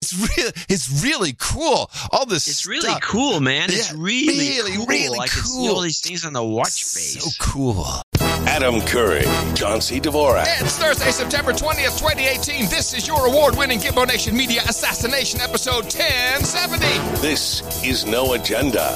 It's really cool. All this It's stuff. really cool, man. It's really cool. Really I can see all these things on the watch face. So cool. Adam Curry, John C. Dvorak. It's Thursday, September 20th, 2018. This is your award-winning Gimbo Nation Media Assassination episode 1070. This is No Agenda.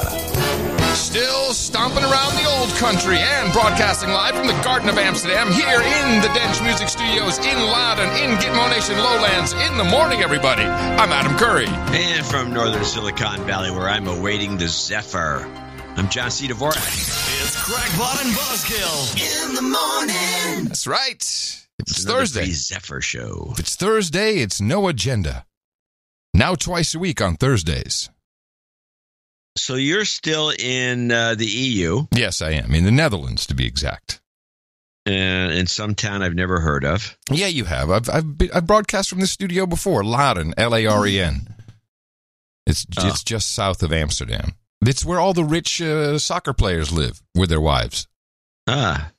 Still stomping around the old country and broadcasting live from the Garden of Amsterdam here in the Dench Music Studios in Loudon, in Gitmo Nation Lowlands. In the morning, everybody. I'm Adam Curry. And from northern Silicon Valley, where I'm awaiting the Zephyr, I'm John C. Dvorak. It's Crackpot and Buzzkill in the morning. That's right. It's Thursday. Zephyr show. If it's Thursday, it's No Agenda. Now twice a week on Thursdays. So you're still in the EU. Yes, I am. In the Netherlands, to be exact. In some town I've never heard of. Yeah, you have. I've broadcast from this studio before. Loudon, Laren. It's just south of Amsterdam. It's where all the rich soccer players live with their wives. Ah.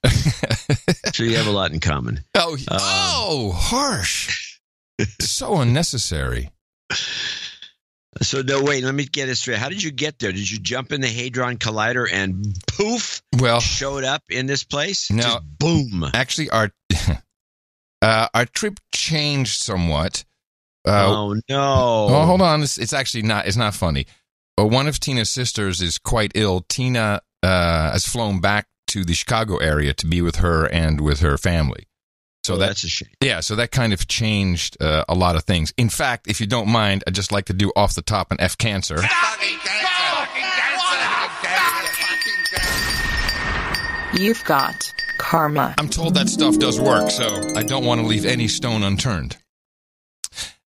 So you have a lot in common. Harsh. So unnecessary. So, no, wait, let me get it straight. How did you get there? Did you jump in the Hadron Collider and poof, showed up in this place? No. Just boom. Actually, our trip changed somewhat. Oh, no. Oh, hold on. It's actually not. It's not funny. One of Tina's sisters is quite ill. Tina has flown back to the Chicago area to be with her and with her family. So that's a shame. Yeah, so that kind of changed a lot of things. In fact, if you don't mind, I'd just like to do off the top an F cancer. You've got karma. I'm told that stuff does work, so I don't want to leave any stone unturned.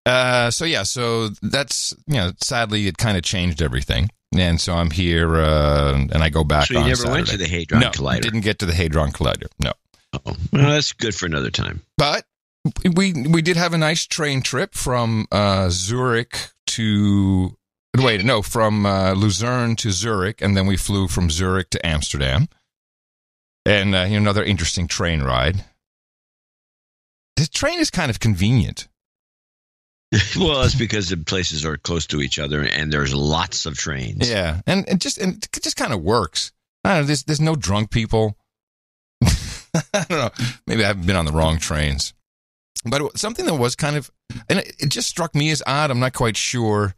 So that's, sadly it kind of changed everything. And so I'm here, and I go back on Saturday. So you never went to the Hadron Collider? No, didn't get to the Hadron Collider, no. Oh, well, that's good for another time. But we did have a nice train trip from Zurich to from Luzerne to Zurich, and then we flew from Zurich to Amsterdam, and another interesting train ride. The train is kind of convenient. Well, that's because the places are close to each other, and there's lots of trains. Yeah, and it just kind of works. I don't know. There's no drunk people. I don't know. Maybe I haven't been on the wrong trains. But something that was kind of, and it just struck me as odd. I'm not quite sure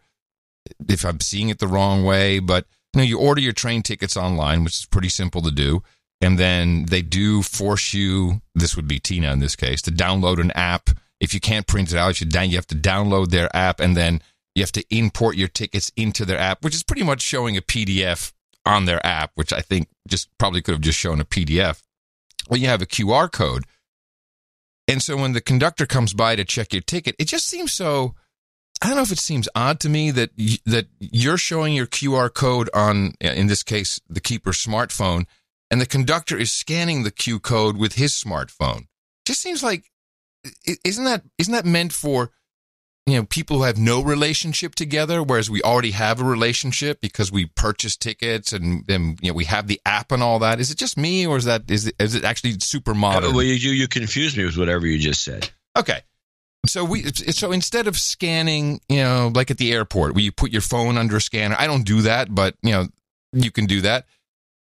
if I'm seeing it the wrong way, but you order your train tickets online, which is pretty simple to do. And then they do force you, this would be Tina in this case, to download an app. If you can't print it out, you have to download their app, and then you have to import your tickets into their app, which is pretty much showing a PDF on their app, which I think just probably could have just shown a PDF. Well, you have a QR code. And so when the conductor comes by to check your ticket, it just seems so, I don't know if it seems odd to me that you're showing your QR code on, in this case, the keeper's smartphone, and the conductor is scanning the Q code with his smartphone. Just seems like, isn't that meant for, people who have no relationship together, whereas we already have a relationship because we purchase tickets and then we have the app and all that? Is it just me, or is it actually super modern? Well, you confused me with whatever you just said. Okay, so instead of scanning, like at the airport where you put your phone under a scanner, I don't do that, but you can do that.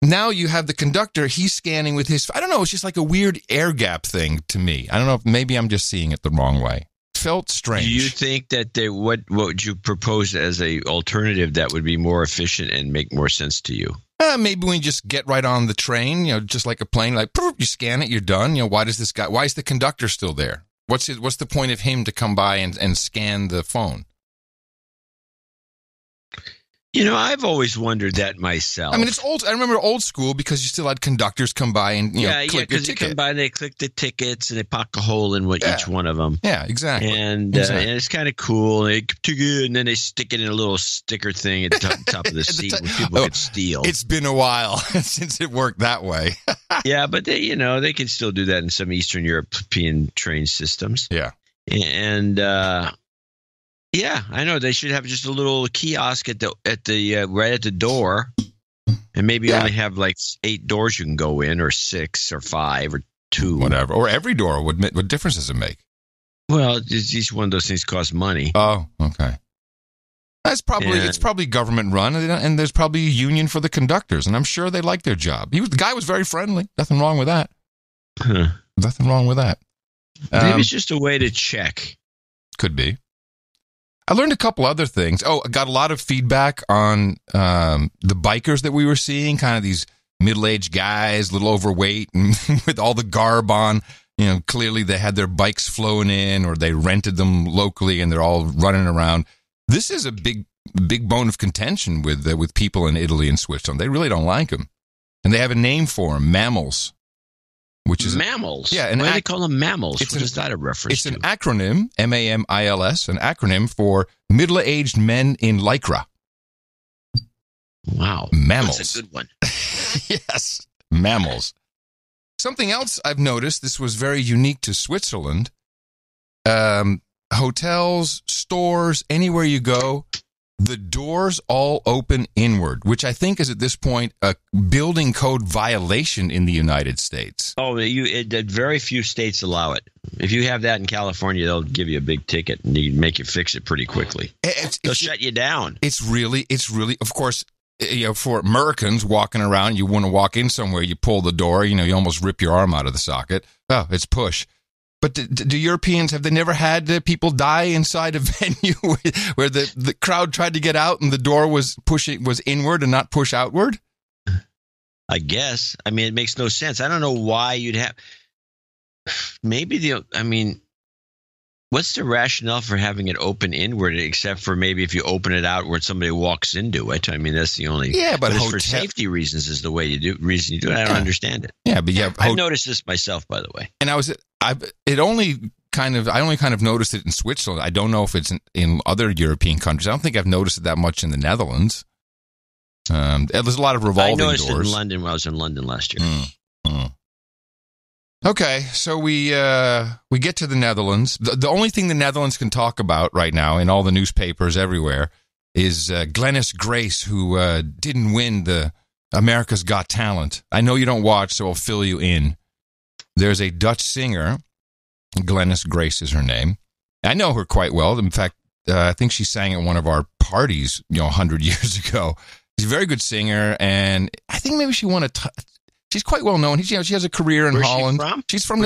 Now you have the conductor, he's scanning with his, I don't know, it's just like a weird air gap thing to me. I don't know, maybe I'm just seeing it the wrong way. Felt strange. Do you think that what would you propose as a alternative that would be more efficient and make more sense to you? Maybe we just get right on the train, just like a plane, like you scan it, you're done. Why is the conductor still there? What's the point of him to come by and scan the phone? I've always wondered that myself. I mean, it's old. I remember old school because you still had conductors come by and click your ticket. Because you come by, they click the tickets and they poke a hole in each one of them. Yeah, exactly. And it's kind of cool. And then they stick it in a little sticker thing at the top of the seat where people could steal. It's been a while since it worked that way. Yeah, but they can still do that in some Eastern European train systems. Yeah, and. Yeah, I know. They should have just a little kiosk right at the door, and maybe only have like 8 doors you can go in, or 6, or 5, or 2, whatever, or every door. What difference does it make? Well, it's each one of those things costs money. Oh, okay. It's probably government run, and there's probably a union for the conductors, and I'm sure they like their job. The guy was very friendly. Nothing wrong with that. Huh. Nothing wrong with that. Maybe it's just a way to check. Could be. I learned a couple other things. Oh, I got a lot of feedback on the bikers that we were seeing, kind of these middle-aged guys, a little overweight, and with all the garb on. You know, clearly they had their bikes flown in, or they rented them locally, and they're all running around. This is a big bone of contention with people in Italy and Switzerland. They really don't like them, and they have a name for them: mammals. Which is mammals? Yeah, why do they call them mammals? What is that a reference to? It's an acronym, MAMILS, an acronym for middle-aged men in lycra. Wow, mammals. That's a good one. Yes, mammals. Something else I've noticed. This was very unique to Switzerland. Hotels, stores, anywhere you go, the doors all open inward, which I think is at this point a building code violation in the United States. Oh, very few states allow it. If you have that in California, they'll give you a big ticket and you make you fix it pretty quickly. They'll shut you down. It's really, of course, you know, for Americans walking around, you want to walk in somewhere, you pull the door, you know, you almost rip your arm out of the socket. Oh, it's push. But do Europeans, have they never had people die inside a venue where the crowd tried to get out and the door was inward and not push outward? I guess. I mean, it makes no sense. I don't know why you'd have. What's the rationale for having it open inward, except for maybe if you open it outward, somebody walks into it? I mean, that's the only. Yeah, but it's for safety reasons is the way you do. Reason you do it. I don't understand it. Yeah, but yeah, I've noticed this myself, by the way. And I only kind of noticed it in Switzerland. I don't know if it's in other European countries. I don't think I've noticed it that much in the Netherlands. There's a lot of revolving doors. I noticed it in London when I was in London last year. Okay, so we get to the Netherlands. The only thing the Netherlands can talk about right now in all the newspapers everywhere is Glennis Grace, who didn't win the America's Got Talent. I know you don't watch, so I'll fill you in. There's a Dutch singer, Glennis Grace is her name. I know her quite well. In fact, I think she sang at one of our parties, 100 years ago. She's a very good singer, and I think maybe she won she's quite well known. She has a career in Holland. She from? She's from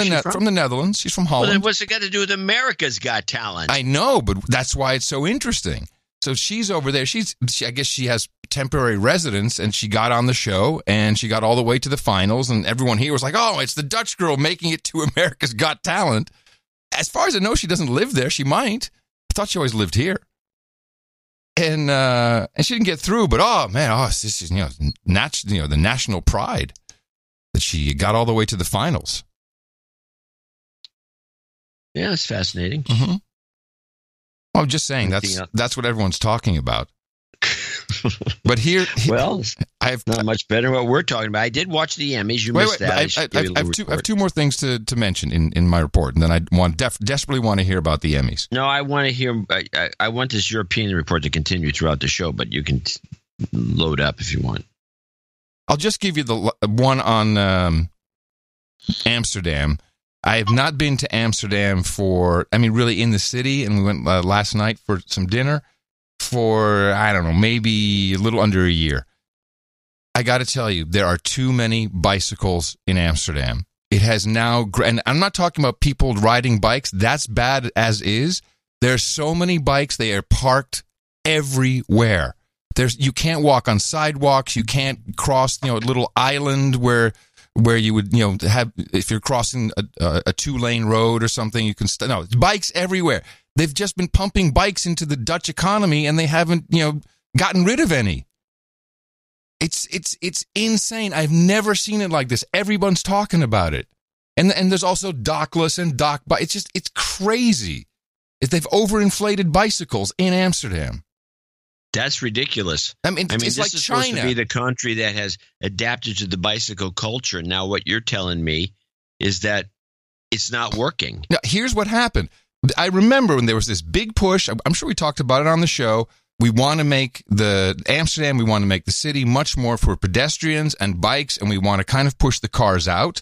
the Netherlands. She's from Holland. Well, then what's it got to do with America's Got Talent? I know, but that's why it's so interesting. So she's over there. I guess she has temporary residence, and she got on the show, and she got all the way to the finals, and everyone here was like, "Oh, it's the Dutch girl making it to America's Got Talent." As far as I know, she doesn't live there. She might. I thought she always lived here. And she didn't get through, but this is the national pride that she got all the way to the finals. Yeah, it's fascinating. Mm-hmm. Well, I'm just saying that's what everyone's talking about. But here, well, I've not much better than what we're talking about. I did watch the Emmys. You missed that. I have two more things to mention in my report, and then I desperately want to hear about the Emmys. No, I want to hear. I want this European report to continue throughout the show, but you can load up if you want. I'll just give you the one on Amsterdam. I have not been to Amsterdam really in the city, and we went last night for some dinner for, I don't know, maybe a little under a year. I got to tell you, there are too many bicycles in Amsterdam. It has now, and I'm not talking about people riding bikes. That's bad as is. There's so many bikes. They are parked everywhere. You can't walk on sidewalks. You can't cross, a little island where you would, have, if you're crossing a 2-lane road or something, you can, bikes everywhere. They've just been pumping bikes into the Dutch economy, and they haven't, gotten rid of any. It's insane. I've never seen it like this. Everyone's talking about it. And there's also dockless and dock bikes. It's crazy. They've overinflated bicycles in Amsterdam. That's ridiculous. I mean, it's this like is China. Supposed to be the country that has adapted to the bicycle culture. Now, what you're telling me is that it's not working. Now, here's what happened. I remember when there was this big push. I'm sure we talked about it on the show. We want to make the city much more for pedestrians and bikes, and we want to kind of push the cars out.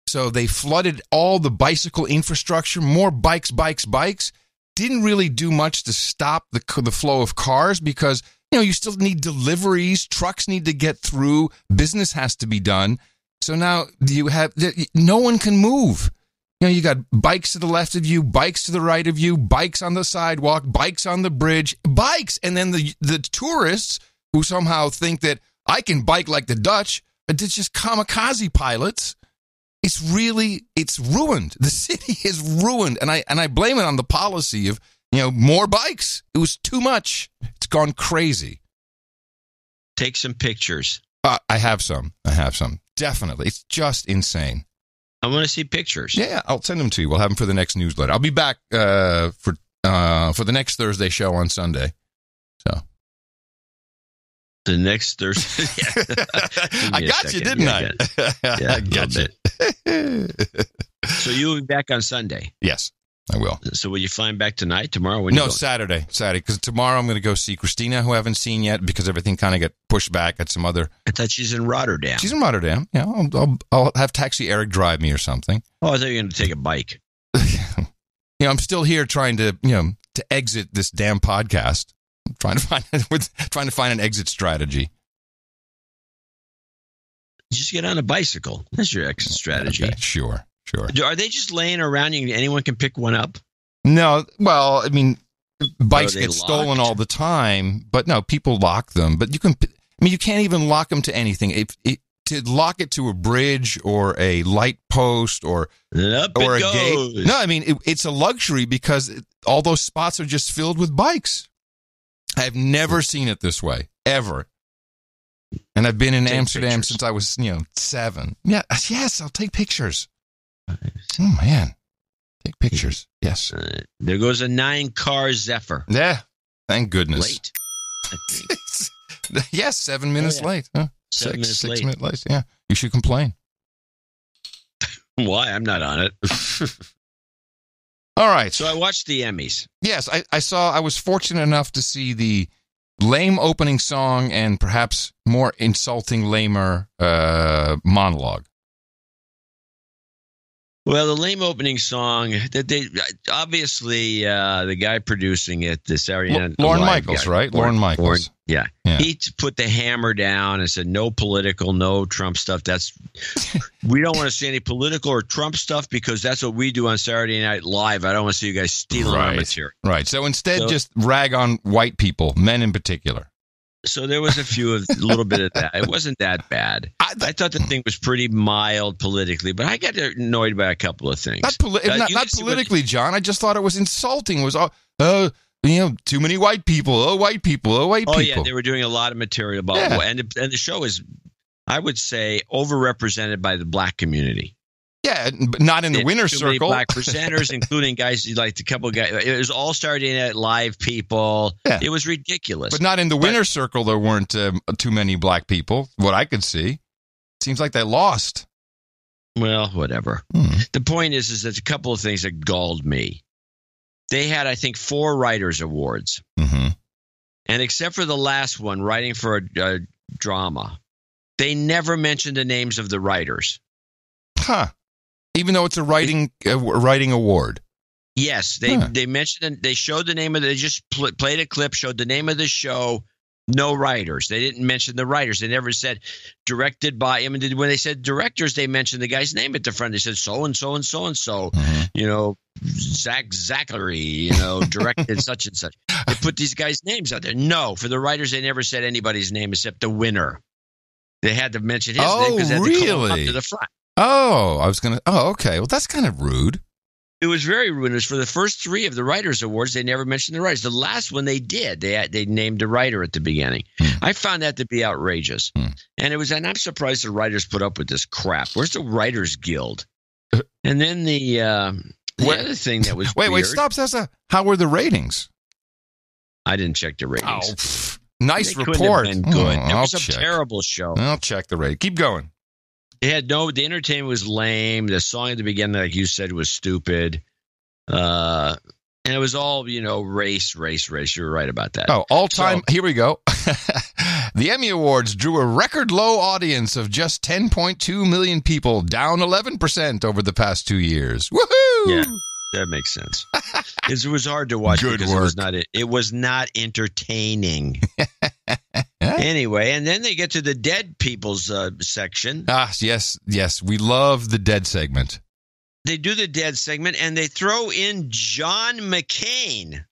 So they flooded all the bicycle infrastructure, more bikes. Didn't really do much to stop the flow of cars because, you still need deliveries. Trucks need to get through. Business has to be done. So now no one can move. You got bikes to the left of you, bikes to the right of you, bikes on the sidewalk, bikes on the bridge, bikes. And then the tourists who somehow think that I can bike like the Dutch, but it's just kamikaze pilots. It's ruined. The city is ruined. And I blame it on the policy of, more bikes. It was too much. It's gone crazy. Take some pictures. I have some. Definitely. It's just insane. I want to see pictures. Yeah, I'll send them to you. We'll have them for the next newsletter. I'll be back for the next Thursday show on Sunday. So the next Thursday. I got you, didn't I? Yeah, I got you. So you'll be back on Sunday? Yes, I will. So will you fly back tonight, tomorrow? No, Saturday, because tomorrow I'm going to go see Christina, who I haven't seen yet because everything kind of got pushed back at some other... I thought she's in Rotterdam. She's in Rotterdam. Yeah, I'll have Taxi Eric drive me or something. Oh, I thought you were going to take a bike. I'm still here trying to, to exit this damn podcast. I'm trying to find an exit strategy. Just get on a bicycle. That's your exit strategy. Okay, sure. Are they just laying around? Anyone can pick one up? No. Well, I mean, bikes get stolen all the time, but no, people lock them. But you can't even lock them to anything. To lock it to a bridge or a light post or a gate. No, I mean, it's a luxury because all those spots are just filled with bikes. I've never seen it this way, ever. And I've been in Amsterdam since I was, 7. Yeah, yes, I'll take pictures. Oh, man. Take pictures. Yes. There goes a 9-car Zephyr. Yeah. Thank goodness. Late. I think. Yes, 7 minutes late. Huh? 7 minutes late. 6 minutes late. Yeah. You should complain. Why? I'm not on it. All right. So I watched the Emmys. Yes, I was fortunate enough to see the lame opening song and perhaps more insulting, lamer monologue. Well, the lame opening song that they obviously the guy producing it, the Saturday Night Lorne Live Michaels, guy, right? Lorne Michaels. Yeah. He put the hammer down and said, "No political, no Trump stuff. We don't want to see any political or Trump stuff because that's what we do on Saturday Night Live. I don't want to see you guys stealing our material." Right. So instead, just rag on white people, men in particular. So there was a little bit of that. It wasn't that bad. I thought the thing was pretty mild politically, but I got annoyed by a couple of things. Not politically, John. I just thought it was insulting. It was too many white people. Oh, white people. Oh, white people. Oh, yeah, they were doing a lot of material about and the show is, I would say, overrepresented by the black community. Yeah, but not in the winner's circle. Many black presenters, including guys like a couple of guys. It was all Saturday Night Live people. Yeah. It was ridiculous. But not in the winner's circle. There weren't too many black people. What I could see, seems like they lost. Well, whatever. The point is that a couple of things that galled me. They had, I think, 4 writers' awards, and except for the last one, writing for a drama, they never mentioned the names of the writers. Huh. Even though it's a writing award. Yes, they mentioned they showed the name of they just played a clip, showed the name of the show, no writers. They didn't mention the writers. They never said directed by. I mean, when they said directors, they mentioned the guy's name at the front. They said so and so and so and so. Zachary, directed such and such. They put these guys' names out there. No, for the writers, they never said anybody's name except the winner. They had to mention his name because they had to call him up to the front. Okay. Well, that's kind of rude. It was very rude. It was for the first 3 of the Writers' Awards. They never mentioned the writers. The last one they did. They named a writer at the beginning. I found that to be outrageous. And I'm surprised the writers put up with this crap. Where's the Writers Guild? And then the other thing that was Wait, stop, Sessa. How were the ratings? I didn't check the ratings. Nice they report. Couldn't have been good. It was a terrible show. I'll check the rating. Keep going. The entertainment was lame. The song at the beginning, like you said, was stupid. And it was all, race. You're right about that. Oh, all time. Here we go. The Emmy Awards drew a record low audience of just 10.2 million people, down 11% over the past 2 years. Woohoo! Yeah, that makes sense. It was hard to watch Good because work. it was not entertaining. Anyway, and then they get to the dead people's section. Yes. We love the dead segment. They do the dead segment, and they throw in John McCain.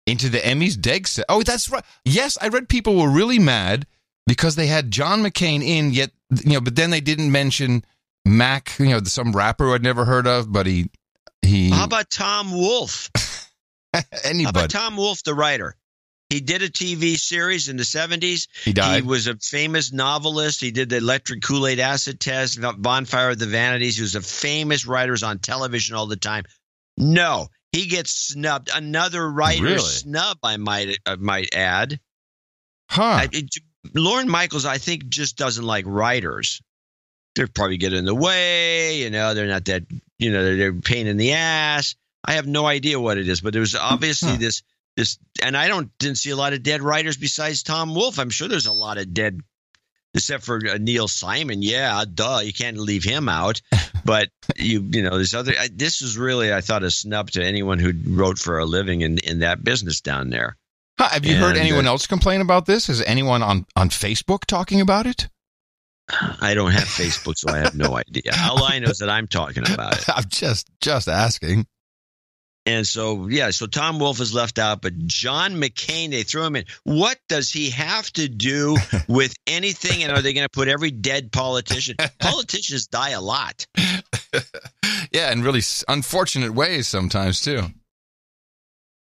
Into the Emmys dead segment. Oh, that's right. Yes, I read people were really mad because they had John McCain in, yet, but then they didn't mention Mac, some rapper who I'd never heard of, but he How about Tom Wolfe? anybody. How about Tom Wolfe, the writer? He did a TV series in the 70s. He died. He was a famous novelist. He did the electric Kool-Aid acid test, Bonfire of the Vanities. He was a famous writer on television all the time. No, he gets snubbed. Another writer Really? snub, I might add. Huh. Lorne Michaels, I think, just doesn't like writers. They're probably getting in the way. They're not that, they're a pain in the ass. I have no idea what it is, but there was obviously this, and I didn't see a lot of dead writers besides Tom Wolfe. I'm sure there's a lot of dead, except for Neil Simon. Yeah, duh, you can't leave him out. But there's other. This is really, I thought, a snub to anyone who wrote for a living in that business down there. Huh, have you heard anyone else complain about this? Is anyone on Facebook talking about it? I don't have Facebook, so I have no idea. All I know is that I'm talking about it. I'm just asking. And so, so Tom Wolfe is left out, but John McCain, they throw him in. What does he have to do with anything? And are they going to put every dead politician? Politicians die a lot. Yeah, in really unfortunate ways sometimes, too.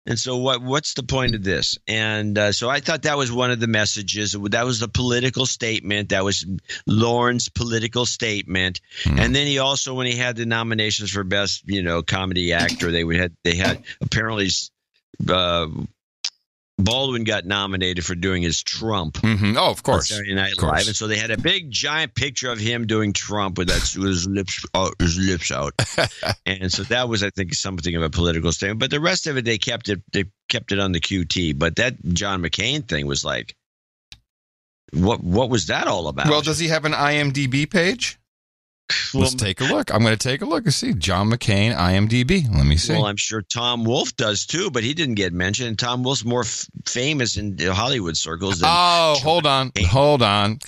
And so what's the point of this? And so I thought that was one of the messages. That was the political statement. That was Lorne's political statement. And then he also, when he had the nominations for best, comedy actor, they had apparently Baldwin got nominated for doing his Trump. Mm-hmm. Oh, of course. On Saturday Night Live. And so they had a big giant picture of him doing Trump with his lips out. And so that was, I think, something of a political statement. But the rest of it, they kept it on the QT. But that John McCain thing was like, what was that all about? Well, does he have an IMDb page? Let's take a look. I'm going to take a look and see. John McCain, IMDb. Let me see. Well, I'm sure Tom Wolfe does too, but he didn't get mentioned. And Tom Wolfe's more famous in the Hollywood circles than hold on.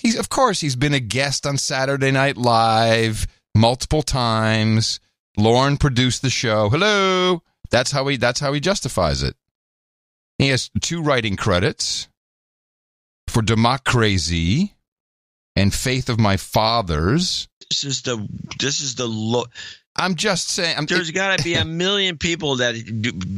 He's been a guest on Saturday Night Live multiple times. Lorne produced the show. Hello. That's how he justifies it. He has 2 writing credits for Democracy and Faith of My Fathers. This is the low. I'm just saying. There's got to be a million people that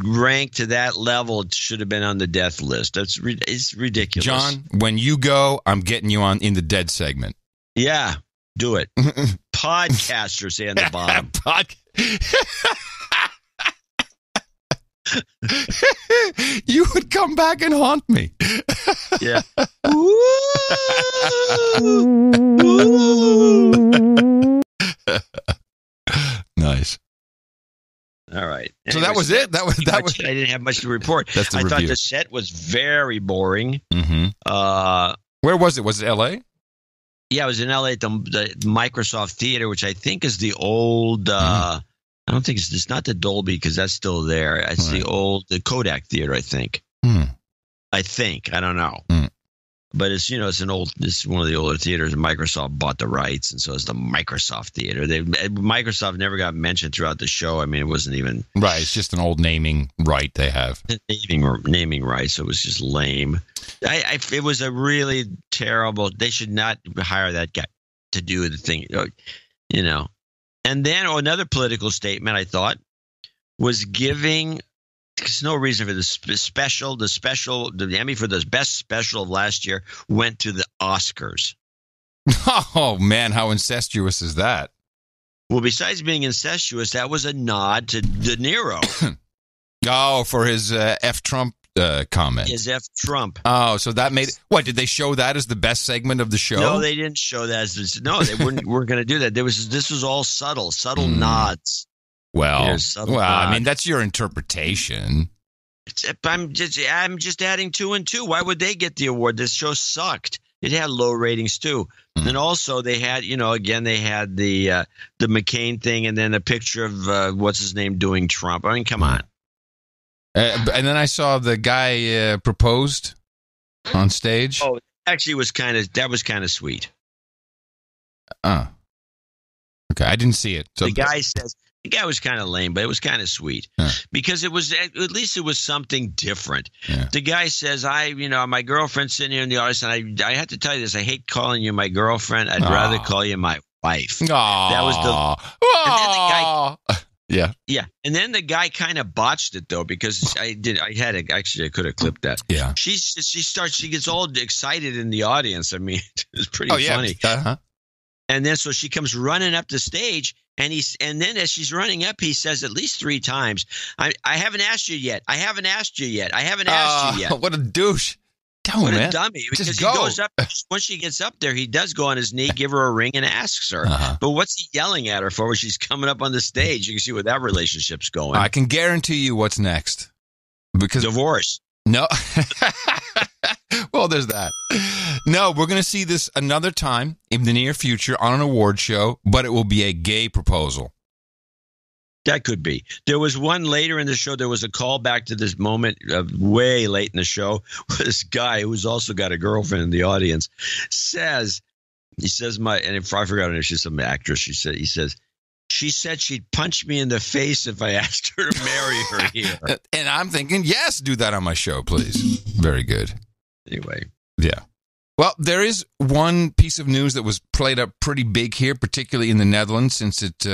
rank to that level should have been on the death list. It's ridiculous. John, when you go, I'm getting you on in the dead segment. Yeah, do it. Podcaster, say on the bottom. You would come back and haunt me. Yeah. Nice. All right. So that was it. That was. I didn't have much to report. That's the I review. thought the set was very boring. Mm-hmm. Where was it? Was it L.A.? Yeah, it was in L.A. at the Microsoft Theater, which I think is the old. I don't think it's not the Dolby because that's still there. It's the Kodak Theater, I think. I think. I don't know. But it's it's one of the older theaters. And Microsoft bought the rights, and so it's the Microsoft Theater. Microsoft never got mentioned throughout the show. I mean, it wasn't even right. It's just an old naming right they have. Naming rights. So it was just lame. It was a really terrible. They should not hire that guy to do the thing. And then another political statement I thought was giving. There's no reason for the Emmy for the best special of last year went to the Oscars. Oh man, how incestuous is that? Well, besides being incestuous, that was a nod to De Niro. Oh, for his F Trump comment. His F Trump. Oh, so that made what? Did they show that as the best segment of the show? No, they didn't show that as they weren't going to do that. This was all subtle nods. Well, I mean, that's your interpretation. I'm just adding 2 and 2. Why would they get the award? This show sucked. it had low ratings too. And also they had, again, they had the McCain thing and then a picture of what's his name doing Trump. I mean, come on. And then I saw the guy proposed on stage. Oh, actually, that was kind of sweet. Okay, I didn't see it. So the guy was kind of lame, but it was kind of sweet because it was at least it was something different. Yeah. The guy says, my girlfriend's sitting here in the audience, and I have to tell you this, I hate calling you my girlfriend. I'd rather call you my wife. Aww. That was and then the guy. Yeah. Yeah. And then the guy kind of botched it though, because I could have clipped that. Yeah. She gets all excited in the audience. I mean, it's pretty funny. Uh-huh. And then so she comes running up the stage and then as she's running up, he says at least 3 times, I haven't asked you yet. I haven't asked you yet. I haven't asked you yet. What a douche. What a dummy. Because he goes up, once she gets up there, he does go on his knee, give her a ring, and asks her. Uh-huh. But what's he yelling at her for when she's coming up on the stage? You can see where that relationship's going. I can guarantee you what's next. Because divorce. No. Well, there's that. No, we're going to see this another time in the near future on an award show, but it will be a gay proposal. That could be. There was one later in the show. There was a callback to this moment way late in the show. Where this guy who's also got a girlfriend in the audience I forgot her name. She's some actress. She said she'd punch me in the face if I asked her to marry her here. And I'm thinking, yes, do that on my show, please. Very good. Anyway. Yeah. Well, there is one piece of news that was played up pretty big here, particularly in the Netherlands, since it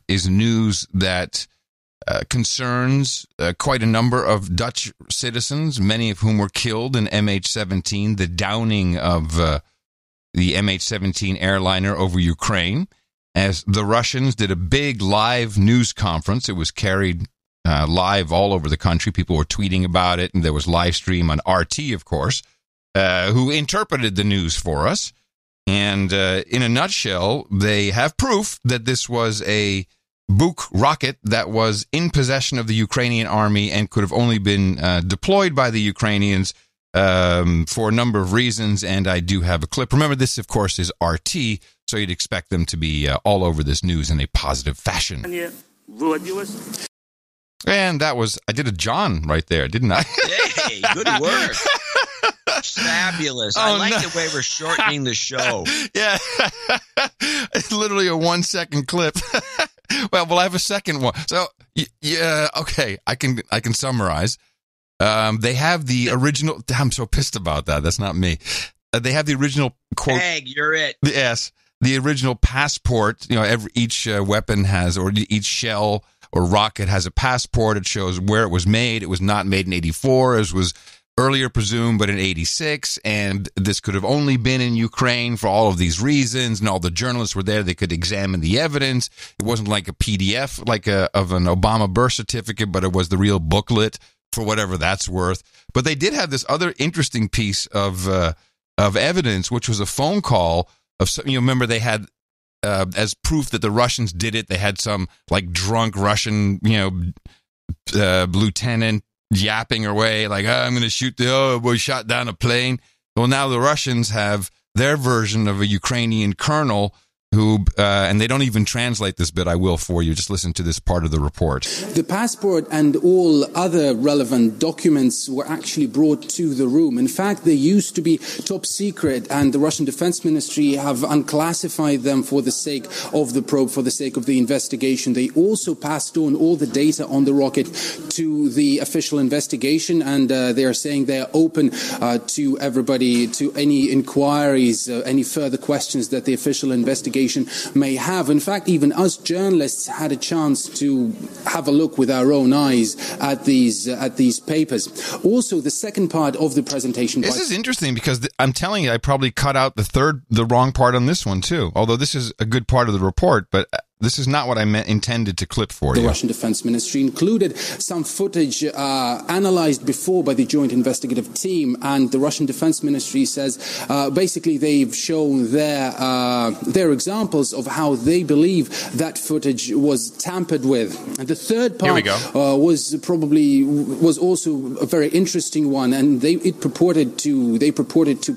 is news that concerns quite a number of Dutch citizens, many of whom were killed in MH17, the downing of the MH17 airliner over Ukraine, as the Russians did a big live news conference. It was carried live all over the country. People were tweeting about it, and there was live stream on RT, of course. Who interpreted the news for us. And in a nutshell, they have proof that this was a Buk rocket that was in possession of the Ukrainian army and could have only been deployed by the Ukrainians for a number of reasons. And I do have a clip. Remember, this, of course, is RT, so you'd expect them to be all over this news in a positive fashion. And that was, I did a John right there, didn't I? Hey, good work. Fabulous. I like the way we're shortening the show. Yeah. It's literally a 1-second clip. Well, we'll have a second one. So, yeah, okay, I can summarize. They have the original. I'm so pissed about that. That's not me. They have the original quote. Peg, you're it. Yes. The original passport, each weapon has, or each shell or rocket has a passport. It shows where it was made. It was not made in 1984, as was earlier presumed, but in 1986. And this could have only been in Ukraine for all of these reasons. And all the journalists were there. They could examine the evidence. It wasn't like a PDF, of an Obama birth certificate, but it was the real booklet for whatever that's worth. But they did have this other interesting piece of evidence, which was a phone call of some, remember they had, as proof that the Russians did it, they had some drunk Russian, lieutenant yapping away I'm going to shoot we shot down a plane. Well, now the Russians have their version of a Ukrainian colonel who, and they don't even translate this bit, I will for you. Just listen to this part of the report. The passport and all other relevant documents were actually brought to the room. In fact, they used to be top secret, and the Russian Defense Ministry have unclassified them for the sake of the probe, for the sake of the investigation. They also passed on all the data on the rocket to the official investigation, and they are saying they are open to everybody, to any inquiries, any further questions that the official investigation may have. In fact, even us journalists had a chance to have a look with our own eyes at these papers. Also, the second part of the presentation. This is interesting because I'm telling you, I probably cut out the wrong part on this one too. Although this is a good part of the report, but This is not what I intended to clip for you. The you. Russian Defense Ministry included some footage analyzed before by the Joint Investigative Team, and the Russian Defense Ministry says basically they've shown their examples of how they believe that footage was tampered with. And the third part was also a very interesting one, and they purported to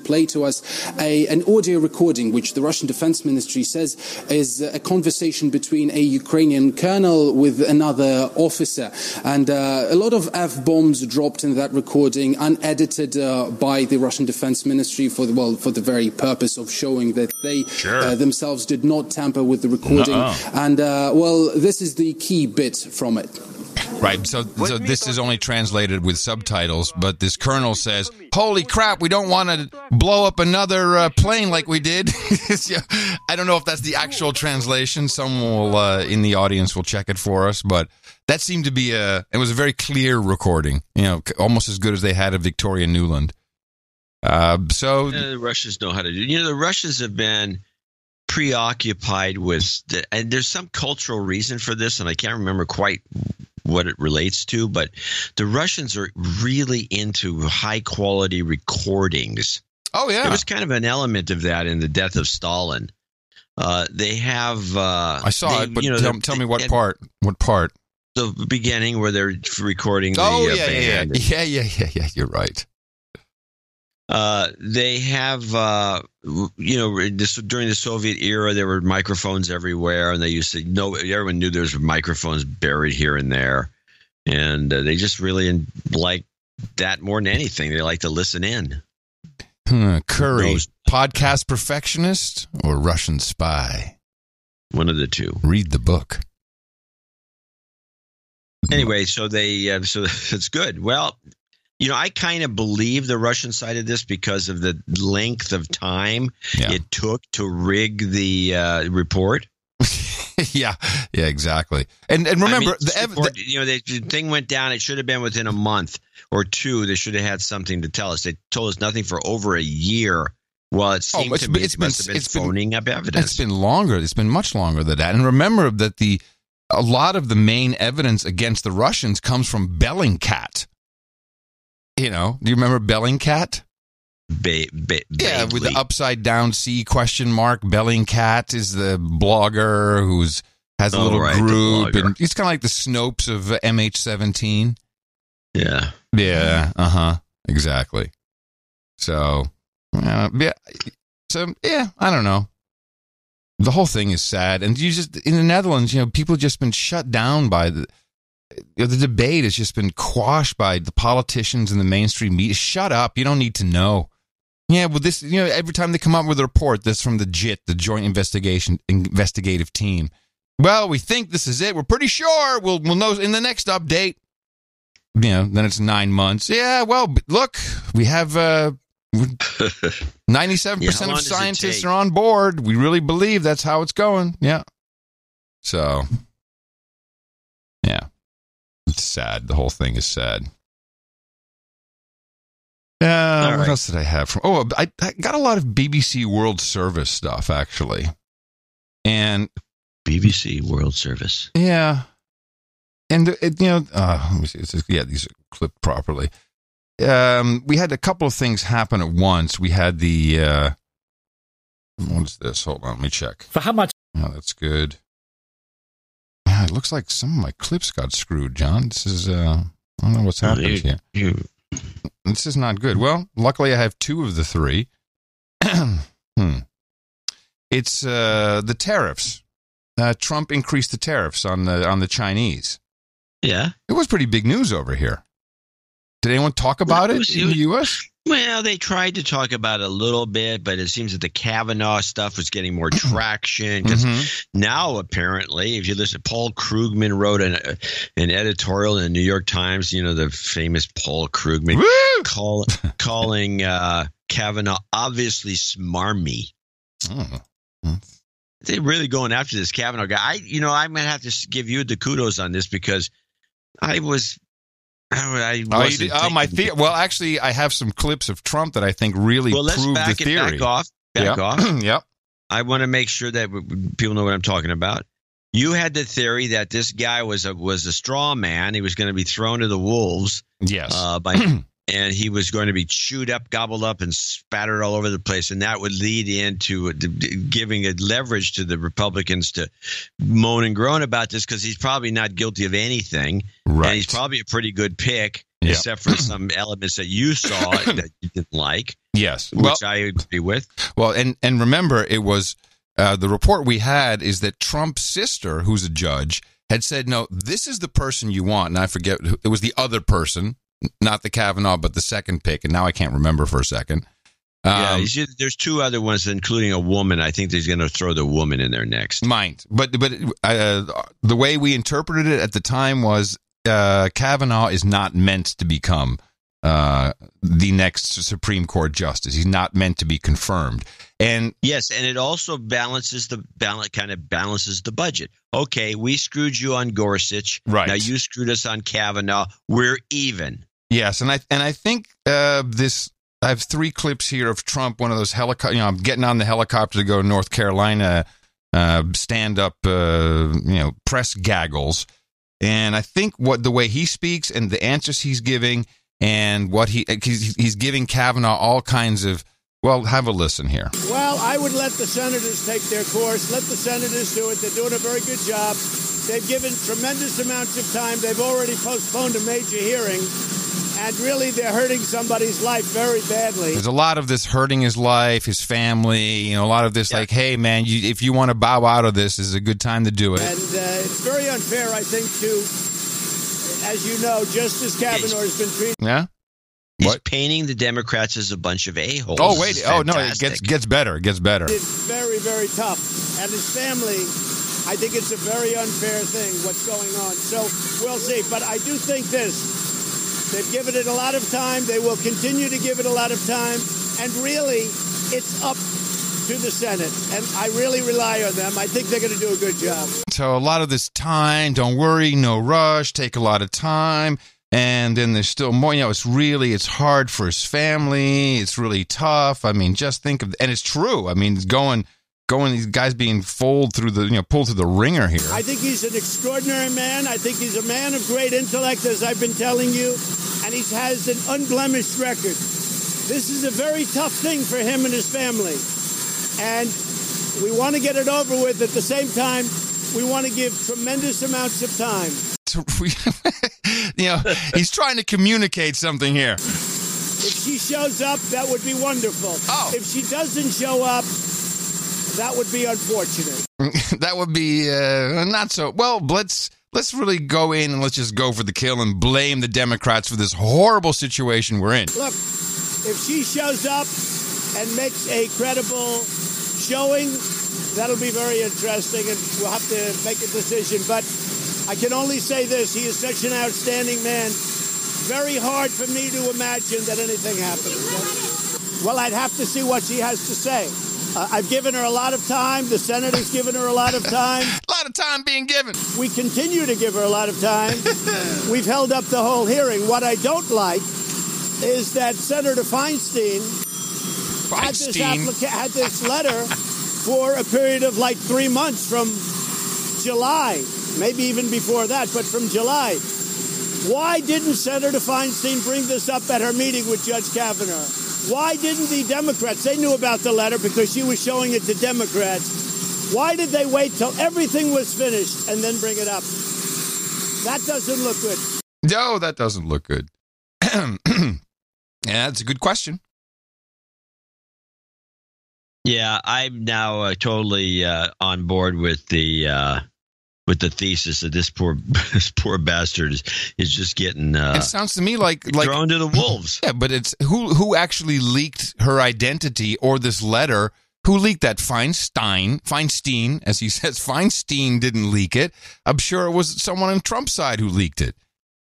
play to us an audio recording, which the Russian Defense Ministry says is a conversation between a Ukrainian colonel with another officer, and a lot of F-bombs dropped in that recording, unedited by the Russian Defense Ministry for the very purpose of showing that they themselves did not tamper with the recording. And this is the key bit from it. Right, so this is only translated with subtitles, but this colonel says, "Holy crap, we don't want to blow up another plane like we did." I don't know if that's the actual translation. Someone will, in the audience will check it for us, but that seemed to be it was a very clear recording, almost as good as they had of Victoria Nuland. The Russians know how to do. The Russians have been preoccupied with, and there's some cultural reason for this, and I can't remember quite what it relates to, but the Russians are really into high quality recordings. Oh yeah, there was kind of an element of that in the death of Stalin. They have. I saw it, but tell me what part? What part? The beginning where they're recording. Yeah. You're right. They have, during the Soviet era, there were microphones everywhere, and they used to everyone knew there was microphones buried here and there, and they just really like that more than anything. They like to listen in. Curry, podcast perfectionist or Russian spy? One of the two. Read the book. Anyway, so it's good. Well, I kind of believe the Russian side of this because of the length of time it took to rig the report. Yeah, exactly. And remember, the thing went down. It should have been within a month or two. They should have had something to tell us. They told us nothing for over a year. Well, it seemed to me it must have been phoning up evidence. It's been longer. It's been much longer than that. And remember that a lot of the main evidence against the Russians comes from Bellingcat. Do you remember Bellingcat? Yeah, with the upside down C ? Bellingcat is the blogger who has a little group, and he's kind of like the Snopes of MH17. Yeah. Yeah. Exactly. So, I don't know. The whole thing is sad, and in the Netherlands, people have just been shut down by the debate has just been quashed by the politicians and the mainstream media. Shut up. You don't need to know. Yeah, well, this, every time they come up with a report that's from the JIT, the Joint Investigative Team. Well, we think this is it. We're pretty sure. We'll know in the next update. Then it's 9 months. Yeah, well, look, we have 97% of scientists are on board. We really believe that's how it's going. Yeah. So, yeah. It's sad. The whole thing is sad. What else did I have? I got a lot of BBC World Service stuff, actually. And BBC World Service. Yeah. And, let me see. These are clipped properly. We had a couple of things happen at once. We had the, what's this? Hold on, let me check. For how much? Oh, that's good. It looks like some of my clips got screwed, John. This is, I don't know what's happening here. This is not good. Well, luckily I have two of the three. It's the tariffs. Trump increased the tariffs on the Chinese. Yeah. It was pretty big news over here. Did anyone talk about it in the U.S.? Well, they tried to talk about it a little bit, but it seems that the Kavanaugh stuff was getting more traction. Because now, apparently, if you listen, Paul Krugman wrote an editorial in the New York Times, the famous Paul Krugman, calling Kavanaugh obviously smarmy. They're really going after this Kavanaugh guy. I'm going to have to give you the kudos on this because I was... Well, actually, I have some clips of Trump that I think really prove the theory. Back off. Yep. I want to make sure that people know what I'm talking about. You had the theory that this guy was a straw man. He was going to be thrown to the wolves. Yes. And he was going to be chewed up, gobbled up, and spattered all over the place. And that would lead into giving a leverage to the Republicans to moan and groan about this, because he's probably not guilty of anything. Right. And he's probably a pretty good pick, except for some elements that you saw that you didn't like. Yes. Which I agree with. Well, and remember, it was the report we had is that Trump's sister, who's a judge, had said, no, this is the person you want. And I forget, it was the other person. Not the Kavanaugh, but the second pick, and now I can't remember for a second. There's two other ones, including a woman. I think he's going to throw the woman in there next. Might, but the way we interpreted it at the time was Kavanaugh is not meant to become the next Supreme Court justice. He's not meant to be confirmed. And yes, and it also balances the budget. Okay, we screwed you on Gorsuch. Right. Now you screwed us on Kavanaugh. We're even. Yes, and I think I have 3 clips here of Trump, one of those I'm getting on the helicopter to go to North Carolina, stand up, press gaggles, and I think the way he speaks and the answers he's giving, and what he's giving Kavanaugh all kinds of. Well, have a listen here. Well, I would let the senators take their course. Let the senators do it. They're doing a very good job. They've given tremendous amounts of time. They've already postponed a major hearing. And really, they're hurting somebody's life very badly. There's a lot of this hurting his life, his family, a lot of this like, hey, man, if you want to bow out of this is a good time to do it. And it's very unfair, I think, as you know, Justice Kavanaugh has been treated. Yeah? He's painting the Democrats as a bunch of a-holes. Oh, wait. Oh, no, it gets better. It gets better. It's very, very tough. And his family, I think it's a very unfair thing, what's going on. So we'll see. But I do think this. They've given it a lot of time. They will continue to give it a lot of time. And really, it's up to the Senate. And I really rely on them. I think they're going to do a good job. So a lot of this time, don't worry, no rush, take a lot of time. And then there's still more, it's hard for his family. It's really tough. I mean, just think of, and it's true. I mean, going, these guys being pulled through the ringer here. I think he's an extraordinary man. I think he's a man of great intellect, as I've been telling you. And he has an unblemished record. This is a very tough thing for him and his family. And we want to get it over with. At the same time, we want to give tremendous amounts of time. He's trying to communicate something here. If she shows up, that would be wonderful. Oh. If she doesn't show up, that would be unfortunate. That would be not so. Well, let's really go in and let's just go for the kill and blame the Democrats for this horrible situation we're in. Look, if she shows up and makes a credible showing, that'll be very interesting, and we'll have to make a decision. But I can only say this. He is such an outstanding man. Very hard for me to imagine that anything happens. Well, I'd have to see what she has to say. I've given her a lot of time. The Senate has given her a lot of time. A lot of time being given. We continue to give her a lot of time. We've held up the whole hearing. What I don't like is that Senator Feinstein had this letter for a period of like 3 months from July. Maybe even before that, but from July. Why didn't Senator Feinstein bring this up at her meeting with Judge Kavanaugh? Why didn't the Democrats? They knew about the letter because she was showing it to Democrats. Why did they wait till everything was finished and then bring it up? That doesn't look good. No, that doesn't look good. Yeah, that's a good question. Yeah, I'm now totally on board with the thesis that this poor bastard is just getting. It sounds to me like thrown to the wolves. Yeah, but it's who actually leaked her identity or this letter? Who leaked that? Feinstein, as he says. Feinstein didn't leak it. I'm sure it was someone on Trump's side who leaked it.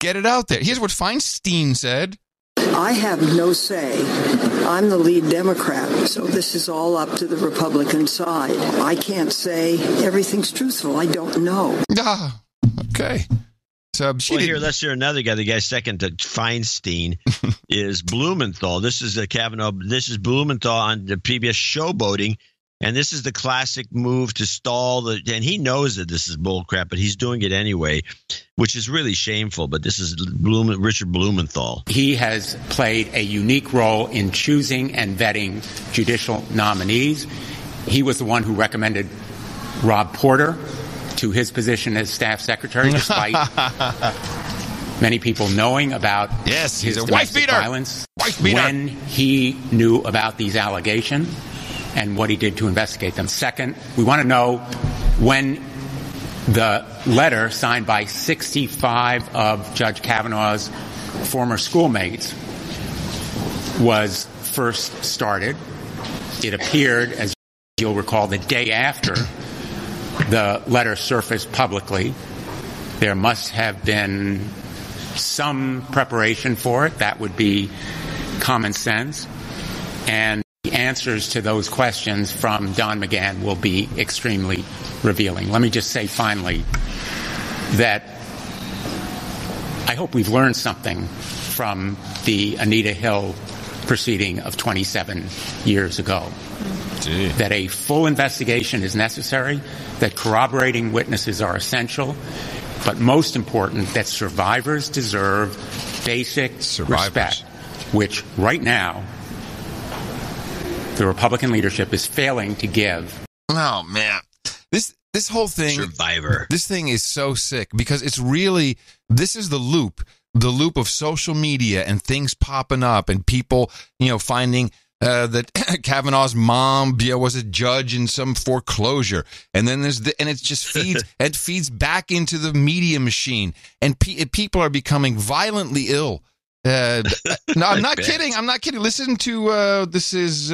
Get it out there. Here's what Feinstein said. I have no say. I'm the lead Democrat, so this is all up to the Republican side. I can't say everything's truthful. I don't know. Okay. So here, let's hear another guy. The guy second to Feinstein is Blumenthal. This is Kavanaugh. This is Blumenthal on the PBS Showboating. And this is the classic move to stall and he knows that this is bullcrap, but he's doing it anyway, which is really shameful. But this is Richard Blumenthal. He has played a unique role in choosing and vetting judicial nominees. He was the one who recommended Rob Porter to his position as staff secretary, despite many people knowing about he's a wife beater. Violence. Wife beater. When he knew about these allegations and what he did to investigate them. Second, we want to know when the letter signed by 65 of Judge Kavanaugh's former schoolmates was first started. It appeared, as you'll recall, the day after the letter surfaced publicly. There must have been some preparation for it. That would be common sense. And the answers to those questions from Don McGahn will be extremely revealing. Let me just say finally that I hope we've learned something from the Anita Hill proceeding of 27 years ago. Gee. That a full investigation is necessary, that corroborating witnesses are essential, but most important, that survivors deserve basic respect, which right now the Republican leadership is failing to give. Oh, man. This whole thing, Survivor. This thing is so sick because it's really, this is the loop of social media and things popping up and people, finding that Kavanaugh's mom was a judge in some foreclosure, and then and it just feeds back into the media machine, and people are becoming violently ill. No, I'm not kidding. I'm not kidding. Listen to this is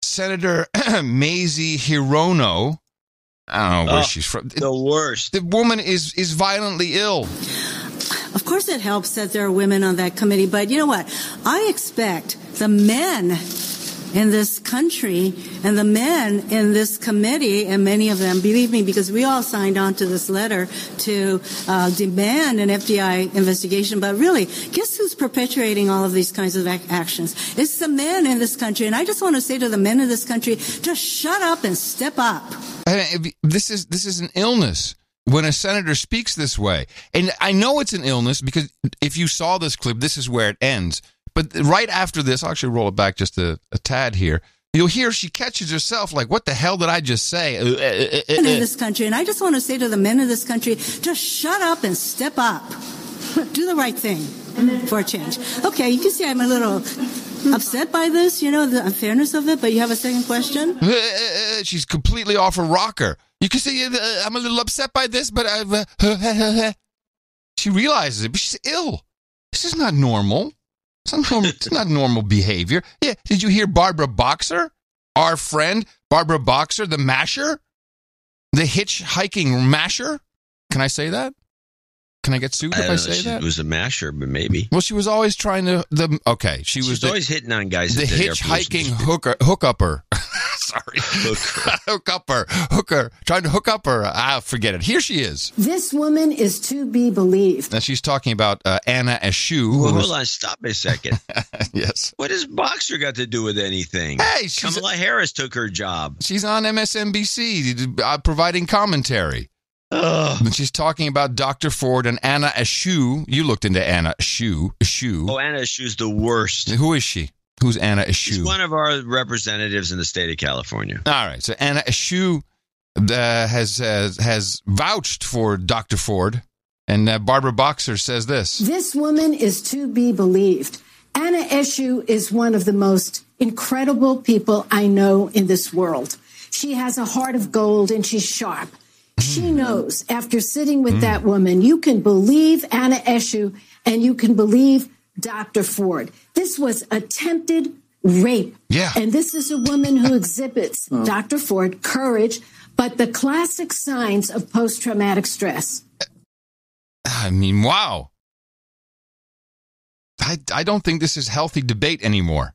Senator Mazie Hirono. I don't know where she's from. The worst. The woman is violently ill. Of course it helps that there are women on that committee, but you know what? I expect the men in this country and the men in this committee, and many of them, believe me, because we all signed on to this letter to demand an FBI investigation, but really, guess who's perpetuating all of these kinds of actions? It's the men in this country, and I just want to say to the men in this country, just shut up and step up. This is an illness. When a senator speaks this way, and I know it's an illness because if you saw this clip, this is where it ends. But right after this, I'll actually roll it back just a tad here. You'll hear she catches herself like, what the hell did I just say? In this country, and I just want to say to the men of this country, just shut up and step up. Do the right thing for a change. Okay, you can see I'm a little upset by this, the unfairness of it, but you have a second question? She's completely off her rocker. You can see I'm a little upset by this, but she realizes it, but she's ill. This is not normal. It's not normal behavior. Yeah, did you hear Barbara Boxer? Our friend, Barbara Boxer, the masher? The hitchhiking masher? Can I say that? Can I get sued if I say that? It was a masher, but maybe. Well, she was always trying to. She was always hitting on guys. The hitchhiking hookup-er. Sorry, hooker, trying to hook up her. Forget it. Here she is. This woman is to be believed. Now she's talking about Anna Eshoo. Well, hold on, stop a second. Yes. What has Boxer got to do with anything? Hey, Kamala Harris took her job. She's on MSNBC providing commentary. And she's talking about Dr. Ford and Anna Eshoo. You looked into Anna Eshoo. Oh, Anna Eshoo's the worst. Who is she? Who's Anna Eshoo? She's one of our representatives in the state of California. All right. So Anna Eshoo has vouched for Dr. Ford, and Barbara Boxer says this. This woman is to be believed. Anna Eshoo is one of the most incredible people I know in this world. She has a heart of gold, and she's sharp. She knows after sitting with that woman, you can believe Anna Eshoo and you can believe Dr. Ford. This was attempted rape. Yeah. And this is a woman who exhibits, Dr. Ford, courage, but the classic signs of post-traumatic stress. I mean, wow. I don't think this is healthy debate anymore.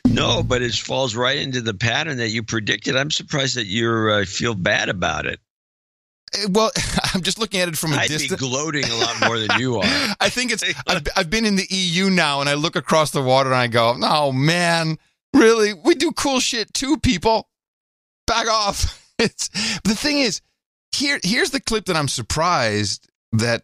No, but it falls right into the pattern that you predicted. I'm surprised that you feel bad about it. Well, I'm just looking at it from a distance. I'd be gloating a lot more than you are. I think it's. I've been in the EU now, and I look across the water and I go, "Oh man, Really? We do cool shit too, people. Back off. The thing is, here's the clip that I'm surprised that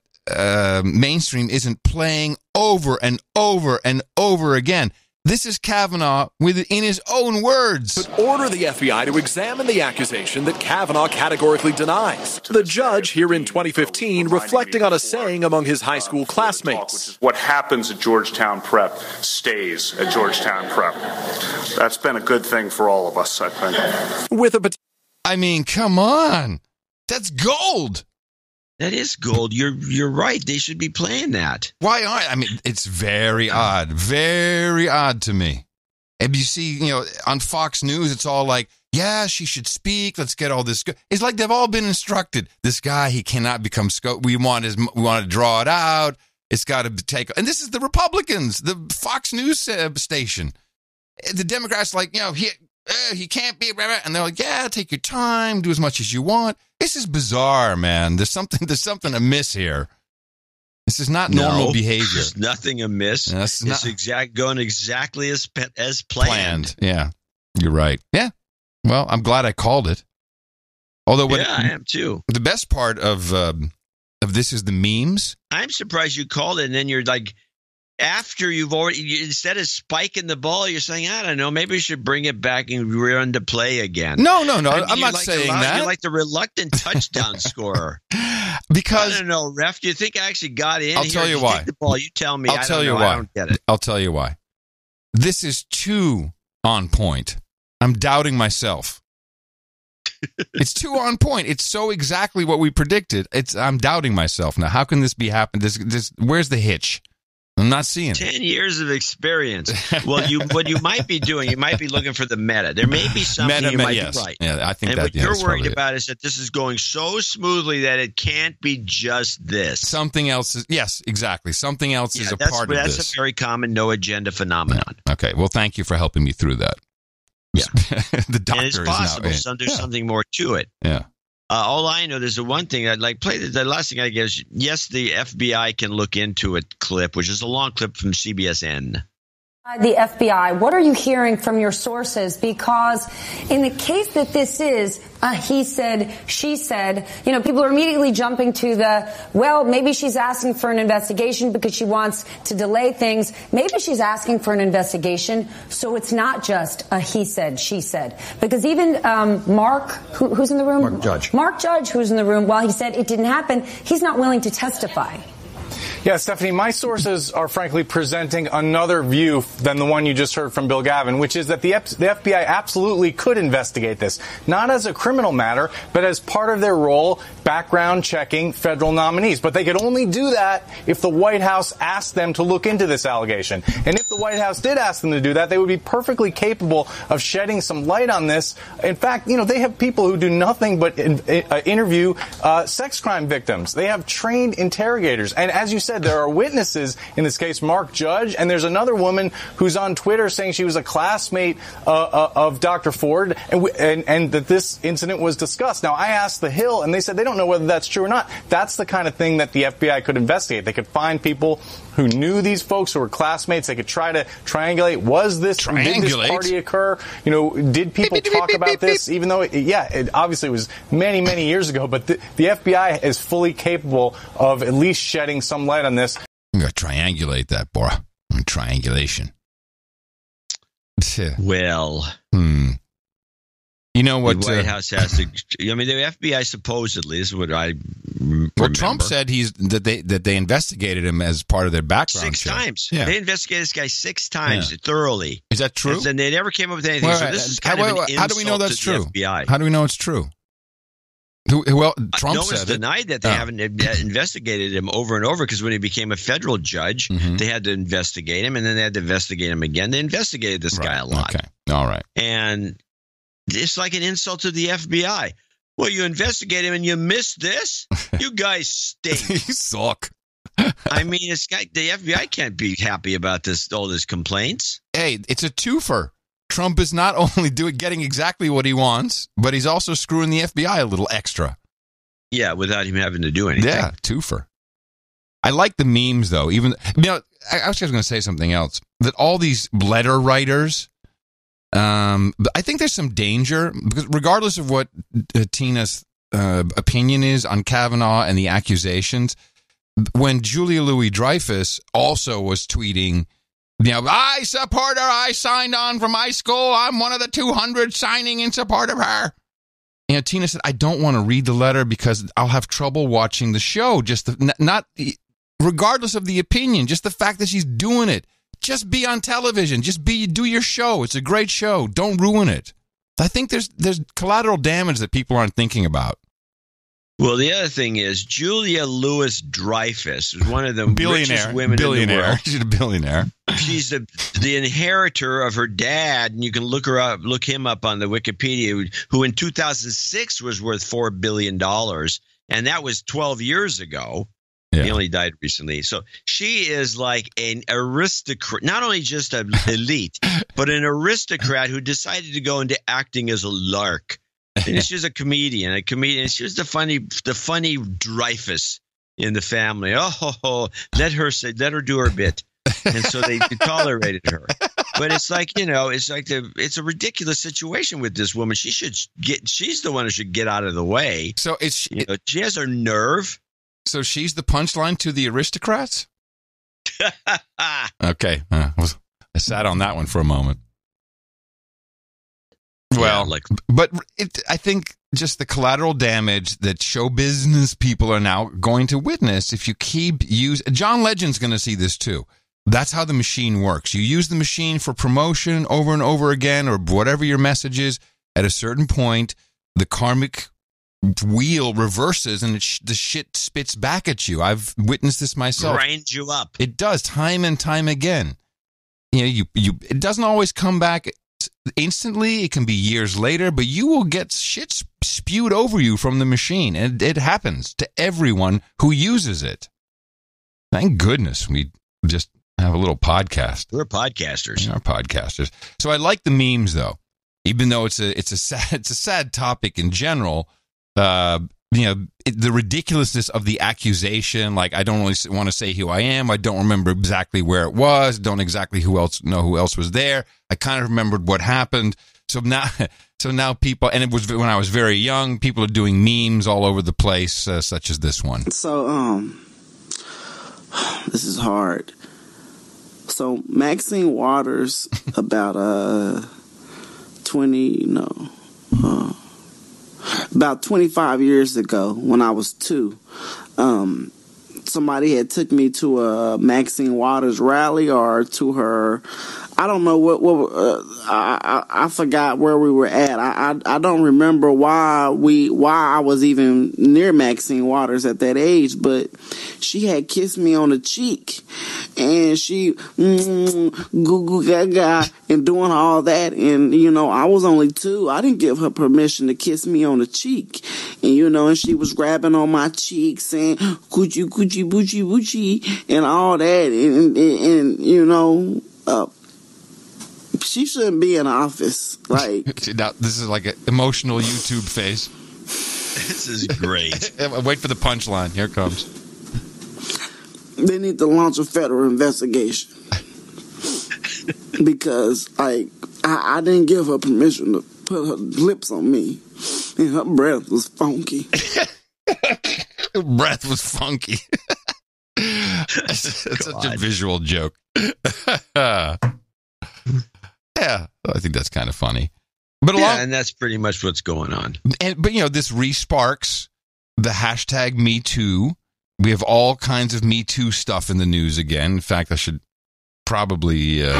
mainstream isn't playing over and over and over again. This is Kavanaugh in his own words. But order the FBI to examine the accusation that Kavanaugh categorically denies. The judge here in 2015 reflecting on a saying among his high school classmates. What happens at Georgetown Prep stays at Georgetown Prep. That's been a good thing for all of us, I think. I mean, come on. That's gold. That is gold. You're right. They should be playing that. Why aren't? I mean, it's very odd to me. And you see, on Fox News, it's all like, yeah, she should speak. Let's get all this. It's like they've all been instructed. This guy, he cannot become scope. We want to draw it out. It's got to take. And this is the Republicans, the Fox News station. The Democrats, like, he can't be, and they're like, yeah, take your time, do as much as you want. This is bizarre, man. There's something amiss here. This is not normal behavior. There's nothing amiss. It's going exactly as planned. Yeah, you're right. Yeah. Well, I'm glad I called it. Although, I am too. The best part of this is the memes. I'm surprised you called it, and then you're like, after you've already, instead of spiking the ball, you're saying, I don't know, maybe we should bring it back and run to play again. No. I'm not saying that. You're like the reluctant touchdown scorer. Because I don't know, ref. Do you think I actually got in? I'll tell you why. Take the ball. You tell me. I'll tell you why. I don't get it. I'll tell you why. This is too on point. I'm doubting myself. It's too on point. It's so exactly what we predicted. I'm doubting myself now. How can this be happening? This where's the hitch? I'm not seeing 10 years of experience. Well, what you might be doing, you might be looking for the meta. There may be something you might be right. Yeah, I think and that. what you're worried about is that this is going so smoothly that it can't be just this. Something else is. Yes, exactly. Something else is a part of this. That's a very common no agenda phenomenon. Yeah. Okay. Well, thank you for helping me through that. Yeah, the doctor and it's possible. There's something more to it. Yeah. All I know, there's the one thing I'd like play. The last thing I guess, yes, the FBI can look into a clip, which is a long clip from CBSN. The FBI, what are you hearing from your sources? Because in the case that this is he said, she said, people are immediately jumping to maybe she's asking for an investigation because she wants to delay things. Maybe she's asking for an investigation so it's not just a he said, she said. Because even Mark, who's in the room? Mark Judge, who's in the room, while he said it didn't happen, he's not willing to testify. Yeah, Stephanie, my sources are frankly presenting another view than the one you just heard from Bill Gavin, which is that the FBI absolutely could investigate this, not as a criminal matter, but as part of their role background checking federal nominees. But they could only do that if the White House asked them to look into this allegation. And if the White House did ask them to do that, they would be perfectly capable of shedding some light on this. In fact, they have people who do nothing but interview sex crime victims. They have trained interrogators. And as you said, there are witnesses in this case, Mark Judge, and there's another woman who's on Twitter saying she was a classmate of Dr. Ford and that this incident was discussed. Now, I asked The Hill, and they said they don't know whether that's true or not. That's the kind of thing that the FBI could investigate. They could find people who knew these folks who were classmates. They could try to triangulate. Did this party occur? Did people talk about this? Even though, it obviously was many, many years ago, but the FBI is fully capable of at least shedding some light on this. I'm going to triangulate that, Bora. Triangulation. Well, you know what? The White House has to. The FBI supposedly. This is what I. Well, Trump said that they investigated him as part of their background check. 6 times. Yeah. They investigated this guy 6 times though. Is that true? And they never came up with anything. Well, so this is kind of an insult. How do we know that's true? FBI. How do we know it's true? Well, Trump no said one's denied that they haven't investigated him over and over, because when he became a federal judge, they had to investigate him, and then they had to investigate him again. They investigated this guy a lot. Okay. All right. And it's like an insult to the FBI. Well, you investigate him and you missed this? You guys stink. You suck. I mean, the FBI can't be happy about all these complaints. Hey, it's a twofer. Trump is not only getting exactly what he wants, but he's also screwing the FBI a little extra. Yeah, without him having to do anything. Yeah, twofer. I like the memes, though. I was just going to say something else. That all these letter writers But I think there's some danger, because regardless of what Tina's opinion is on Kavanaugh and the accusations, when Julia Louis-Dreyfus also was tweeting, I support her, I signed on from my school, I'm one of the 200 signing in support of her. Tina said, I don't want to read the letter because I'll have trouble watching the show. Not regardless of the opinion, just the fact that she's doing it. Just be on television. Do your show. It's a great show. Don't ruin it. I think there's collateral damage that people aren't thinking about. Well, the other thing is Julia Louis-Dreyfus is one of the richest women in the world. She's a billionaire. She's the inheritor of her dad, and you can look him up on the Wikipedia, who in 2006 was worth $4 billion, and that was 12 years ago. Yeah. He only died recently. So she is like an aristocrat, not only just an elite, but an aristocrat who decided to go into acting as a lark. And she was a comedian. She was the funny Dreyfus in the family. Let her do her bit. And so they tolerated her. But it's like, it's a ridiculous situation with this woman. She's the one who should get out of the way. So she has her nerve. So she's the punchline to the aristocrats? Okay. I sat on that one for a moment. Well, I think just the collateral damage that show business people are now going to witness if you keep John Legend's going to see this too. That's how the machine works. You use the machine for promotion over and over again, or whatever your message is. At a certain point, the karmic wheel reverses and the shit spits back at you. I've witnessed this myself. Grinds you up. It does time and time again. It doesn't always come back instantly. It can be years later, but you will get shit spewed over you from the machine, and it happens to everyone who uses it. Thank goodness we just have a little podcast. We're podcasters. We are podcasters. So I like the memes, though, even though it's a sad topic in general. The ridiculousness of the accusation. Like, I don't really want to say who I am. I don't remember exactly where it was. Don't exactly know who else was there. I kind of remembered what happened. So now people, and it was when I was very young, people are doing memes all over the place, such as this one. So, this is hard. So Maxine Waters, about about 25 years ago, when I was 2, somebody had took me to a Maxine Waters rally, or to her, I don't know I forgot where we were at. I don't remember why I was even near Maxine Waters at that age, but she had kissed me on the cheek, and she goo goo gaga and doing all that, and I was only 2. I didn't give her permission to kiss me on the cheek, and and she was grabbing on my cheek, saying coochie coochie boochie boochie and all that, and she shouldn't be in office. Like, now, this is like an emotional YouTube face. This is great. Wait for the punchline. Here it comes. They need to launch a federal investigation because, I didn't give her permission to put her lips on me, and her breath was funky. Her breath was funky. That's such a visual joke. Yeah, I think that's kind of funny. But and that's pretty much what's going on. But this re-sparks the hashtag Me Too. We have all kinds of Me Too stuff in the news again. In fact, I should probably hit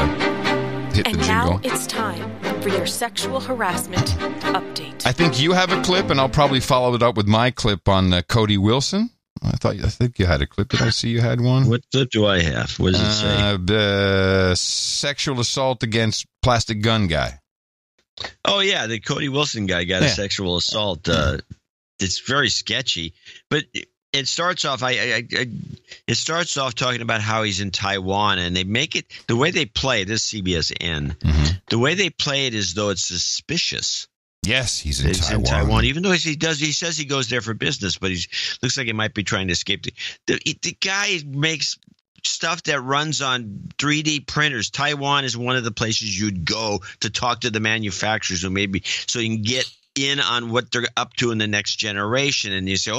the jingle. And now it's time for your sexual harassment update. I think you have a clip, and I'll probably follow it up with my clip on Cody Wilson. I think you had a clip. Did I see you had one? What clip do I have? What does it say? The sexual assault against plastic gun guy. Oh, yeah. The Cody Wilson guy got a sexual assault. It's very sketchy. But it starts off, it starts off talking about how he's in Taiwan, and they make it, the way they play, this CBSN, the way they play it is though it's suspicious. Yes, he's in Taiwan. Even though he says he goes there for business, but looks like he might be trying to escape. The guy makes stuff that runs on 3D printers. Taiwan is one of the places you'd go to talk to the manufacturers, who maybe so you can get in on what they're up to in the next generation. And you say,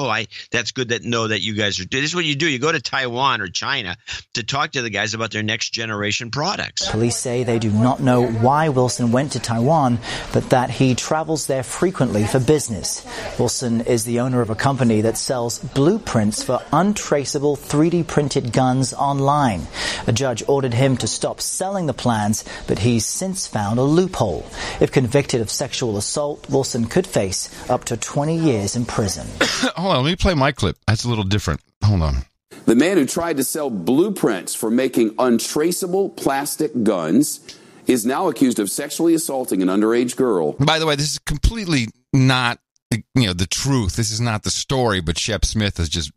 that's good to know that you guys are doing. This is what you do. You go to Taiwan or China to talk to the guys about their next generation products. Police say they do not know why Wilson went to Taiwan, but that he travels there frequently for business. Wilson is the owner of a company that sells blueprints for untraceable 3D printed guns online. A judge ordered him to stop selling the plans, but he's since found a loophole. If convicted of sexual assault, Wilson could face up to 20 years in prison. Hold on, let me play my clip. That's a little different. Hold on. The man who tried to sell blueprints for making untraceable plastic guns is now accused of sexually assaulting an underage girl. By the way, this is completely not the truth. This is not the story, but Shep Smith is just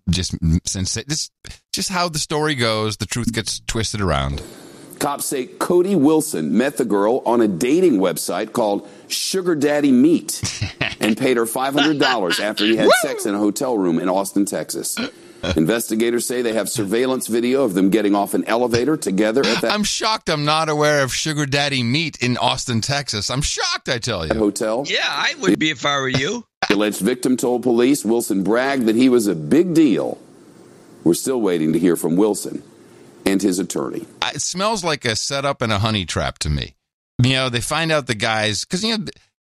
how the story goes. The truth gets twisted around. Cops say Cody Wilson met the girl on a dating website called Sugar Daddy Meat and paid her $500 after he had sex in a hotel room in Austin, Texas. Investigators say they have surveillance video of them getting off an elevator together at that. I'm shocked I'm not aware of Sugar Daddy Meat in Austin, Texas. I'm shocked, I tell you. Hotel. Yeah, I would be if I were you. The alleged victim told police Wilson bragged that he was a big deal. We're still waiting to hear from Wilson and his attorney. It smells like a setup and a honey trap to me. They find out the guys, because,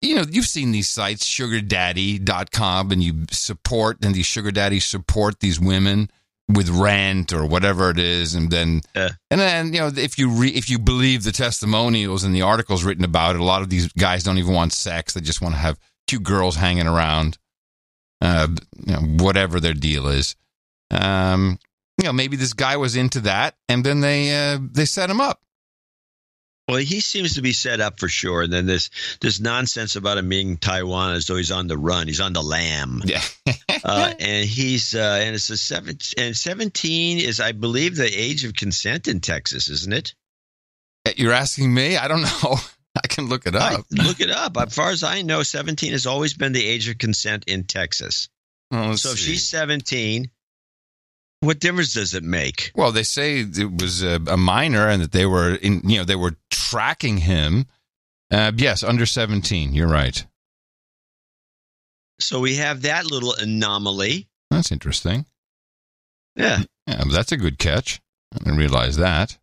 you've seen these sites, sugardaddy.com, and and these sugar daddies support these women with rent or whatever it is. And then, if you believe the testimonials and the articles written about it, a lot of these guys don't even want sex. They just want to have two girls hanging around, whatever their deal is. Maybe this guy was into that, and then they set him up. Well, he seems to be set up for sure. And then this nonsense about him being Taiwan as though he's on the run. He's on the lam. Yeah. And he's and it's 17 is, I believe, the age of consent in Texas, isn't it? You're asking me? I don't know. I can look it up. Look it up. As far as I know, 17 has always been the age of consent in Texas. So if she's 17. What difference does it make? Well, they say it was a minor and that they were they were tracking him. Yes, under 17. You're right. So we have that little anomaly. That's interesting. Yeah, that's a good catch. I didn't realize that.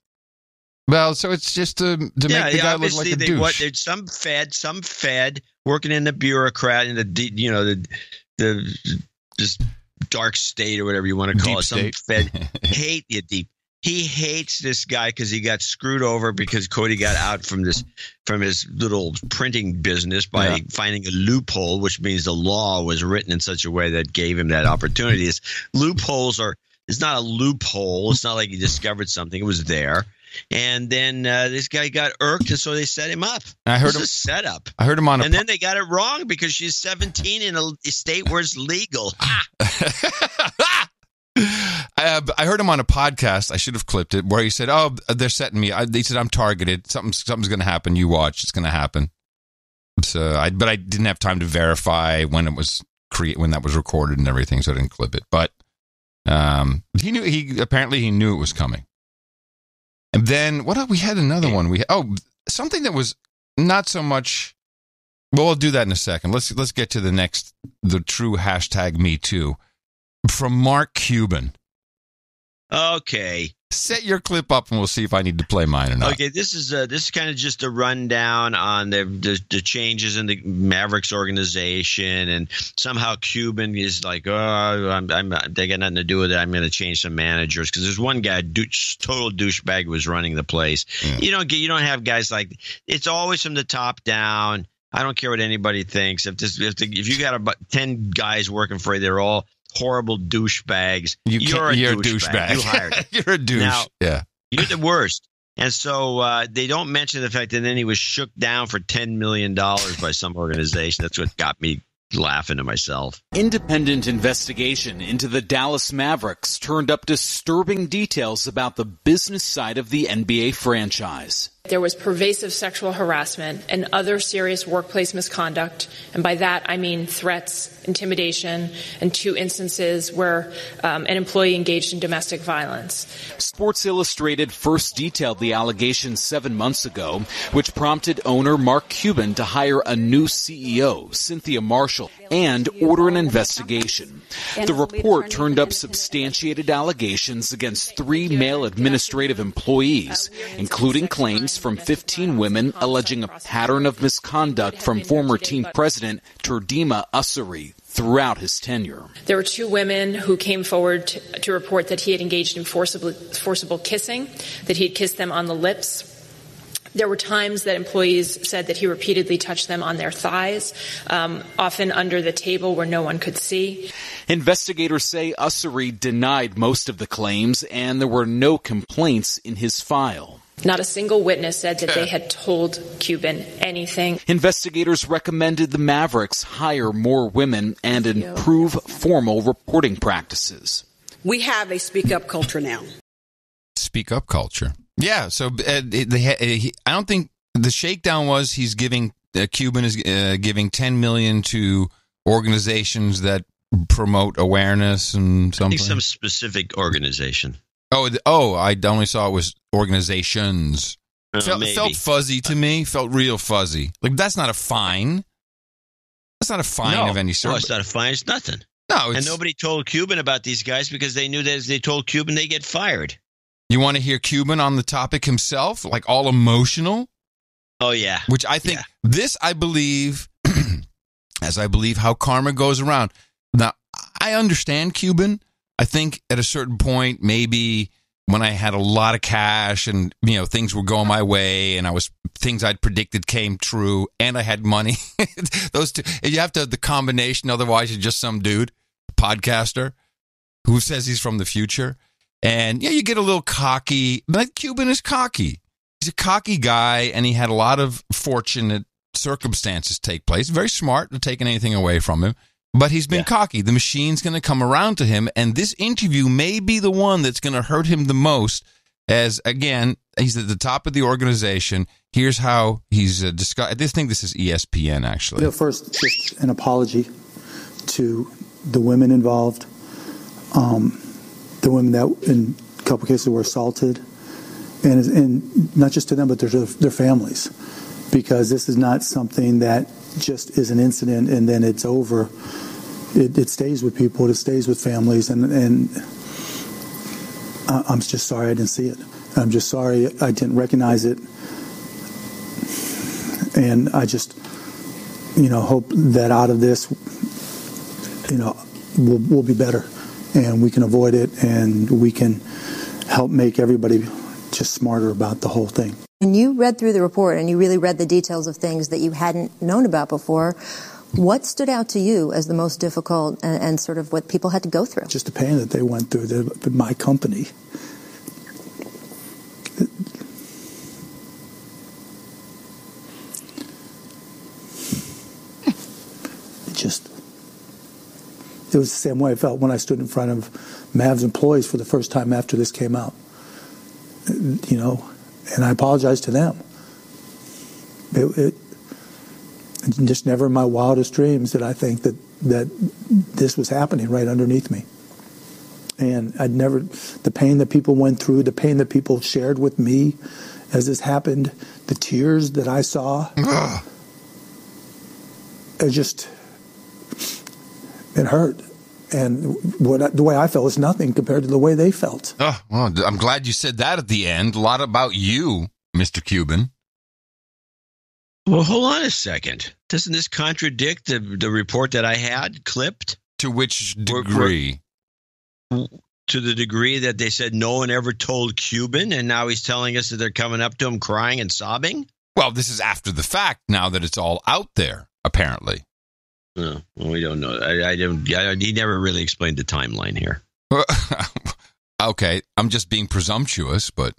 Well, so it's just to make the guy look like a douche. There's some fed working in the bureaucrat in the just dark state or whatever you want to call it. Some fed hate you deep. He hates this guy because he got screwed over because Cody got out from his little printing business by finding a loophole, which means the law was written in such a way that gave him that opportunity. It's not a loophole. It's not like he discovered something. It was there. And then this guy got irked, and so they set him up. It's a setup. I heard him on and then they got it wrong because she's 17 in a state where it's legal. I heard him on a podcast. I should have clipped it, where he said, they're setting me. They said, I'm targeted. Something's going to happen. You watch. It's going to happen. So, but I didn't have time to verify when it was when that was recorded and everything, so I didn't clip it. But he knew it was coming. And then we had another one. Something that was not so much. Well, we'll do that in a second. Let's get to the true hashtag Me Too from Mark Cuban. Okay, set your clip up and we'll see if I need to play mine or not. Okay, this is kind of just a rundown on the changes in the Mavericks organization, and somehow Cuban is like, they got nothing to do with it. I'm going to change some managers because there's one guy, total douchebag, who was running the place. Yeah. You don't have guys like, it's always from the top down. I don't care what anybody thinks. If you got about 10 guys working for you, they're all horrible douchebags. You're a douchebag. You hired him. You're a douche. Now, you're the worst. And so they don't mention the fact that then he was shook down for $10 million by some organization. That's what got me laughing to myself. Independent investigation into the Dallas Mavericks turned up disturbing details about the business side of the NBA franchise. There was pervasive sexual harassment and other serious workplace misconduct, and by that I mean threats, intimidation, and 2 instances where an employee engaged in domestic violence. Sports Illustrated first detailed the allegations 7 months ago, which prompted owner Mark Cuban to hire a new CEO, Cynthia Marshall, and order an investigation. The report turned up substantiated allegations against 3 male administrative employees, including claims from 15 women alleging a pattern of misconduct from former team president Turdima Ussery throughout his tenure. There were 2 women who came forward to report that he had engaged in forcible kissing, that he had kissed them on the lips. There were times that employees said that he repeatedly touched them on their thighs, often under the table where no one could see. Investigators say Ussery denied most of the claims, and there were no complaints in his file. Not a single witness said that they had told Cuban anything. Investigators recommended the Mavericks hire more women and improve formal reporting practices. We have a speak-up culture now. Speak up culture. Yeah, so I don't think the shakedown was he's giving, Cuban is giving $10 million to organizations that promote awareness and something. I think some specific organization. Oh, I only saw it was organizations. Felt fuzzy to me. Felt real fuzzy. Like, that's not a fine. That's not a fine of any sort. No, it's not a fine. It's nothing. No, and nobody told Cuban about these guys because they knew that if they told Cuban, they get fired. You want to hear Cuban on the topic himself, like all emotional? Oh, yeah. Which I think this, I believe, as I believe how karma goes around. Now, I understand Cuban. I think at a certain point, maybe when I had a lot of cash and, you know, things were going my way and things I'd predicted came true and I had money. Those two, you have to have the combination. Otherwise, you're just some dude, podcaster, who says he's from the future. And, yeah, you get a little cocky. But Cuban is cocky. He's a cocky guy, and he had a lot of fortunate circumstances take place. Very smart, not taking anything away from him. But he's been cocky. The machine's going to come around to him, and this interview may be the one that's going to hurt him the most as, again, he's at the top of the organization. Here's how he's discussed. I think this is ESPN, actually. First, just an apology to the women involved. The women that in a couple cases were assaulted, and not just to them, but their families, because this is not something that just is an incident and then it's over. It stays with people, it stays with families, and I'm just sorry I didn't see it. I'm just sorry I didn't recognize it, and I just, hope that out of this, we'll be better. And we can avoid it, and we can help make everybody just smarter about the whole thing. And you read through the report, and you really read the details of things that you hadn't known about before. What stood out to you as the most difficult and sort of what people had to go through? Just the pain that they went through. My company. It was the same way I felt when I stood in front of Mavs employees for the first time after this came out. And I apologize to them. It just never in my wildest dreams did I think that this was happening right underneath me. And the pain that people went through, the pain that people shared with me as this happened, the tears that I saw, it hurt. And the way I felt was nothing compared to the way they felt. Oh, well, I'm glad you said that at the end. A lot about you, Mr. Cuban. Well, hold on a second. Doesn't this contradict the report that I had clipped? To which degree? To the degree that they said no one ever told Cuban, and now he's telling us that they're coming up to him crying and sobbing? Well, this is after the fact now that it's all out there, apparently. No, well, we don't know. He never really explained the timeline here. Okay, I'm just being presumptuous, but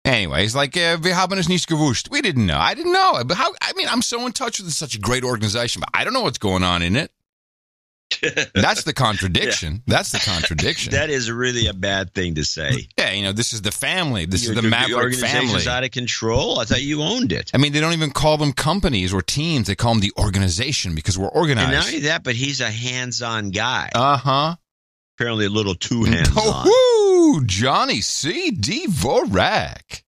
anyways, like, wir haben es nicht gewusst. We didn't know. I didn't know. But I'm so in touch with such a great organization, but I don't know what's going on in it. That's the contradiction. Yeah. That's the contradiction. That is really a bad thing to say. Yeah, this is the family. This is the Maverick family. Is out of control. I thought you owned it. I mean, they don't even call them companies or teams. They call them the organization because we're organized. And not only that, but he's a hands-on guy. Uh-huh. Apparently a little too hands-on. Oh, Johnny C. Dvorak.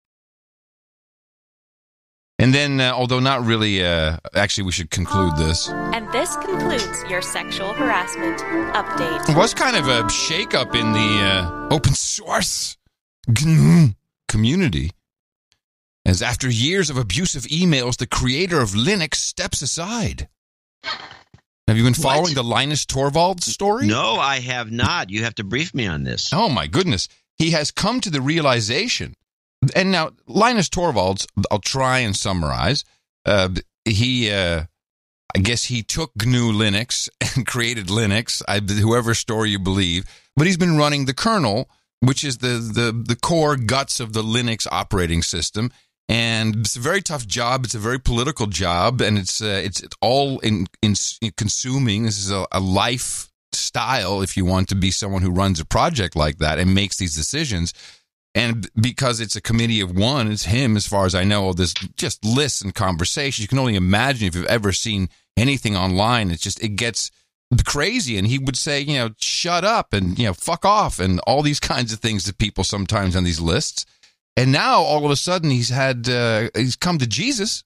And then, although not really, actually, we should conclude this. And this concludes your sexual harassment update. It was kind of a shakeup in the open source community. As after years of abusive emails, the creator of Linux steps aside. Have you been following the Linus Torvalds story? No, I have not. You have to brief me on this. Oh, my goodness. He has come to the realization. And now, Linus Torvalds, I'll try and summarize. I guess he took GNU Linux and created Linux, whoever story you believe. But he's been running the kernel, which is the core guts of the Linux operating system. And it's a very tough job. It's a very political job, and it's all in consuming. This is a lifestyle, if you want to be someone who runs a project like that and makes these decisions. And because it's a committee of one, it's him, as far as I know, all this just lists and conversations. You can only imagine if you've ever seen anything online. It gets crazy. And he would say, shut up and, fuck off and all these kinds of things to people sometimes on these lists. And now all of a sudden he's come to Jesus,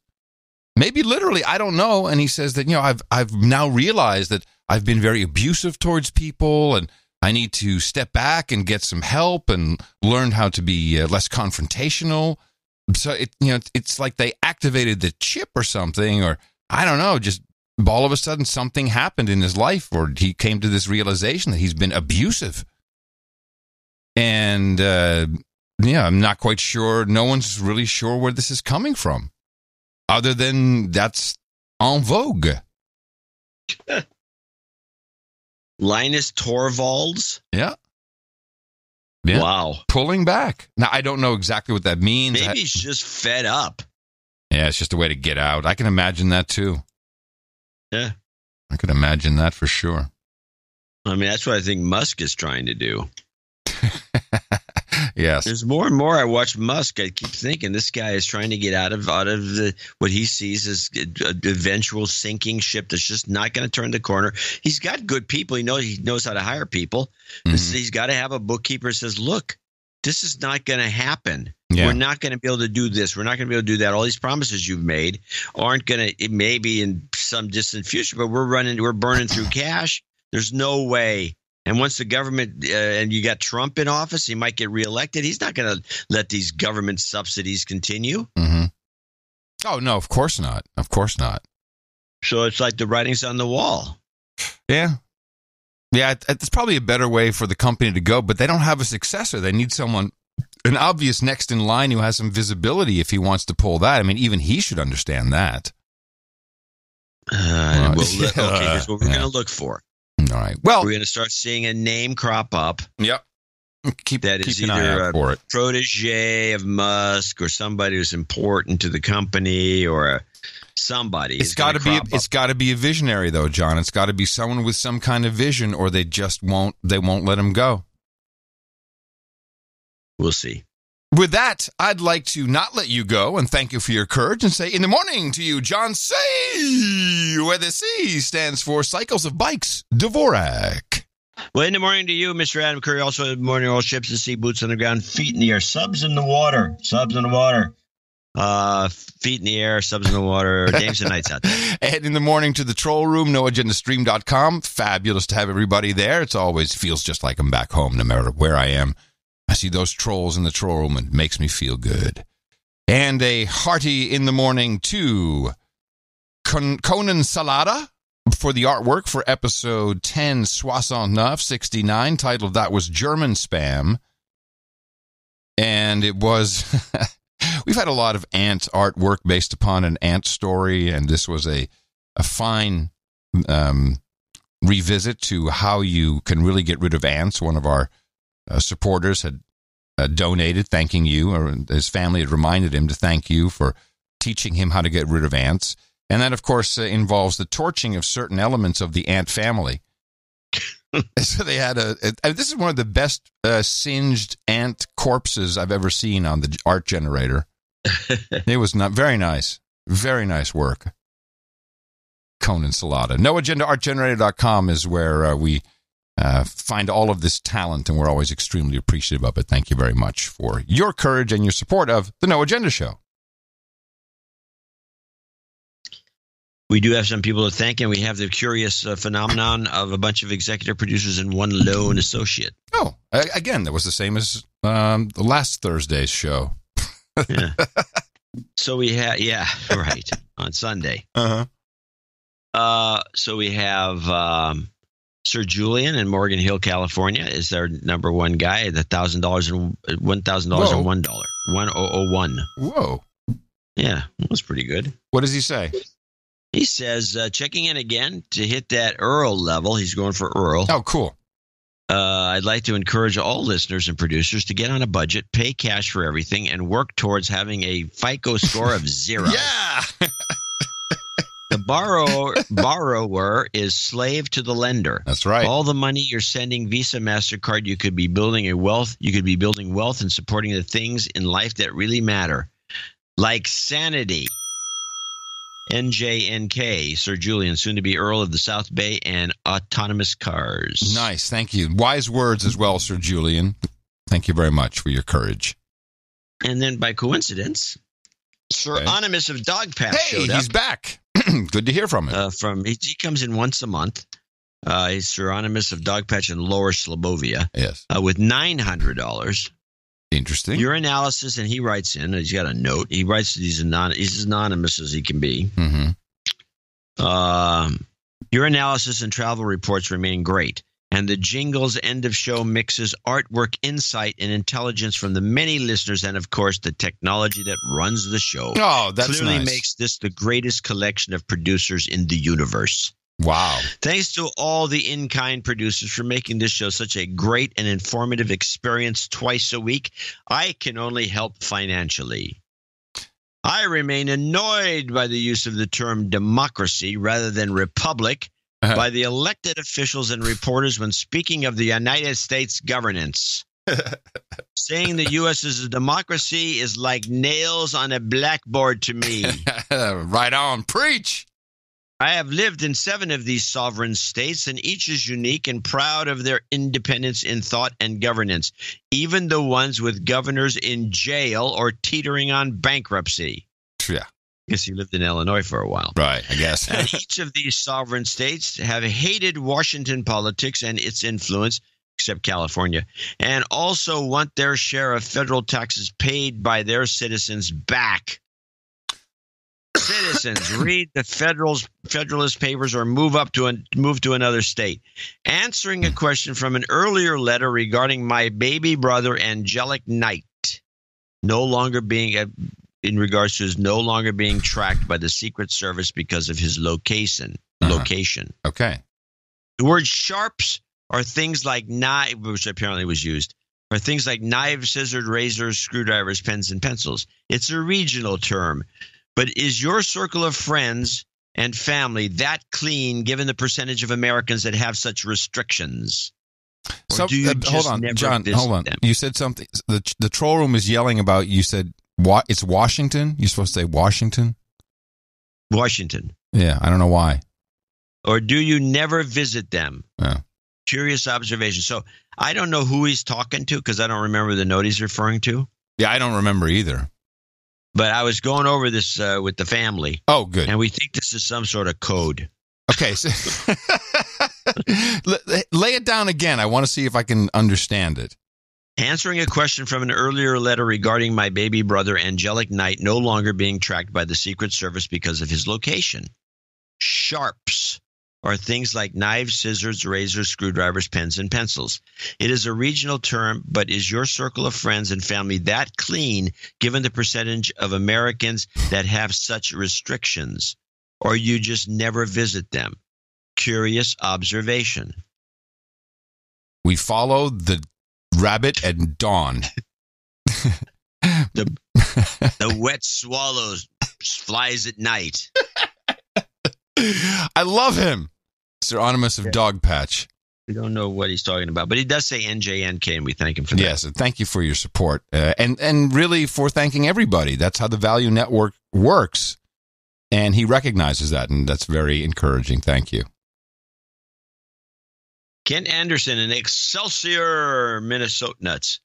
maybe literally, I don't know. And he says that, I've now realized that I've been very abusive towards people and I need to step back and get some help and learn how to be less confrontational. So it's like they activated the chip or something, or I don't know, just all of a sudden something happened in his life, or he came to this realization that he's been abusive. And I'm not quite sure. No one's really sure where this is coming from, other than that's en vogue. Linus Torvalds? Yeah. Wow. Pulling back. Now, I don't know exactly what that means. Maybe he's just fed up. Yeah, it's just a way to get out. I can imagine that, too. Yeah. I can imagine that for sure. I mean, that's what I think Musk is trying to do. Yes. There's more and more I watch Musk. I keep thinking this guy is trying to get out of what he sees as an eventual sinking ship that's just not going to turn the corner. He's got good people. He knows how to hire people. Mm-hmm. He's got to have a bookkeeper who says, look, this is not going to happen. Yeah. We're not going to be able to do this. We're not going to be able to do that. All these promises you've made aren't going to – it may be in some distant future, but we're burning through cash. There's no way. And once the government and you got Trump in office, he might get reelected. He's not going to let these government subsidies continue. Mm-hmm. Oh, no, of course not. Of course not. So it's like the writing's on the wall. Yeah. Yeah, it's probably a better way for the company to go, but they don't have a successor. They need someone, an obvious next in line who has some visibility if he wants to pull that. I mean, even he should understand that. Here's what we're going to look for. All right. Well, we're going to start seeing a name crop up. Yep. Keep an eye out for it. Protege of Musk or somebody who's important to the company or somebody. It's got to be. It's got to be a visionary, though, John. It's got to be someone with some kind of vision, or they just won't. They won't let him go. We'll see. With that, I'd like to not let you go and thank you for your courage and say in the morning to you, John C., where the C stands for Cycles of Bikes, Dvorak. Well, in the morning to you, Mr. Adam Curry. Also, in the morning, all ships at sea, boots on the ground, feet in the air, subs in the water. Feet in the air, subs in the water, dames and nights out there. And in the morning to the troll room, noagendastream.com. Fabulous to have everybody there. It always feels just like I'm back home, no matter where I am. I see those trolls in the troll room and it makes me feel good. And a hearty in the morning to Conan Salada for the artwork for episode 1069, titled That Was German Spam. And it was, we've had a lot of ant artwork based upon an ant story, and this was a fine revisit to how you can really get rid of ants. One of our supporters had donated, thanking you, or his family had reminded him to thank you for teaching him how to get rid of ants. And that, of course, involves the torching of certain elements of the ant family. So they had this is one of the best singed ant corpses I've ever seen on the art generator. It was not very nice. Very nice work. Conan Salata. NoAgendaArtGenerator.com is where we find all of this talent, and we're always extremely appreciative of it. Thank you very much for your courage and your support of the No Agenda Show. We do have some people to thank, and we have the curious phenomenon of a bunch of executive producers and one lone associate. Oh, again, that was the same as the last Thursday's show. Yeah. So we have, right, on Sunday. So we have Sir Julian in Morgan Hill, California, is their number one guy. The $1,000 and $1,001. 1001. Whoa. Yeah, that was pretty good. What does he say? He says, checking in again to hit that Earl level. He's going for Earl. Oh, cool. I'd like to encourage all listeners and producers to get on a budget, pay cash for everything, and work towards having a FICO score of 0. Yeah. The borrower is slave to the lender. That's right. All the money you're sending Visa, MasterCard, you could be building wealth and supporting the things in life that really matter, like sanity. NJNK, Sir Julian, soon to be Earl of the South Bay, and autonomous cars. Nice. Thank you. Wise words as well, Sir Julian. Thank you very much for your courage. And then by coincidence, Sir Onimus of Dog Patch showed up. He's back. Good to hear from him. He comes in once a month. He's Sir Onimus of Dog Patch in Lower Slobovia. Yes. With $900. Interesting. Your analysis, and he writes in. He's got a note. He writes. He's as anonymous as he can be. Mm-hmm. Your analysis and travel reports remain great, and the jingles end of show mixes artwork, insight, and intelligence from the many listeners, and of course the technology that runs the show. Oh, that's clearly nice. Makes this the greatest collection of producers in the universe. Wow. Thanks to all the in-kind producers for making this show such a great and informative experience twice a week. I can only help financially. I remain annoyed by the use of the term democracy rather than republic by the elected officials and reporters when speaking of the United States governance. Saying the U.S. is a democracy is like nails on a blackboard to me. Right on. Preach. I have lived in 7 of these sovereign states, and each is unique and proud of their independence in thought and governance, even the ones with governors in jail or teetering on bankruptcy. Yeah. I guess you lived in Illinois for a while. Right, I guess. And each of these sovereign states have hated Washington politics and its influence, except California, and also want their share of federal taxes paid by their citizens back. Citizens, read the Federalist Papers or move to another state. Answering a question from an earlier letter regarding my baby brother, Angelic Knight, no longer being tracked by the Secret Service because of his location. Okay. The word sharps are things like knife, which apparently was used, are things like knives, scissors, razors, screwdrivers, pens, and pencils. It's a regional term. But is your circle of friends and family that clean given the percentage of Americans that have such restrictions? Or do you hold on, John, hold on. Them? You said something. The troll room is yelling about, you said, it's Washington? You're supposed to say Washington? Washington. Yeah, I don't know why. Or do you never visit them? Yeah. Curious observation. So I don't know who he's talking to because I don't remember the note he's referring to. Yeah, I don't remember either. But I was going over this with the family. Oh, good. And we think this is some sort of code. Okay. So lay it down again. I want to see if I can understand it. Answering a question from an earlier letter regarding my baby brother, Angelic Knight, no longer being tracked by the Secret Service because of his location. Sharps are things like knives, scissors, razors, screwdrivers, pens, and pencils. It is a regional term, but is your circle of friends and family that clean given the percentage of Americans that have such restrictions? Or you just never visit them? Curious observation. We follow the rabbit at dawn. The wet swallows flies at night. I love him. Sir Onimus of Dog Patch. We don't know what he's talking about, but he does say NJNK, and we thank him for that. Yes, thank you for your support, and really for thanking everybody. That's how the Value Network works, and he recognizes that, and that's very encouraging. Thank you. Ken Anderson in Excelsior, Minnesota Nuts,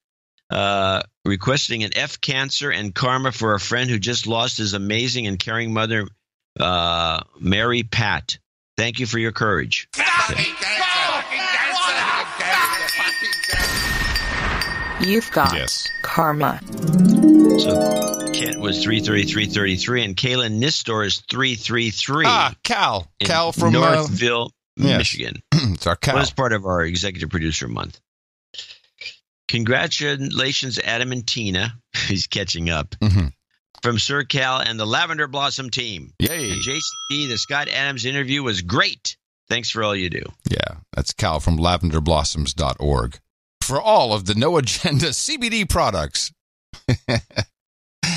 requesting an F cancer and karma for a friend who just lost his amazing and caring mother, Mary Pat. Thank you for your courage. You've got karma. So Kent was 333, and Kaylin Nistor is 333. Cal from Northville, Michigan. It's our Cal. Well, as part of our executive producer month. Congratulations, Adam and Tina. He's catching up. Mm-hmm. From Sir Cal and the Lavender Blossom team. Yay. And JCD, the Scott Adams interview was great. Thanks for all you do. Yeah, that's Cal from lavenderblossoms.org. For all of the No Agenda CBD products.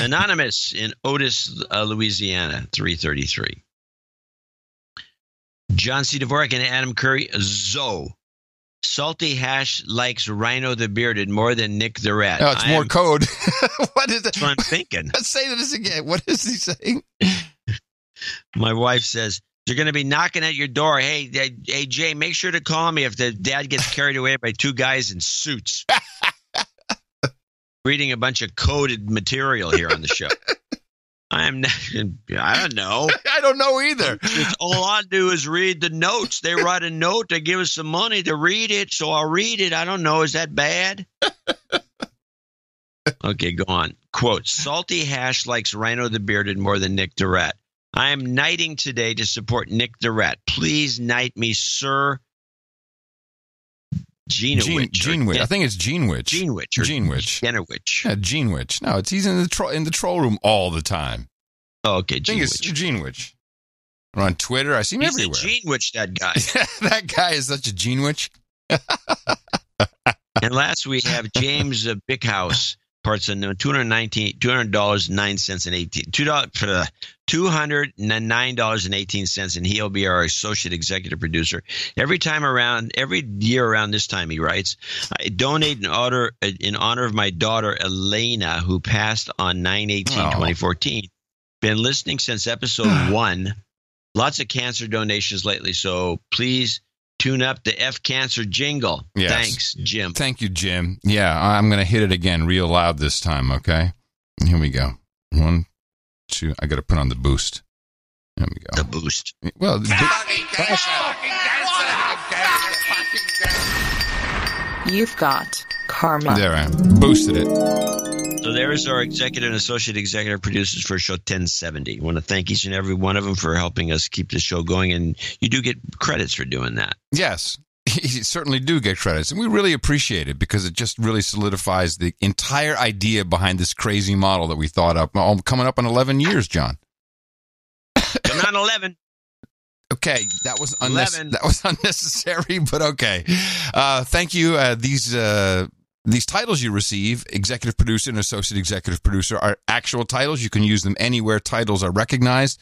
Anonymous in Otis, Louisiana, 333. John C. Dvorak and Adam Curry, Zoe. Salty Hash likes Rhino the Bearded more than Nick the Rat. No, it's more code. What is that? That's what I'm thinking. Let's say this again. What is he saying? My wife says, they're going to be knocking at your door. Hey, Jay, make sure to call me if the dad gets carried away by two guys in suits. Reading a bunch of coded material here on the show. I don't know. I don't know either. All I do is read the notes. They write a note. They give us some money to read it, so I'll read it. I don't know. Is that bad? Okay, go on. Quote, Salty Hash likes Rhino the Bearded more than Nick the Rat. I am knighting today to support Nick the Rat. Please knight me, Sir Genowich. I think it's Genewich. Genewich. Genowich. Yeah, Genewich. No, he's in the troll room all the time. Oh, okay, Genewich. I think it's Genewich. Or on Twitter, I see him everywhere. Genewich, that guy. That guy is such a Genewich. And last we have James Bickhouse. Parts of $209.18, and he'll be our associate executive producer. Every year around this time, he writes, I donate in honor of my daughter Elena, who passed on 9/18/2014. Been listening since episode 1. Lots of cancer donations lately, so please tune up the F Cancer jingle. Yes. Thanks, Jim. Thank you, Jim. Yeah, I'm going to hit it again real loud this time, okay? Here we go. 1, 2. I got to put on the boost. There we go. The boost. Well, You've got karma. There I am. Boosted it. So there's our executive and associate executive producers for show 1070. I want to thank each and every one of them for helping us keep the show going, and you do get credits for doing that. Yes, you certainly do get credits, and we really appreciate it because it just really solidifies the entire idea behind this crazy model that we thought up. Coming up on 11 years, John. Coming on 11. Okay, that was unnecessary, but okay. Thank you. These titles you receive, executive producer and associate executive producer, are actual titles. You can use them anywhere titles are recognized.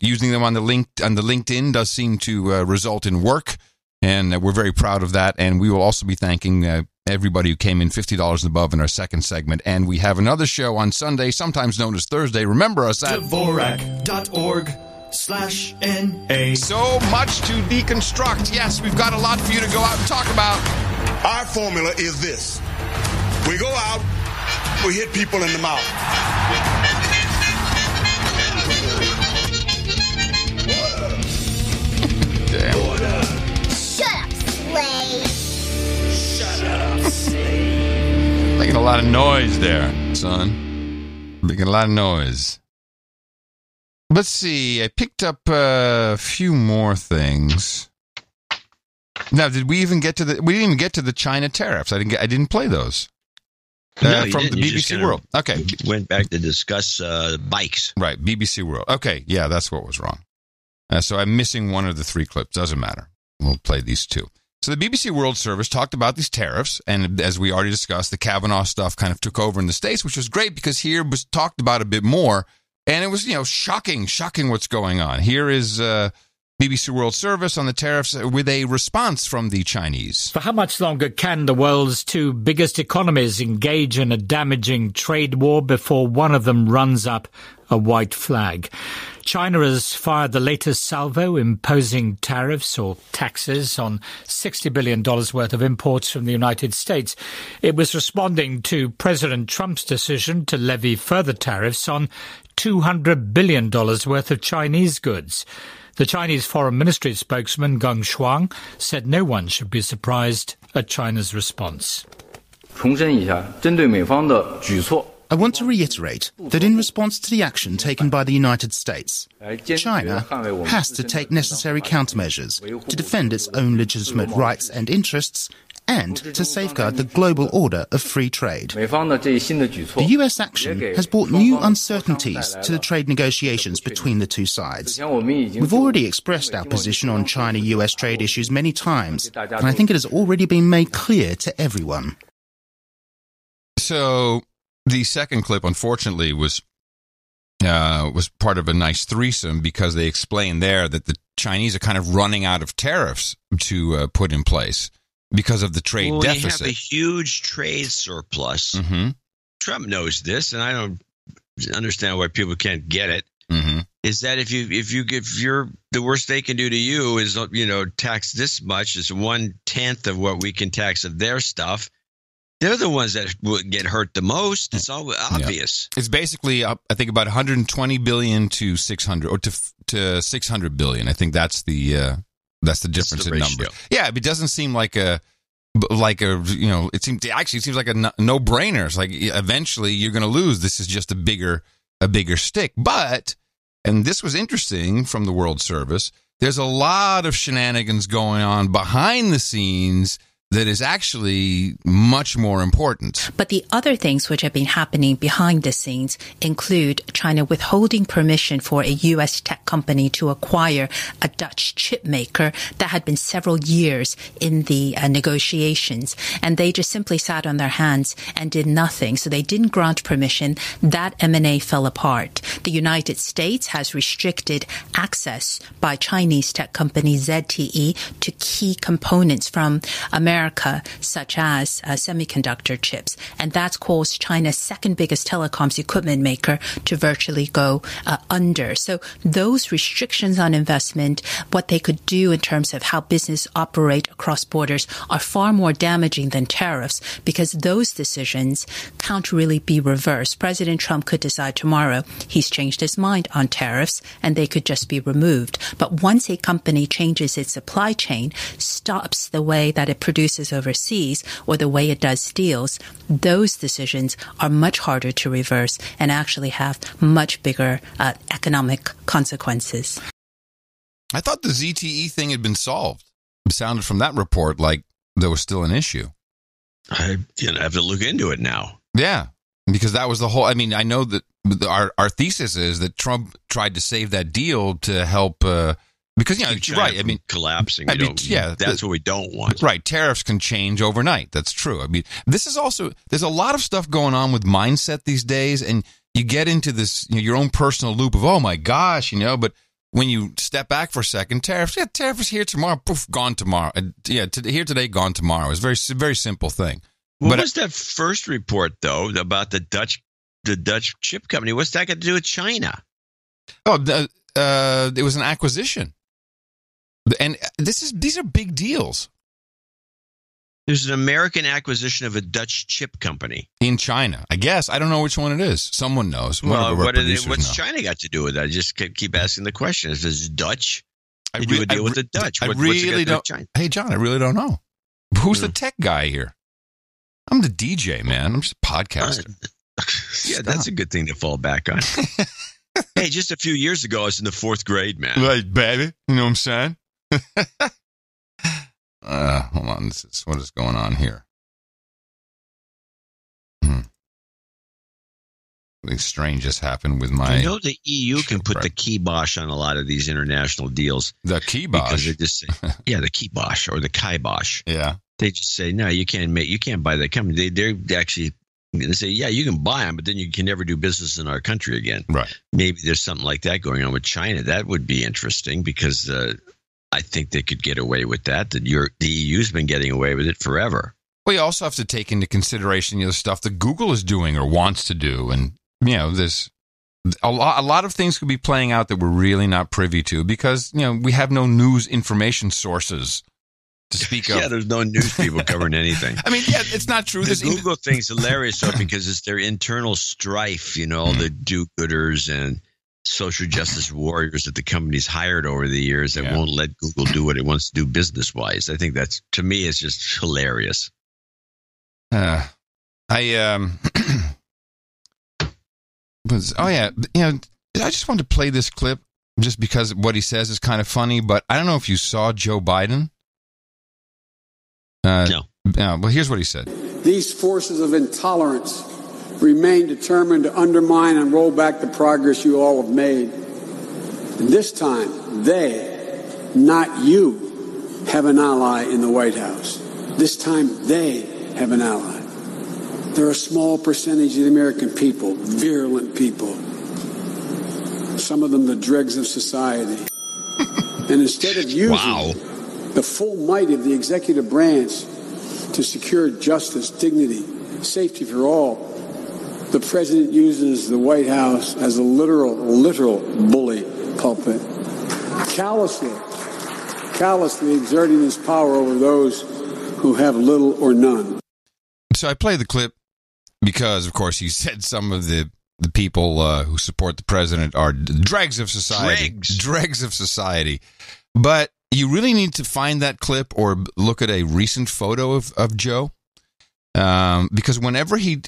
Using them on the LinkedIn does seem to result in work, and we're very proud of that. And we will also be thanking everybody who came in $50 and above in our second segment. And we have another show on Sunday, sometimes known as Thursday. Remember us at Dvorak.org/NA. So much to deconstruct. Yes, we've got a lot for you to go out and talk about. Our formula is this. We go out, we hit people in the mouth. Damn. Shut up, slave. Shut up, slave. Making a lot of noise there, son. Making a lot of noise. Let's see. I picked up a few more things. Now, did we even get to the? We didn't even get to the China tariffs. I didn't play those. No, from the BBC World. Okay, went back to discuss bikes. Right, BBC World. Okay, yeah, that's what was wrong. So I'm missing one of the 3 clips. Doesn't matter. We'll play these 2. So the BBC World Service talked about these tariffs, and as we already discussed, the Kavanaugh stuff kind of took over in the States, which was great because here was talked about a bit more, and it was shocking what's going on. Here is BBC World Service on the tariffs with a response from the Chinese. For how much longer can the world's two biggest economies engage in a damaging trade war before one of them runs up a white flag? China has fired the latest salvo, imposing tariffs or taxes on $60 billion worth of imports from the United States. It was responding to President Trump's decision to levy further tariffs on $200 billion worth of Chinese goods. The Chinese Foreign Ministry spokesman Geng Shuang said no one should be surprised at China's response. I want to reiterate that in response to the action taken by the United States, China has to take necessary countermeasures to defend its own legitimate rights and interests and to safeguard the global order of free trade. The US action has brought new uncertainties to the trade negotiations between the two sides. We've already expressed our position on China-US trade issues many times, and I think it has already been made clear to everyone. So the second clip, unfortunately, was part of a nice threesome because they explained there that the Chinese are kind of running out of tariffs to put in place because of the trade deficit. We have a huge trade surplus. Mm-hmm. Trump knows this, and I don't understand why people can't get it. Mm-hmm. Is that if you're the worst they can do to you is tax this much is 1/10 of what we can tax of their stuff. They're the ones that will get hurt the most. It's all obvious. Yeah. It's basically, I think, about 120 billion to 600 or to 600 billion. I think that's the difference in number. Yeah, it doesn't seem like a it seems like a no-brainer. It's like eventually you're going to lose. This is just a bigger stick. But, and this was interesting from the World Service, there's a lot of shenanigans going on behind the scenes that is actually much more important. But the other things which have been happening behind the scenes include China withholding permission for a U.S. tech company to acquire a Dutch chip maker that had been several years in the negotiations. And they just simply sat on their hands and did nothing. So they didn't grant permission. That M&A fell apart. The United States has restricted access by Chinese tech company ZTE to key components from America, such as semiconductor chips. And that's caused China's second biggest telecoms equipment maker to virtually go under. So those restrictions on investment, what they could do in terms of how business operate across borders, are far more damaging than tariffs because those decisions can't really be reversed. President Trump could decide tomorrow he's changed his mind on tariffs and they could just be removed. But once a company changes its supply chain, stops the way that it produces overseas or the way it does deals, those decisions are much harder to reverse and actually have much bigger economic consequences. I thought the ZTE thing had been solved. It sounded from that report like there was still an issue. I have to look into it now. Yeah, because that was the whole. I mean, I know that our thesis is that Trump tried to save that deal to help. Because, right, I mean, collapsing. That's what we don't want. Right. Tariffs can change overnight. That's true. I mean, this is also, there's a lot of stuff going on with mindset these days, and you get into this, your own personal loop of, oh my gosh, but when you step back for a second, tariff is here tomorrow, poof, gone tomorrow. Here today, gone tomorrow. It's a very, very simple thing. What was that first report, though, about the Dutch chip company? What's that got to do with China? Oh, it was an acquisition. And these are big deals. There's an American acquisition of a Dutch chip company in China. I guess I don't know which one it is. Someone knows. What's China got to do with that? I just keep asking the question. Is this Dutch? They do a deal with the Dutch. I really don't. Hey, John, I really don't know. Who's the tech guy here? I'm the DJ, man. I'm just a podcaster. Yeah, that's a good thing to fall back on. Hey, just a few years ago, I was in the 4th grade, man. Right, baby. You know what I'm saying? Hold on. What is going on here? Something strange just happened with my. The EU can put the kibosh on a lot of these international deals. The kibosh, because they just say, the kibosh or the kibosh. Yeah, they just say no, you can't buy that company. They're actually They say, yeah, you can buy them, but then you can never do business in our country again. Right. Maybe there's something like that going on with China. That would be interesting because I think they could get away with that. The EU's been getting away with it forever. Well, you also have to take into consideration the stuff that Google is doing or wants to do. And, there's a lot of things could be playing out that we're really not privy to because, we have no news information sources to speak of. Yeah, there's no news people covering anything. I mean, yeah, it's not true. The Google thing's hilarious, though, because it's their internal strife, the do-gooders and social justice warriors that the company's hired over the years that won't let Google do what it wants to do business-wise. I think that's, to me, it's just hilarious. I just wanted to play this clip just because what he says is kind of funny, but I don't know if you saw Joe Biden. No. Well, here's what he said. These forces of intolerance remain determined to undermine and roll back the progress you all have made. And this time, they, not you, have an ally in the White House. This time, they have an ally. They're a small percentage of the American people, virulent people. Some of them the dregs of society. And instead of using the full might of the executive branch to secure justice, dignity, safety for all, the president uses the White House as a literal bully pulpit, callously exerting his power over those who have little or none. So I play the clip because, of course, he said some of the people who support the president are dregs of society. Dregs of society. But you really need to find that clip or look at a recent photo of Joe. Because whenever he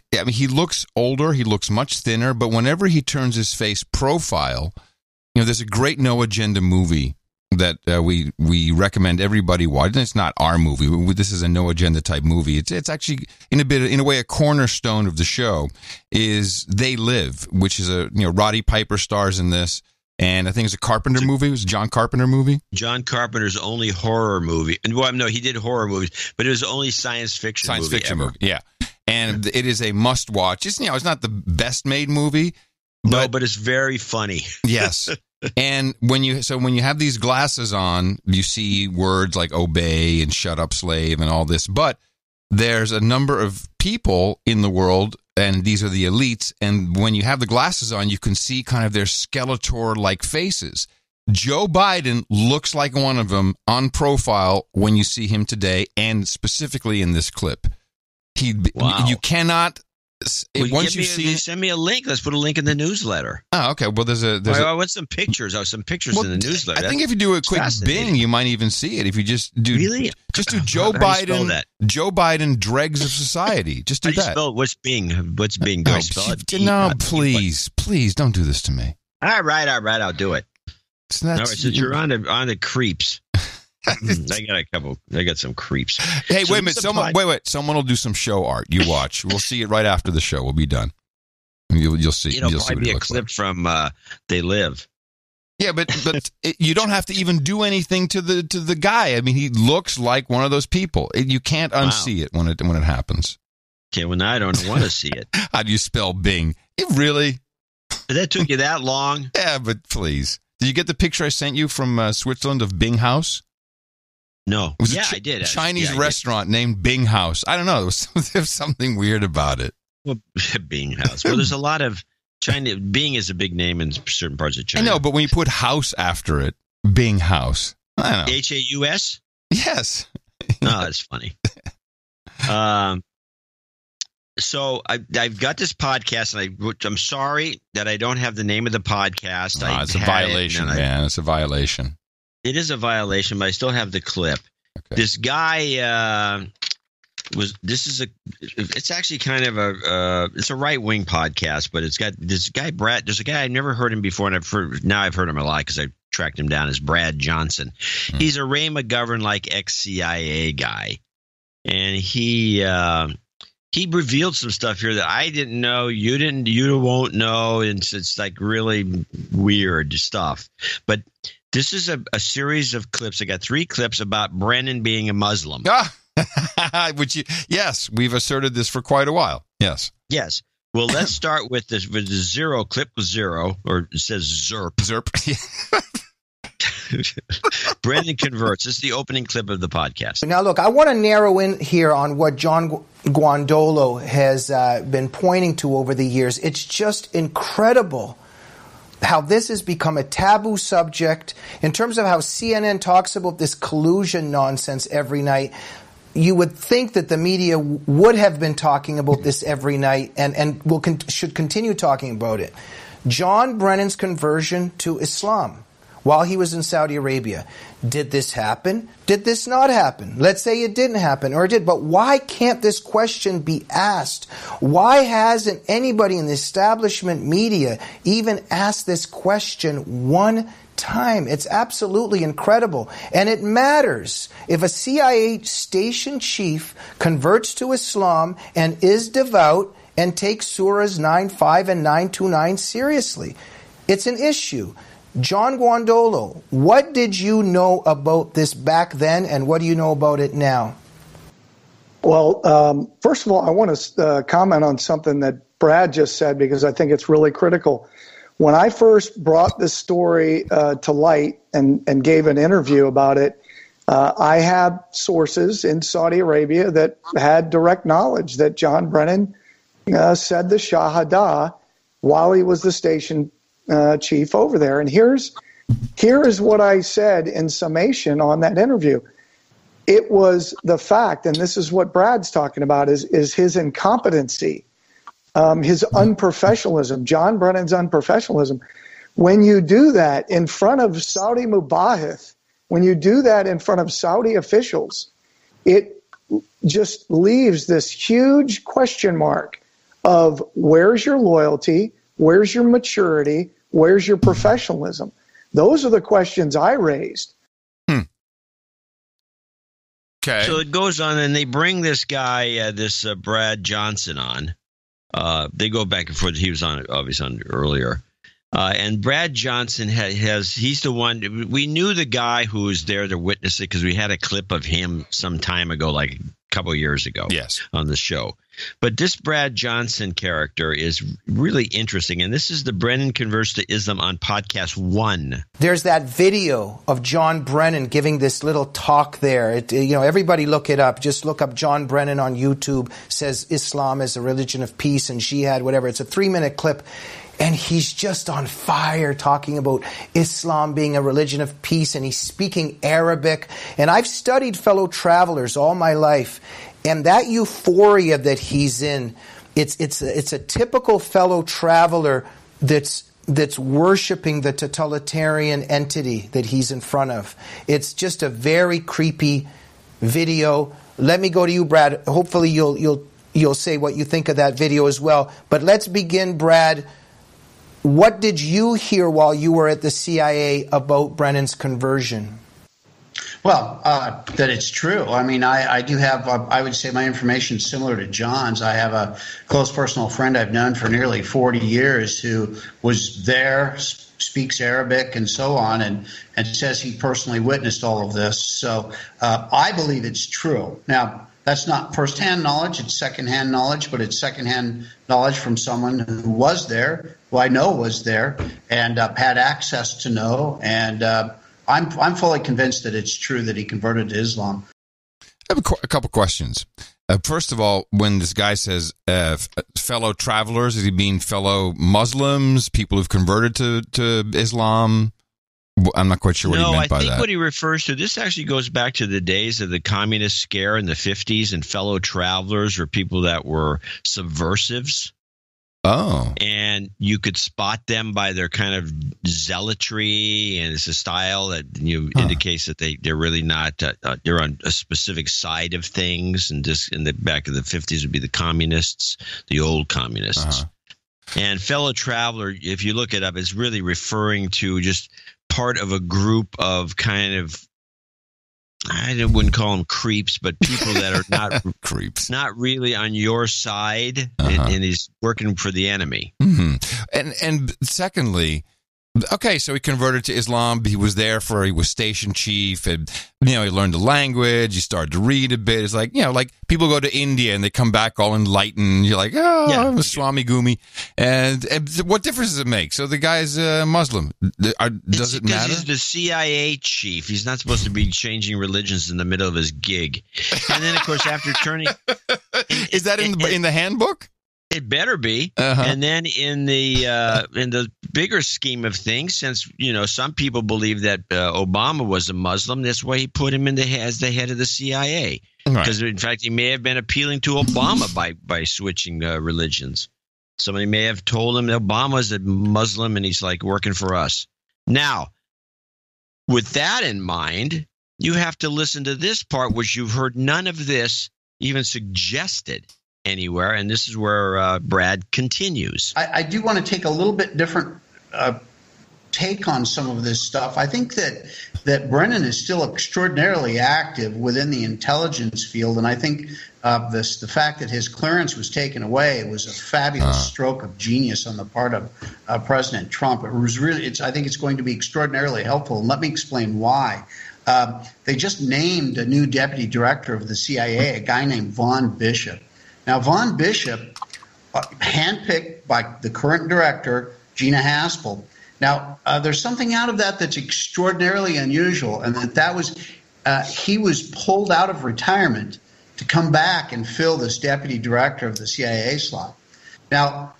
looks older, he looks much thinner, but whenever he turns his face profile, there's a great no agenda movie that we recommend everybody watch. And it's not our movie. This is a no agenda type movie. It's actually in a way a cornerstone of the show is They Live, which is Roddy Piper stars in this. And I think it's a Carpenter movie. It was a John Carpenter movie. John Carpenter's only horror movie. And no, he did horror movies, but it was only science fiction movie. Yeah. And it is a must watch. It's not the best made movie. But it's very funny. Yes. And when you have these glasses on, you see words like obey and shut up, slave, and all this. But there's a number of people in the world, and these are the elites. And when you have the glasses on, you can see kind of their Skeletor-like faces. Joe Biden looks like one of them on profile when you see him today, and specifically in this clip. You cannot. Send me a link. Let's put a link in the newsletter. Oh, okay. Well, I want some pictures. In the newsletter. I think if you do a quick Bing, you might even see it. If you just do Joe Biden, Joe Biden, dregs of society. Just do that. What's Bing? What's Bing? Do I spell it? No, please don't do this to me. All right. I'll do it. All right, since you're on the creeps. I got some creeps. Hey, wait a minute. Someone will do some show art. You watch. We'll see it right after the show. We'll be done. You'll see. It'll you'll probably see be a clip from They Live. Yeah, but you don't have to even do anything to the guy. I mean, he looks like one of those people. You can't unsee it when it happens. Okay, well now I don't want to see it. How do you spell Bing? It really? That took you that long? Yeah, but please. Did you get the picture I sent you from Switzerland of Bing House? No. It was I did. Chinese restaurant named Bing House. I don't know. There was something weird about it. Well, Bing House. Well, there's a lot of China. Bing is a big name in certain parts of China. I know, but when you put house after it, Bing House. I don't know. Haus? Yes. No, that's funny. So I've got this podcast, and I'm sorry that I don't have the name of the podcast. It's a violation, man. It's a violation. It is a violation, but I still have the clip. Okay. This guy it's actually kind of it's a right-wing podcast, but it's got this guy, Brad. There's a guy, I've never heard him before, and I've heard him a lot because I tracked him down as Brad Johnson. He's a Ray McGovern-like ex-CIA guy, and he revealed some stuff here that I didn't know. You won't know, and it's like really weird stuff. But this is a series of clips. I got 3 clips about Brennan being a Muslim. Yes, we've asserted this for quite a while. Yes. Yes. Well, let's start with this with the zero clip 0, or it says ZERP. ZERP. Brennan converts. This is the opening clip of the podcast. Now, look, I want to narrow in here on what John Guandolo has been pointing to over the years. It's just incredible how this has become a taboo subject in terms of how CNN talks about this collusion nonsense every night. You would think that the media would have been talking about this every night and should continue talking about it. John Brennan's conversion to Islam while he was in Saudi Arabia. Did this happen? Did this not happen? Let's say it didn't happen, or it did. But why can't this question be asked? Why hasn't anybody in the establishment media even asked this question one time? It's absolutely incredible. And it matters. If a CIA station chief converts to Islam and is devout and takes Surahs 9.5 and 9.29 seriously, it's an issue. John Guandolo, what did you know about this back then, and what do you know about it now? Well, first of all, I want to comment on something that Brad just said, because I think it's really critical. When I first brought this story to light and gave an interview about it, I had sources in Saudi Arabia that had direct knowledge that John Brennan said the Shahada while he was the station chief over there. And here is what I said in summation on that interview. It was the fact, and this is what Brad's talking about, is his incompetency, his unprofessionalism, John Brennan's unprofessionalism. When you do that in front of Saudi Mubahith, when you do that in front of Saudi officials, it just leaves this huge question mark of where's your loyalty, where's your maturity, where's your professionalism? Those are the questions I raised. Okay. So it goes on, and they bring this guy, Brad Johnson on. They go back and forth. He was obviously on earlier. And Brad Johnson he's the one. We knew the guy who was there to witness it because we had a clip of him some time ago, like a couple of years ago, on the show. But this Brad Johnson character is really interesting, and this is the Brennan Converts to Islam on podcast 1. There's that video of John Brennan giving this little talk there. Everybody look it up. Just look up John Brennan on YouTube. Says Islam is a religion of peace and jihad, whatever. It's a 3-minute clip. And he's just on fire talking about Islam being a religion of peace, and he's speaking Arabic. And I've studied fellow travelers all my life, and that euphoria that he's in, it's a typical fellow traveler that's worshiping the totalitarian entity that he's in front of. It's just a very creepy video. Let me go to you, Brad. Hopefully you'll say what you think of that video as well. But let's begin, Brad. What did you hear while you were at the CIA about Brennan's conversion? Well, that it's true. I mean, I do have, I would say my information is similar to John's. I have a close personal friend I've known for nearly 40 years who was there, speaks Arabic and so on, and says he personally witnessed all of this. So I believe it's true. Now, that's not firsthand knowledge, it's secondhand knowledge, but it's secondhand knowledge from someone who was there, who I know was there, and had access to know, and I'm fully convinced that it's true that he converted to Islam. I have a couple questions. First of all, when this guy says fellow travelers, does he mean fellow Muslims, people who've converted to Islam? I'm not quite sure what he meant by that. I think what he refers to, this actually goes back to the days of the communist scare in the 50s, and fellow travelers were people that were subversives. Oh. And you could spot them by their kind of zealotry, and it's a style that indicates that they're really not they're on a specific side of things. And just in the back of the 50s would be the communists, the old communists. And fellow traveler, if you look it up, is really referring to just part of a group of kind of, I wouldn't call them creeps, but people that are not creeps, not really on your side, and he's working for the enemy. Mm-hmm. And secondly, Okay, so he converted to Islam. He was station chief, and he learned the language. He started to read a bit. It's like like people go to India and they come back all enlightened. You're like, I'm a Swami Gumi, and what difference does it make? So the guy's Muslim. Does it matter? He's the CIA chief. He's not supposed to be changing religions in the middle of his gig. And then, of course, after turning, is that in the handbook? It better be. And then in the bigger scheme of things, since some people believe that Obama was a Muslim, that's why he put him as the head of the CIA. Because in fact, he may have been appealing to Obama by switching religions. Somebody may have told him that Obama's a Muslim and he's like working for us. Now, with that in mind, you have to listen to this part, which you've heard none of this even suggested anywhere, and this is where Brad continues. I do want to take a little bit different take on some of this stuff. I think that Brennan is still extraordinarily active within the intelligence field, and I think the fact that his clearance was taken away was a fabulous stroke of genius on the part of President Trump. It was really, I think it's going to be extraordinarily helpful, and let me explain why. They just named a new deputy director of the CIA, a guy named Vaughn Bishop. Now, Vaughn Bishop, handpicked by the current director, Gina Haspel. Now, there's something out of that that's extraordinarily unusual, and that was he was pulled out of retirement to come back and fill this deputy director of the CIA slot. Now,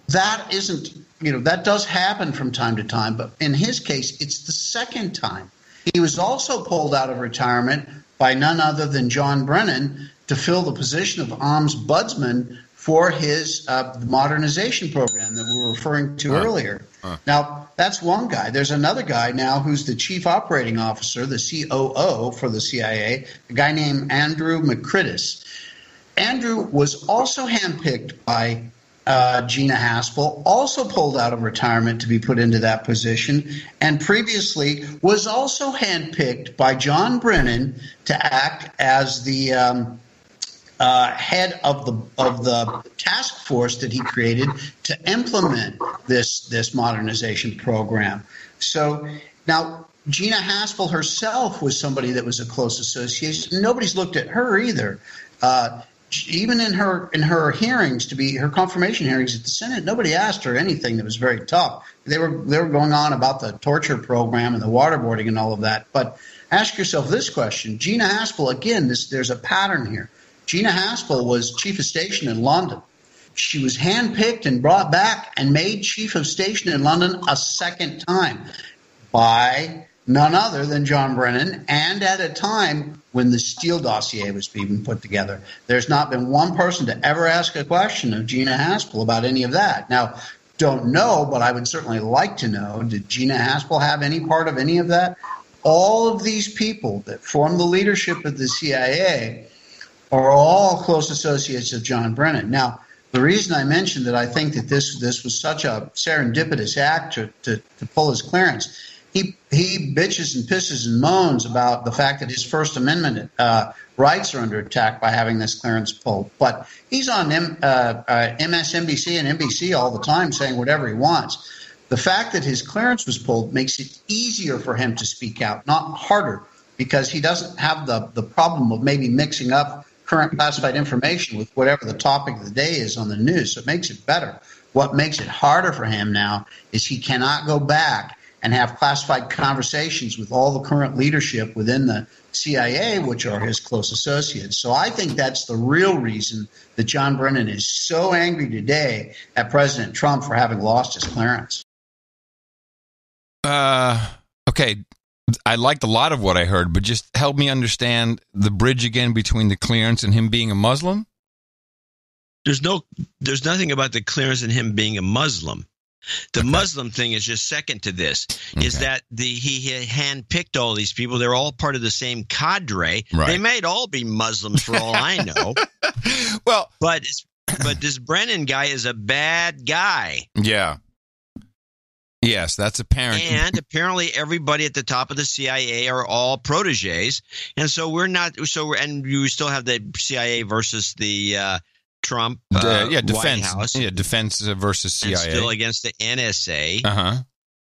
that isn't, that does happen from time to time, but in his case, it's the second time. He was also pulled out of retirement by none other than John Brennan to fill the position of ombudsman for his modernization program that we were referring to earlier. Now, that's one guy. There's another guy now who's the chief operating officer, the COO for the CIA, a guy named Andrew McCridis. Andrew was also handpicked by Gina Haspel, also pulled out of retirement to be put into that position, and previously was also handpicked by John Brennan to act as the head of the task force that he created to implement this modernization program. So now Gina Haspel herself was somebody that was a close associate. Nobody's looked at her either. Even in her hearings, her confirmation hearings at the Senate, nobody asked her anything that was very tough. They were going on about the torture program and the waterboarding and all of that. But ask yourself this question: Gina Haspel, again, there's a pattern here. Gina Haspel was chief of station in London. She was handpicked and brought back and made chief of station in London a second time by none other than John Brennan, and at a time when the Steele dossier was being put together. There's not been one person to ever ask a question of Gina Haspel about any of that. Now, don't know, but I would certainly like to know, did Gina Haspel have any part of any of that? All of these people that form the leadership of the CIA are all close associates of John Brennan. Now, the reason I mentioned that I think that this was such a serendipitous act to pull his clearance, he bitches and pisses and moans about the fact that his First Amendment rights are under attack by having this clearance pulled. But he's on MSNBC and NBC all the time saying whatever he wants. The fact that his clearance was pulled makes it easier for him to speak out, not harder, because he doesn't have the problem of maybe mixing up current classified information with whatever the topic of the day is on the news. So it makes it better. What makes it harder for him now is he cannot go back and have classified conversations with all the current leadership within the CIA, which are his close associates. So I think that's the real reason that John Brennan is so angry today at President Trump for having lost his clearance. Okay. I liked a lot of what I heard, but just help me understand the bridge again between the clearance and him being a Muslim. There's nothing about the clearance and him being a Muslim. The Muslim thing is just second to this, is that he handpicked all these people. They're all part of the same cadre. Right. They might all be Muslims for all I know. Well, but this Brennan guy is a bad guy. Yeah. Yes, that's apparent. And apparently everybody at the top of the CIA are all proteges. And so and you still have the CIA versus the Trump defense. White House. Yeah, defense versus CIA. And still against the NSA. Uh-huh.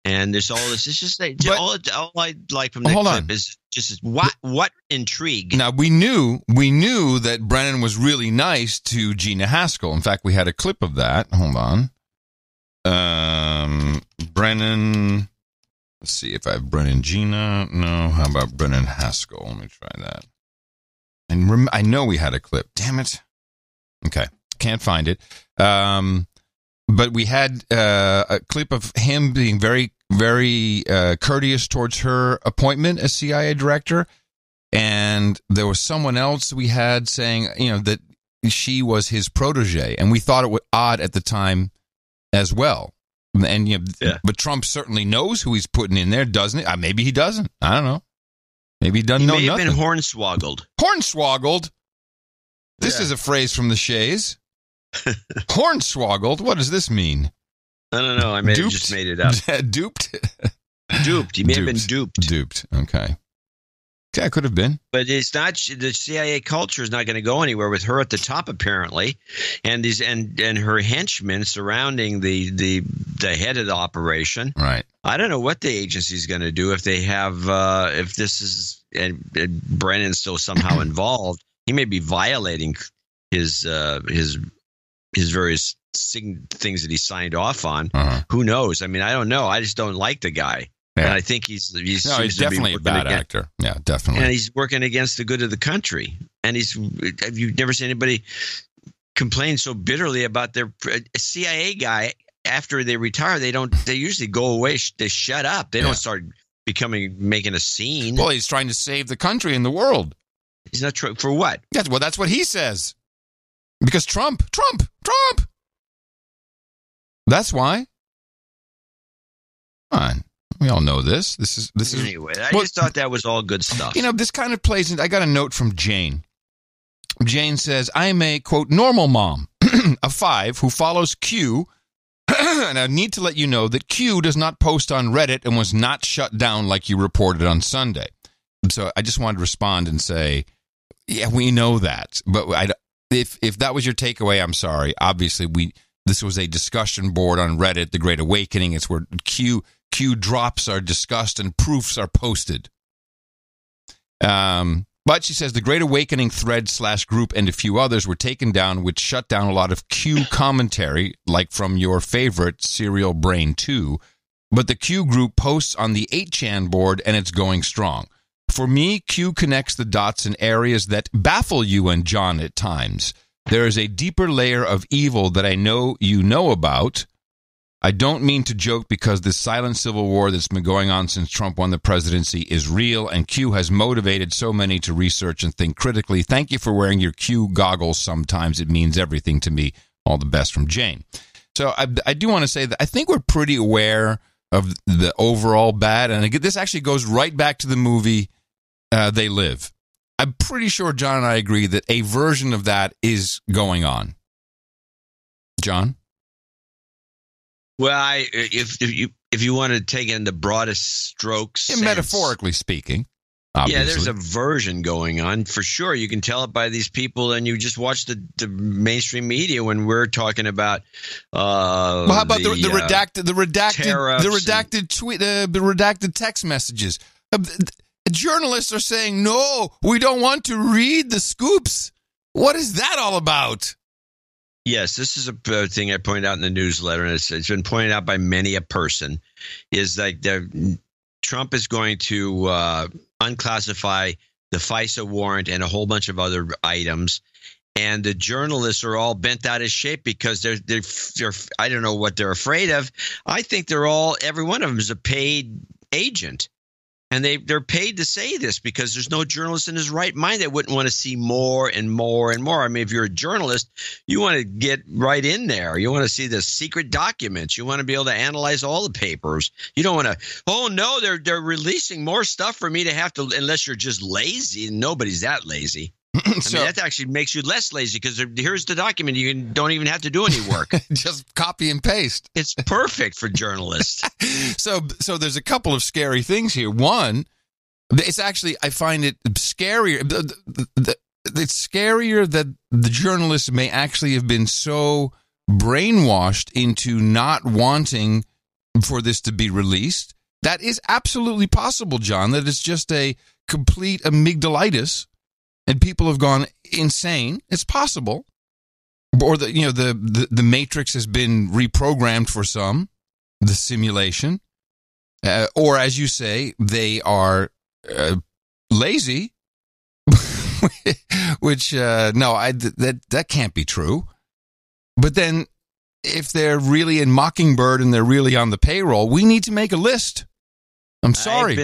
And there's all this. It's just like, all I like from that clip is just what intrigue. Now we knew that Brennan was really nice to Gina Haskell. In fact, we had a clip of that. Hold on. Brennan. Let's see if I have Brennan Gina. No. How about Brennan Haskell? Let me try that. And I know we had a clip. Damn it. Okay, can't find it. But we had a clip of him being very, very courteous towards her appointment as CIA director. And there was someone else we had saying, that she was his protege. And we thought it was odd at the time as well. And but Trump certainly knows who he's putting in there, doesn't he? Maybe he doesn't. I don't know. Maybe he doesn't know nothing. He may have been hornswoggled. Hornswoggled? This is a phrase from the Shays. Hornswoggled? What does this mean? I don't know. I may have just made it up. Duped? Duped. He may have been duped. Duped. Okay. Yeah, it could have been. But it's not. The CIA culture is not going to go anywhere with her at the top, apparently, and these and her henchmen surrounding the head of the operation. Right. I don't know what the agency is going to do if they have if this is and Brennan's still somehow involved. He may be violating his various things that he signed off on. Who knows? I mean, I don't know. I just don't like the guy. Yeah. And I think he's definitely a bad actor. Yeah, definitely. And he's working against the good of the country. And you've never seen anybody complain so bitterly about their CIA guy after they retire. They usually go away. They shut up. They don't start making a scene. Well, he's trying to save the country and the world. He's not for what? Yes, well, that's what he says. Because Trump. That's why. Come on. We all know this. This is anyway. I just thought that was all good stuff. This kind of plays in. I got a note from Jane. Jane says, "I'm a quote normal mom of 5 who follows Q, and I need to let you know that Q does not post on Reddit and was not shut down like you reported on Sunday." So I just wanted to respond and say, yeah, we know that, but if that was your takeaway, I'm sorry. Obviously, this was a discussion board on Reddit, The Great Awakening. It's where Q drops are discussed and proofs are posted. But she says the Great Awakening thread / group and a few others were taken down, which shut down a lot of Q commentary, like from your favorite Serial Brain 2. But the Q group posts on the 8chan board, and it's going strong. For me, Q connects the dots in areas that baffle you and John at times. There is a deeper layer of evil that I know you know about. I don't mean to joke because this silent civil war that's been going on since Trump won the presidency is real, and Q has motivated so many to research and think critically. Thank you for wearing your Q goggles sometimes. It means everything to me. All the best from Jane. So I do want to say that I think we're pretty aware of the overall bad, and this actually goes right back to the movie They Live. I'm pretty sure John and I agree that a version of that is going on. John? Well, if you want to take in the broadest strokes, yeah, metaphorically speaking, obviously. Yeah, there's a version going on for sure. You can tell it by these people, and you just watch the mainstream media when we're talking about. Well, how about the redacted tweet, the redacted text messages? Journalists are saying, no, we don't want to read the scoops. What is that all about? Yes, this is a thing I pointed out in the newsletter, and it's been pointed out by many a person, is like Trump is going to unclassify the FISA warrant and a whole bunch of other items, and the journalists are all bent out of shape because they're I don't know what they're afraid of. I think every one of them is a paid agent. And they're paid to say this because there's no journalist in his right mind that wouldn't want to see more and more and more. I mean, if you're a journalist, you want to get right in there. You want to see the secret documents. You want to be able to analyze all the papers. You don't want to, oh, no, they're releasing more stuff for me to have to, unless you're just lazy. And nobody's that lazy. I mean, that actually makes you less lazy because here's the document. You don't even have to do any work. Just copy and paste. It's perfect for journalists. So there's a couple of scary things here. One, it's actually, I find it scarier. It's scarier that the journalists may actually have been so brainwashed into not wanting for this to be released. That is absolutely possible, John, that it's just a complete amygdalitis and people have gone insane. It's possible. Or the matrix has been reprogrammed for some, the simulation. Or as you say, they are lazy, which, that can't be true. But then if they're really in Mockingbird and they're really on the payroll, we need to make a list. I'm sorry.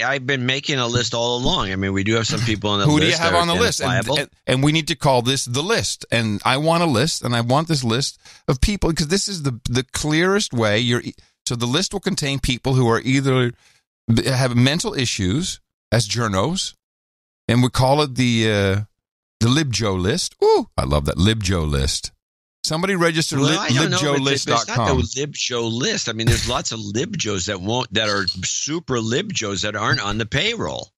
I've been making a list all along. I mean, we do have some people on the list. Who do you have on the list? And we need to call this the list. And I want a list, and I want this list of people, because this is the clearest way. So the list will contain people who are either have mental issues as journos, and we call it the LibJo list. Ooh, I love that LibJo list. Somebody register libjolist.com. It's not the LibJo list. I mean, there's lots of LibJos that are super LibJos that aren't on the payroll.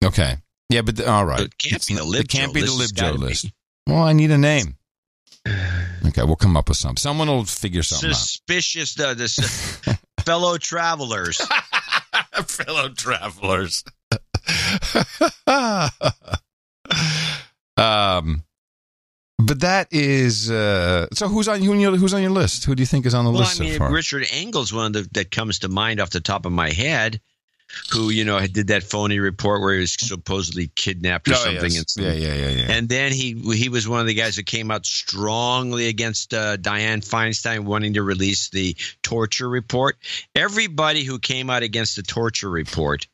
Okay. Yeah, but all right. So it can't be the LibJo list. It can't be the LibJo list. Well, I need a name. Okay, we'll come up with something. Someone will figure something Suspicious, fellow travelers. Fellow travelers. But that is so. Who's on your list? Who do you think is on the list so far? Richard Engel's one that comes to mind off the top of my head. Who did that phony report where he was supposedly kidnapped or something? Yes. Yeah. And then he was one of the guys that came out strongly against Dianne Feinstein wanting to release the torture report. Everybody who came out against the torture report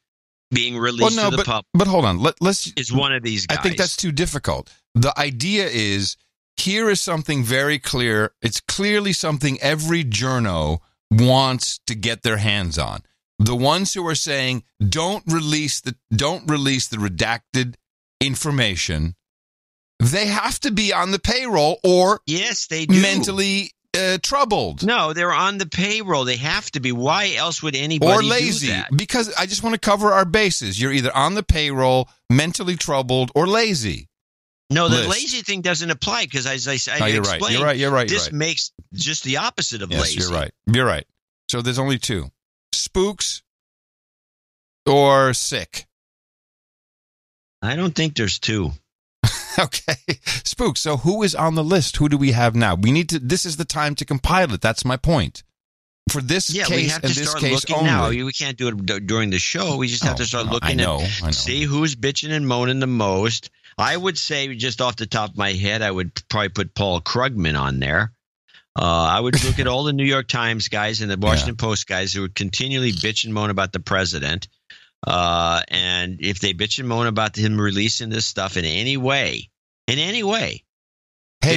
being released to the public. But hold on, let's is one of these guys. I think that's too difficult. The idea is, here is something very clear. It's clearly something every journo wants to get their hands on. The ones who are saying don't release the redacted information, they have to be on the payroll or yes, they do. Mentally troubled. No, they're on the payroll. They have to be. Why else would anybody or lazy? Do that? Because I just want to cover our bases. You're either on the payroll, mentally troubled, or lazy. No, the lazy thing doesn't apply because as I explained, you're right. This makes just the opposite of lazy. You're right. So there's only two. Spooks or sick? I don't think there's two. Okay. Spooks. So who is on the list? Who do we have now? This is the time to compile it. That's my point. For this case we have to and this start case looking only. now. We can't do it during the show. We just have to start looking and see who's bitching and moaning the most. I would say, just off the top of my head, I would probably put Paul Krugman on there. I would look at all the New York Times guys and the Washington Post guys who would continually bitch and moan about the president. And if they bitch and moan about him releasing this stuff in any way, they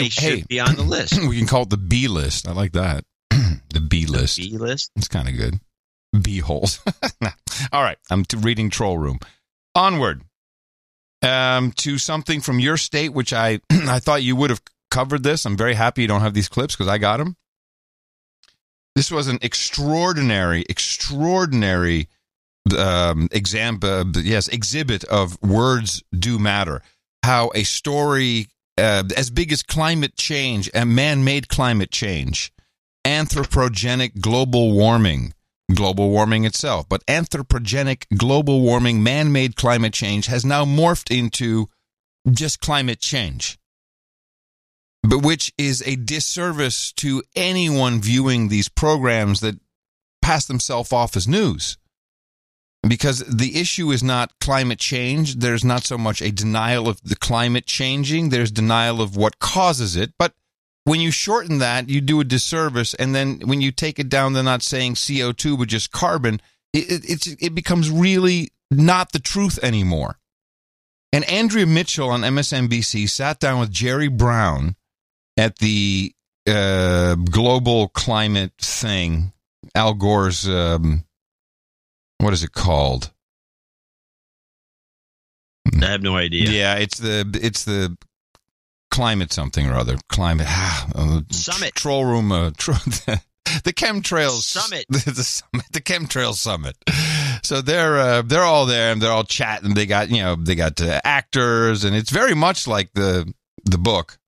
should be on the list. We can call it the B list. I like that. The B list. B list? It's kind of good. B holes. All right. I'm reading Troll Room. Onward. To something from your state, which I thought you would have covered this. I'm very happy you don't have these clips because I got them. This was an extraordinary exhibit of words do matter. How a story as big as climate change and man-made climate change, anthropogenic global warming itself, but anthropogenic global warming, man-made climate change has now morphed into just climate change, but which is a disservice to anyone viewing these programs that pass themselves off as news. Because the issue is not climate change. There's not so much a denial of the climate changing. There's denial of what causes it. But when you shorten that, you do a disservice. And then when you take it down, they're not saying CO2, but just carbon. It becomes really not the truth anymore. And Andrea Mitchell on MSNBC sat down with Jerry Brown at the global climate thing, Al Gore's... what is it called? I have no idea. Yeah, it's the climate something or other. Climate summit. Troll room. The chemtrails summit. The chemtrails summit. So they're all there and they're all chatting. They got actors, and it's very much like the book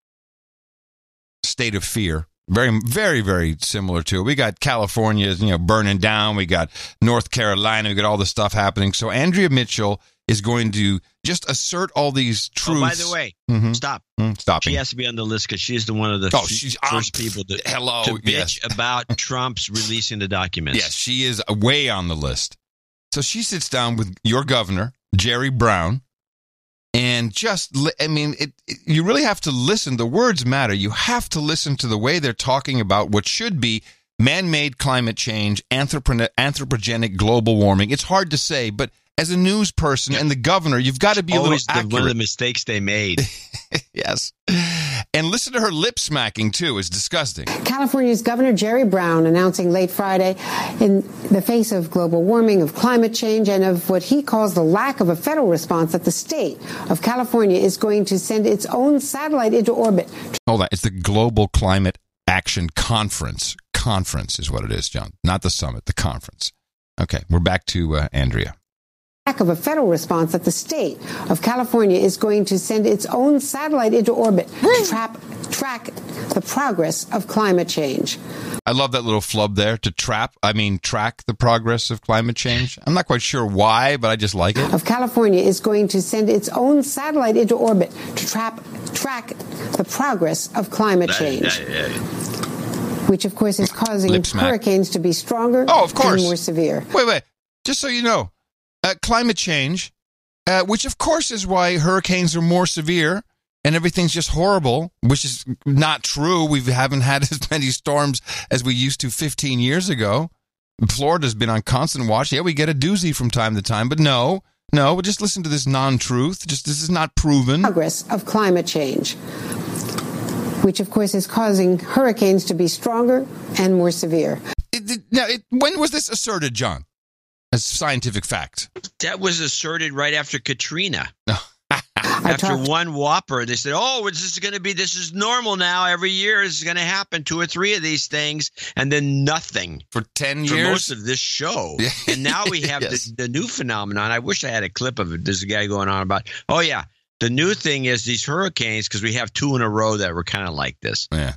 State of Fear. Very, very, very similar to it. We got California, burning down. We got North Carolina. We got all this stuff happening. So Andrea Mitchell is going to just assert all these truths. Oh, by the way, stop. Stopping. She has to be on the list because she's one of the first people to bitch about Trump's releasing the documents. Yes, she is way on the list. So she sits down with your governor, Jerry Brown, and you really have to listen. The words matter. You have to listen to the way they're talking about what should be man-made climate change, anthropogenic global warming. It's hard to say, but as a news person and the governor, you've got to be always a little accurate. One of the mistakes they made. Yes. And listen to her lip smacking, too. It's disgusting. California's Governor Jerry Brown announcing late Friday, in the face of global warming, of climate change, and of what he calls the lack of a federal response, that the state of California is going to send its own satellite into orbit. Hold on. It's the Global Climate Action Conference. Conference is what it is, John. Not the summit, the conference. Okay, we're back to Andrea. Lack of a federal response, that the state of California is going to send its own satellite into orbit to track the progress of climate change. I love that little flub there, track the progress of climate change. I'm not quite sure why, but I just like it. Of California is going to send its own satellite into orbit to track the progress of climate change. Which, of course, is causing hurricanes to be stronger and more severe. Wait. Just so you know. Climate change, which of course is why hurricanes are more severe and everything's just horrible, which is not true. We haven't had as many storms as we used to 15 years ago. Florida's been on constant watch. Yeah, we get a doozy from time to time, but no, just listen to this non-truth. This is not proven. Progress of climate change, which of course is causing hurricanes to be stronger and more severe. When was this asserted, John? As scientific fact. That was asserted right after Katrina. After one whopper, they said, this is normal now. Every year is going to happen 2 or 3 of these things, and then nothing. For 10 years? For most of this show. And now we have the new phenomenon. I wish I had a clip of it. There's a guy going on about, the new thing is these hurricanes, because we have 2 in a row that were kind of like this. Yeah.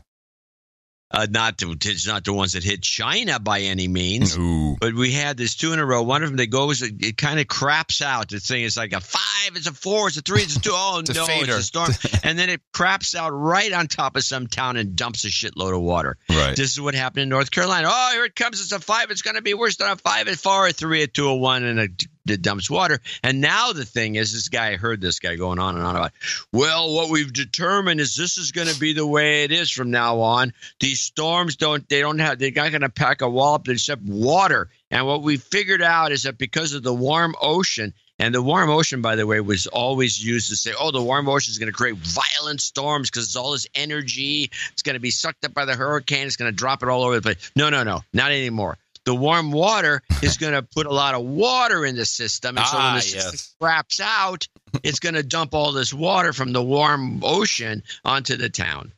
It's not the ones that hit China by any means, Ooh. But we had this 2 in a row. One of them that goes, it kind of craps out. The thing is like a 5, it's a 4, it's a 3, it's a 2. Oh, it's no, it's a storm. And then it craps out right on top of some town and dumps a shitload of water. Right. This is what happened in North Carolina. Oh, here it comes. It's a 5. It's going to be worse than a 5, a 4, a 3, a 2, a 1, and it dumps water. And now the thing is, I heard this guy going on and on about, well, what we've determined is this is going to be the way it is from now on. These storms they're not going to pack a wallop except water. And what we figured out is that because of the warm ocean, and the warm ocean, by the way, was always used to say, the warm ocean is going to create violent storms because it's all this energy. It's going to be sucked up by the hurricane. It's going to drop it all over the place. No, not anymore. The warm water is going to put a lot of water in the system. And so when the system craps out, it's going to dump all this water from the warm ocean onto the town.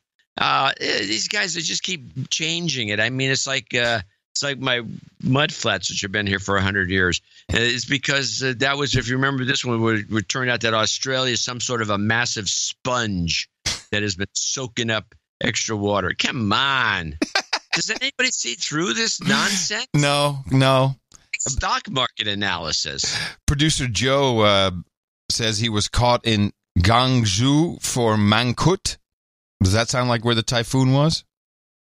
These guys, they just keep changing it. I mean, it's like my mud flats, which have been here for 100 years. It's because that was, if you remember this one, would turn out that Australia is some sort of a massive sponge that has been soaking up extra water. Come on. Does anybody see through this nonsense? No. Stock market analysis. Producer Joe says he was caught in Gwangju for Mangkhut. Does that sound like where the typhoon was?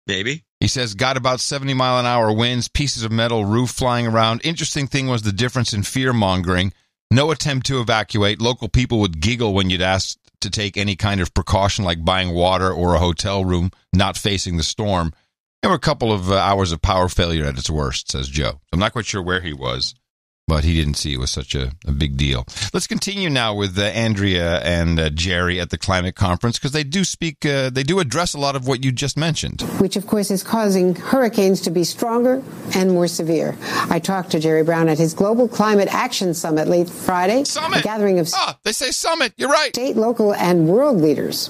Maybe. He says, got about 70-mile-an-hour winds, pieces of metal, roof flying around. Interesting thing was the difference in fear-mongering. No attempt to evacuate. Local people would giggle when you'd ask to take any kind of precaution like buying water or a hotel room not facing the storm. There were a couple of hours of power failure at its worst, says Joe. I'm not quite sure where he was, but he didn't see it was such a big deal. Let's continue now with Andrea and Jerry at the climate conference, because they do address a lot of what you just mentioned. Which, of course, is causing hurricanes to be stronger and more severe. I talked to Jerry Brown at his Global Climate Action Summit late Friday. Summit! A gathering of they say summit. You're right. State, local, and world leaders.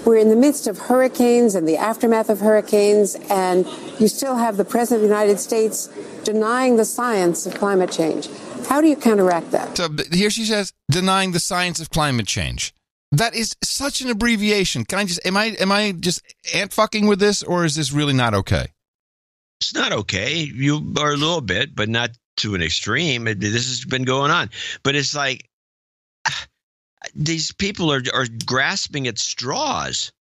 We're in the midst of hurricanes and the aftermath of hurricanes, and you still have the President of the United States denying the science of climate change. How do you counteract that? So here she says, denying the science of climate change. That is such an abbreviation. Can I just am I just ant fucking with this, or is this really not okay? It's not okay. You are a little bit, but not to an extreme. This has been going on. But it's like these people are grasping at straws.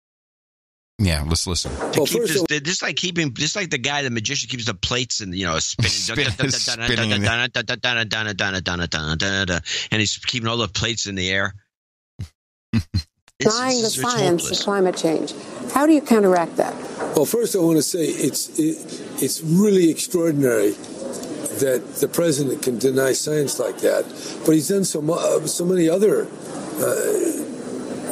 Yeah, let's listen. Just like the guy, the magician, keeps the plates and spinning, and he's keeping all the plates in the air. Denying the science of climate change. How do you counteract that? Well, first I want to say it's really extraordinary that the president can deny science like that, but he's done so many other.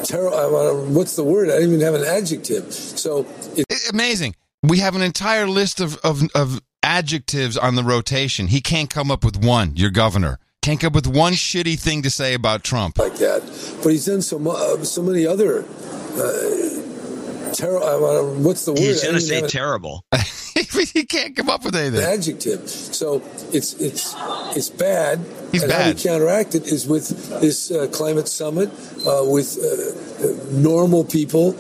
What's the word? I don't even have an adjective. So it's amazing. We have an entire list of adjectives on the rotation. He can't come up with one. Your governor can't come up with one shitty thing to say about Trump like that. But he's done so many other. What's the word? He's going to say terrible. He can't come up with anything. Adjective. So it's bad. He's and bad. How we counteract it is with this climate summit, with normal people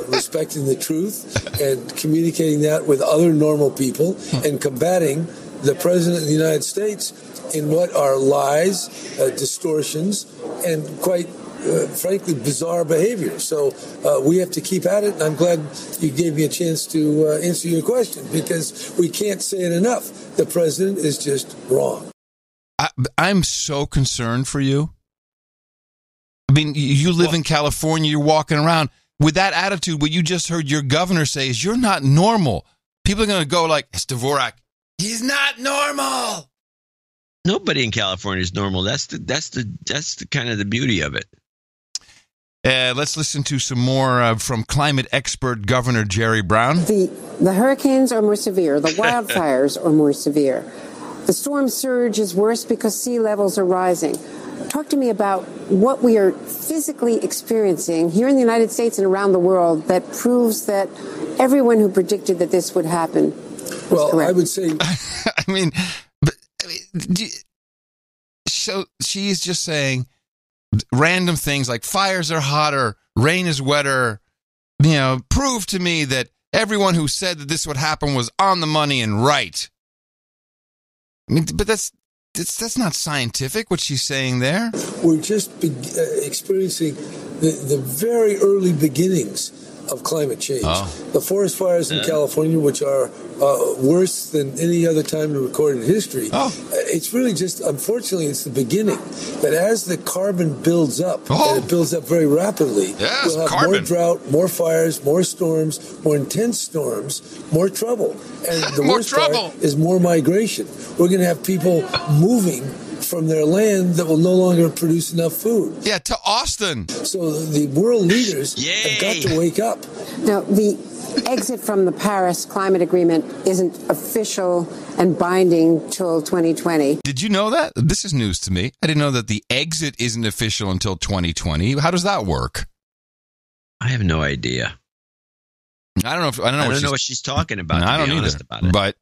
respecting the truth and communicating that with other normal people and combating the president of the United States in what are lies, distortions, and quite frankly, bizarre behavior. So we have to keep at it, and I'm glad you gave me a chance to answer your question, because we can't say it enough. The president is just wrong. I'm so concerned for you. I mean, you live in California, you're walking around with that attitude. What you just heard your governor say is you're not normal. People are going to go like, it's Dvorak. He's not normal. Nobody in California is normal. That's the kind of the beauty of it. Let's listen to some more from climate expert Governor Jerry Brown. The hurricanes are more severe. The wildfires are more severe. The storm surge is worse because sea levels are rising. Talk to me about what we are physically experiencing here in the United States and around the world that proves that everyone who predicted that this would happen was correct. I would say... So she's just saying random things like fires are hotter, rain is wetter, prove to me that everyone who said that this would happen was on the money and right. I mean, but that's not scientific, what she's saying there. We're just experiencing the very early beginnings of climate change. The forest fires in California, which are worse than any other time in recorded history. It's really just, unfortunately, it's the beginning. But as the carbon builds up, and it builds up very rapidly, we'll have more drought, more fires, more storms, more intense storms, more trouble. And the worst part is more migration. We're going to have people moving from their land that will no longer produce enough food. Yeah, to Austin. So the world leaders have got to wake up. Now, the exit from the Paris Climate Agreement isn't official and binding till 2020. Did you know that? This is news to me. I didn't know that the exit isn't official until 2020. How does that work? I have no idea. I don't know what she's talking about. I don't either. About it. But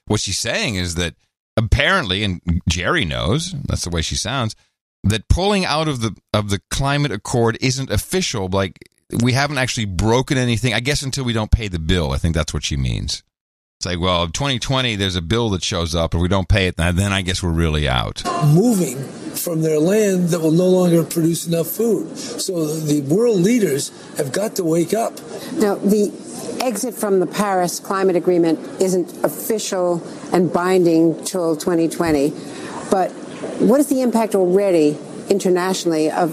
what she's saying is that apparently, and Jerry knows, that's the way she sounds, that pulling out of the climate accord isn't official. Like, we haven't actually broken anything, I guess, until we don't pay the bill. I think that's what she means. It's like, well, 2020, there's a bill that shows up, and we don't pay it, then I guess we're really out. Moving from their land that will no longer produce enough food. So the world leaders have got to wake up. Now, the exit from the Paris Climate Agreement isn't official and binding till 2020. But what is the impact already internationally of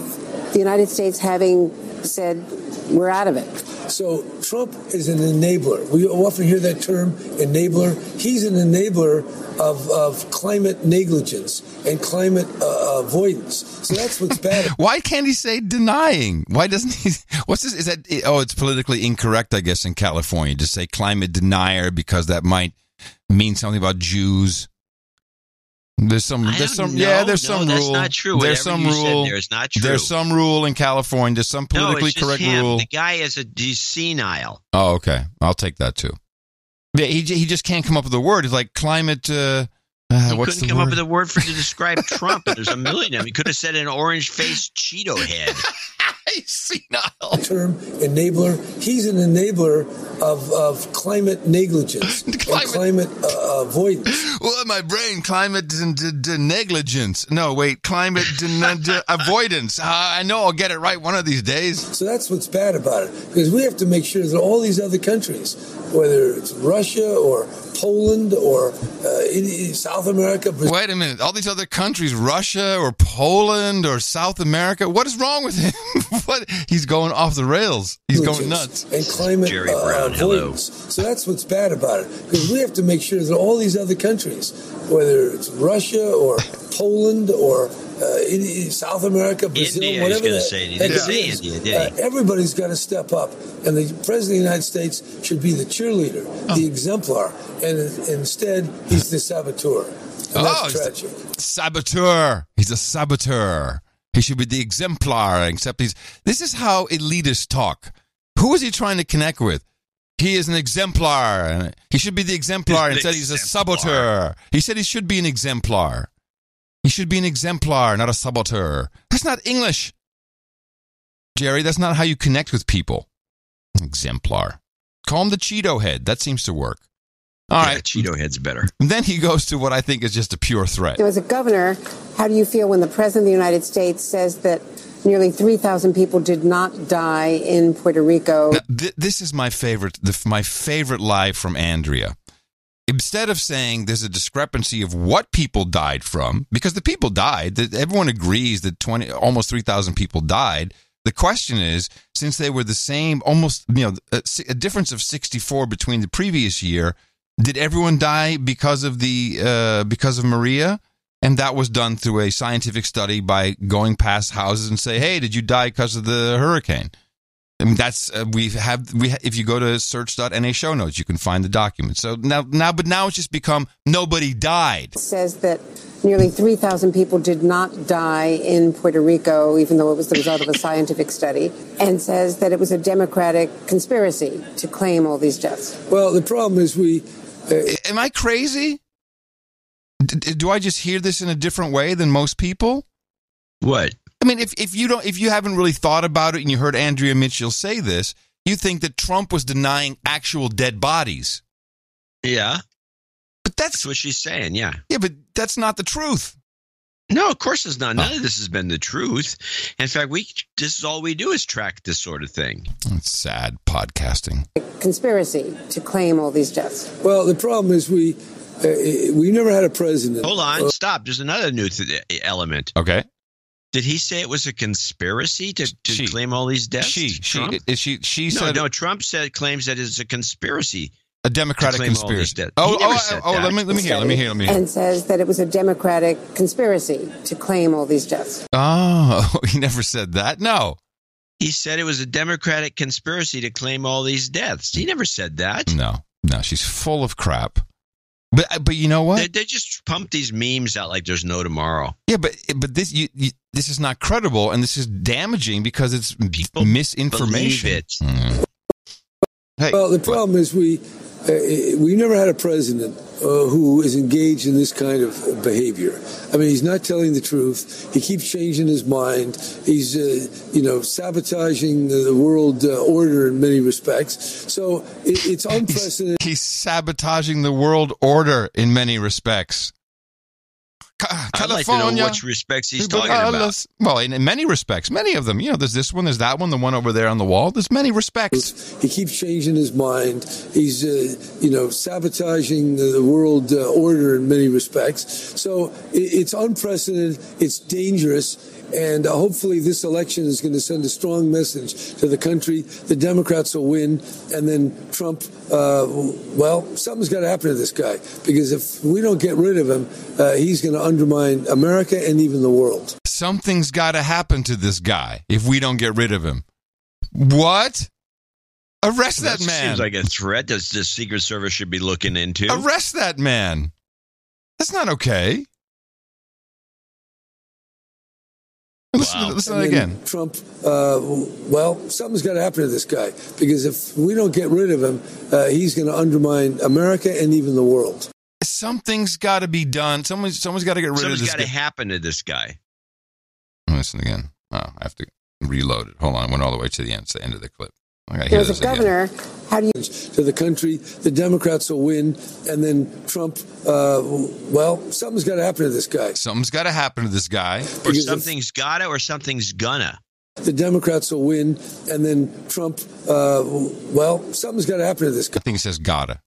the United States having said we're out of it? So Trump is an enabler. We often hear that term, enabler. He's an enabler of climate negligence and climate avoidance. So that's what's bad. Why can't he say denying? Why doesn't he? What's this? Is that? Oh, it's politically incorrect, I guess, in California to say climate denier because that might mean something about Jews. There's some rule. That's not true. There's some rule. There is not true. There's some rule in California. There's some politically correct rule. The guy he's senile. Oh, okay. I'll take that too. Yeah, he just can't come up with a word. It's like climate. He couldn't come up with a word to describe Trump. And there's a million of them. He could have said an orange-faced Cheeto head. He's senile. Term enabler. He's an enabler of climate negligence and climate avoidance. Well, in my brain, climate negligence. No, wait, climate avoidance. I know I'll get it right one of these days. So that's what's bad about it, because we have to make sure that all these other countries, whether it's Russia or Poland or South America. Wait a minute. All these other countries, Russia or Poland or South America, what is wrong with him? What? He's going off the rails. He's going nuts. And climate Jerry Brown, avoidance. So that's what's bad about it, because we have to make sure that all these other countries, whether it's Russia or Poland or South America, Brazil, India, whatever India, did he? Everybody's got to step up, and the President of the United States should be the cheerleader, the exemplar, and instead he's the saboteur. And that's tragic. Saboteur. He's a saboteur. He should be the exemplar, except this is how elitists talk. Who is he trying to connect with? He is an exemplar. He should be the exemplar. Instead, he's a saboteur. He said he should be an exemplar. He should be an exemplar, not a saboteur. That's not English. Jerry, that's not how you connect with people. Exemplar. Call him the Cheeto head. That seems to work. All right. Cheeto head's better. And then he goes to what I think is just a pure threat. As a governor, how do you feel when the President of the United States says that nearly 3,000 people did not die in Puerto Rico? Now, this is my favorite lie from Andrea. Instead of saying there's a discrepancy of what people died from, because the people died, everyone agrees that almost 3,000 people died. The question is, since they were the same, almost a difference of 64 between the previous year, did everyone die because of Maria? And that was done through a scientific study by going past houses and say, "Hey, did you die because of the hurricane?" I mean, that's if you go to search.na show notes, you can find the document. So now it's just become nobody died. It says that nearly 3,000 people did not die in Puerto Rico, even though it was the result of a scientific study, and says that it was a Democratic conspiracy to claim all these deaths. Well, the problem is am I crazy? Do I just hear this in a different way than most people? What? I mean, if you haven't really thought about it and you heard Andrea Mitchell say this, you think that Trump was denying actual dead bodies. Yeah. But that's what she's saying, yeah. Yeah, but that's not the truth. No, of course it's not. None of this has been the truth. In fact, this is all we do is track this sort of thing. It's sad podcasting. Conspiracy to claim all these deaths. Well, the problem is we never had a president. Hold on, stop. There's another new element. Okay. Did he say it was a conspiracy to claim all these deaths? She said. No, Trump claims that it's a conspiracy. A Democratic conspiracy. Let me hear. And says that it was a Democratic conspiracy to claim all these deaths. Oh, he never said that? No. He said it was a Democratic conspiracy to claim all these deaths. He never said that. No, she's full of crap. But you know what? They just pump these memes out like there's no tomorrow. Yeah, but this this is not credible, and this is damaging because it's misinformation. Believe it. Hey, well, the problem is we never had a president who is engaged in this kind of behavior. I mean, he's not telling the truth. He keeps changing his mind. He's, sabotaging the world order in many respects. So it's unprecedented. He's sabotaging the world order in many respects. I'd like to know which respects he's talking about. Well, in many respects, many of them. There's this one, there's that one, the one over there on the wall. There's many respects. He keeps changing his mind. He's, sabotaging the world order in many respects. So it's unprecedented. It's dangerous. And hopefully this election is going to send a strong message to the country. The Democrats will win. And then Trump, something's got to happen to this guy. Because if we don't get rid of him, he's going to undermine America and even the world. Something's got to happen to this guy if we don't get rid of him. What? Arrest that man. Seems like a threat that the Secret Service should be looking into. Arrest that man. That's not okay. Listen again. Trump, something's got to happen to this guy. Because if we don't get rid of him, he's going to undermine America and even the world. Something's got to be done. Someone's got to get rid of this guy. Something's got to happen to this guy. Listen again. Oh, I have to. reload it. Hold on, I went all the way to the end. It's the end of the clip. I gotta hear As this a governor, how do you... To the country, the Democrats will win, and then Trump, something's got to happen to this guy. Something's got to happen to this guy. Or something's gotta, or something's gonna. The Democrats will win, and then Trump, something's got to happen to this guy. I think it says gotta,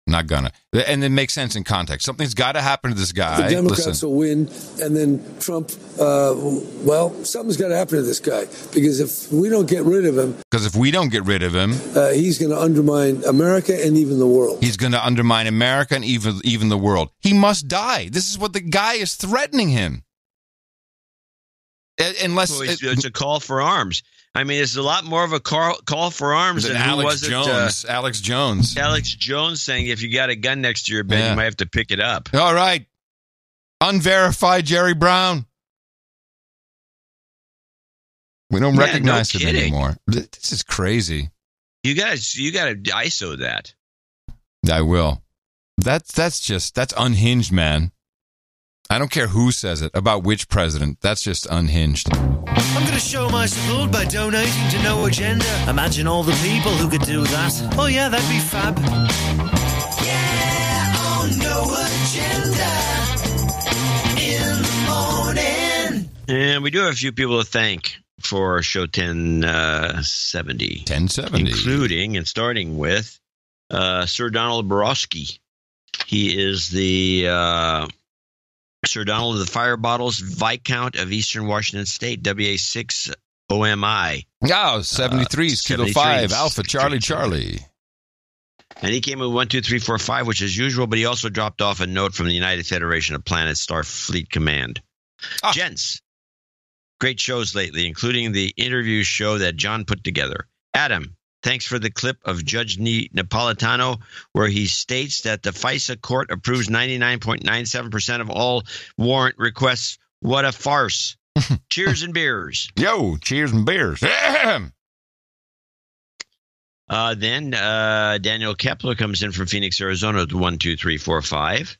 not gonna. And it makes sense in context. Something's got to happen to this guy. The Democrats will win, and then Trump, something's got to happen to this guy. Because if we don't get rid of him... he's going to undermine America and even the world. He's going to undermine America and even the world. He must die. This is what the guy is threatening him. Unless it's a call for arms. I mean, it's a lot more of a call for arms than Alex Jones. Alex Jones. Alex Jones saying if you got a gun next to your bed, you might have to pick it up. All right. Unverified Jerry Brown. We don't recognize him anymore. This is crazy. You got to ISO that. I will. That's unhinged, man. I don't care who says it about which president. That's just unhinged. I'm going to show my support by donating to No Agenda. Imagine all the people who could do that. Oh yeah, that'd be fab. Yeah, on No Agenda in the morning. And we do have a few people to thank for show 1070. 1070. Including and starting with Sir Donald Borowski. He is the... Sir Donald of the Fire Bottles, Viscount of Eastern Washington State, WA6 OMI. Oh, 73s, Kilo 5, Alpha, Charlie. And he came with 1, 2, 3, 4, 5, which is usual, but he also dropped off a note from the United Federation of Planets Starfleet Command. Gents, great shows lately, including the interview show that John put together. Adam, thanks for the clip of Judge Napolitano, where he states that the FISA court approves 99.97% of all warrant requests. What a farce. Cheers and beers. Yo, cheers and beers. Then Daniel Kepler comes in from Phoenix, Arizona with 1, 2, 3, 4, 5.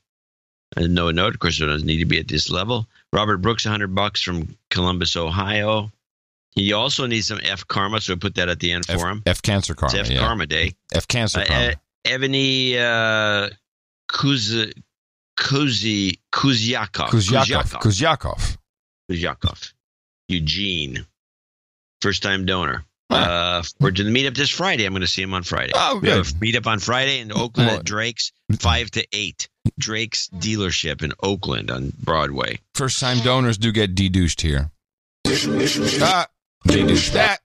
No note. Of course, it doesn't need to be at this level. Robert Brooks, $100 from Columbus, Ohio. He also needs some F karma, so we'll put that at the end for him. F cancer karma. It's F karma day. F cancer karma. Ebony Kuzyakov. Eugene. First time donor. We're to the meetup this Friday. I'm going to see him on Friday. Oh, good. We have a meetup on Friday in Oakland at Drake's, 5 to 8. Drake's dealership in Oakland on Broadway. First time donors do get dedouched here. Dedouched that.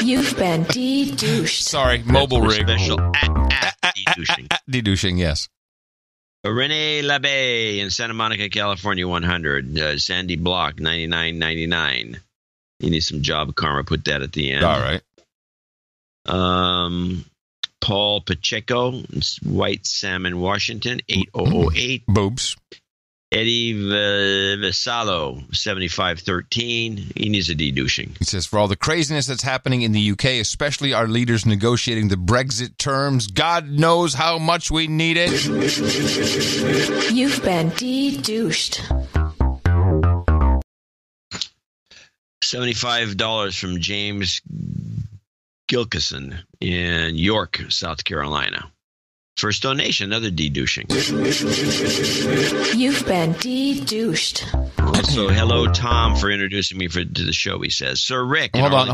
You've been dedouched. Sorry, mobile rig. Special dedouching. Dedouching, yes. Renee LaBay in Santa Monica, California, 100. Sandy Block, 99.99. You need some job karma. Put that at the end. All right. Paul Pacheco, White Salmon, Washington, 8008. Boobs. Eddie Vassallo, 7513. He needs a dedouching. He says, for all the craziness that's happening in the UK, especially our leaders negotiating the Brexit terms, God knows how much we need it. You've been dedouched. $75 from James Gilkison in York, South Carolina. First donation, another dedouching. You've been dedouched. Also, hello, Tom, for introducing me to the show, he says. Sir Rick. Hold on.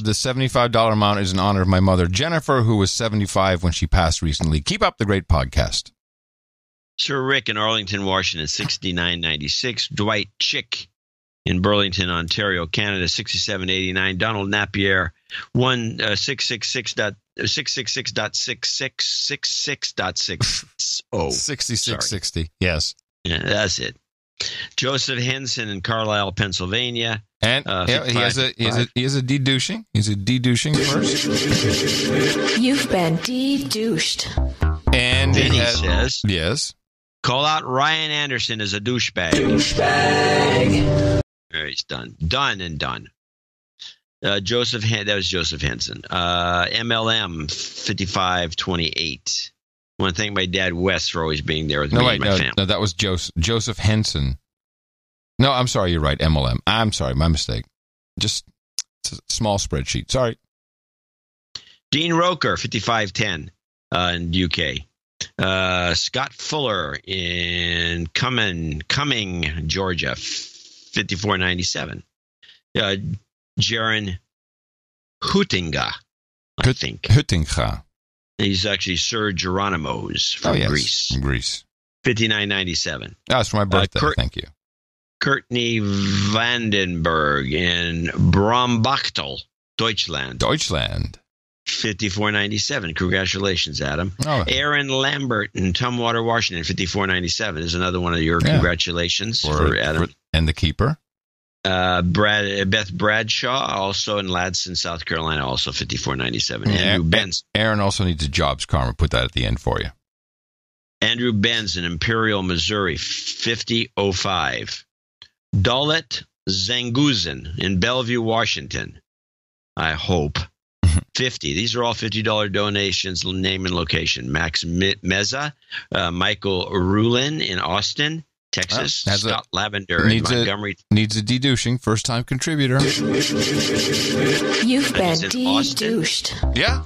The $75 amount is in honor of my mother, Jennifer, who was 75 when she passed recently. Keep up the great podcast. Sir Rick in Arlington, Washington, $69.96. Dwight Chick in Burlington, Ontario, Canada, $67.89. Donald Napier, 666.66.66.60. 6660. Yes. Yeah, that's it. Joseph Henson in Carlisle, Pennsylvania. And he has a dedouching. He's a dedouching first. You've been dedouched. And then he says, yes. Call out Ryan Anderson as a douchebag. All right, he's done. Done and done. That was Joseph Henson. MLM 5528. I want to thank my dad Wes for always being there with me and my family. No, that was Joseph Henson. No, I'm sorry. You're right. MLM. I'm sorry. My mistake. Just it's a small spreadsheet. Sorry. Dean Roker, 5510 in UK. Scott Fuller in Cumming, Georgia, 5497. Jaron Hutinga, I think. Hutinga. He's actually Sir Geronimo's from Greece. From Greece. 5997. That's for my birthday. Thank you. Courtney Vandenberg in Brombachtel, Deutschland. 5497. Congratulations, Adam. Oh. Aaron Lambert in Tumwater, Washington, 5497 is another one of your congratulations for Adam. And the keeper. Beth Bradshaw, also in Ladson, South Carolina, also 5497. Andrew Benz. Aaron also needs a jobs karma. Put that at the end for you. Andrew Benz in Imperial, Missouri, 5005. Dalit Zanguzen in Bellevue, Washington. I hope. 50. These are all $50 donations, name and location. Max Meza, Michael Rulin in Austin, Texas. Scott Lavender in Montgomery. Needs a dedouching. First time contributor. You've been de-douched. Yeah.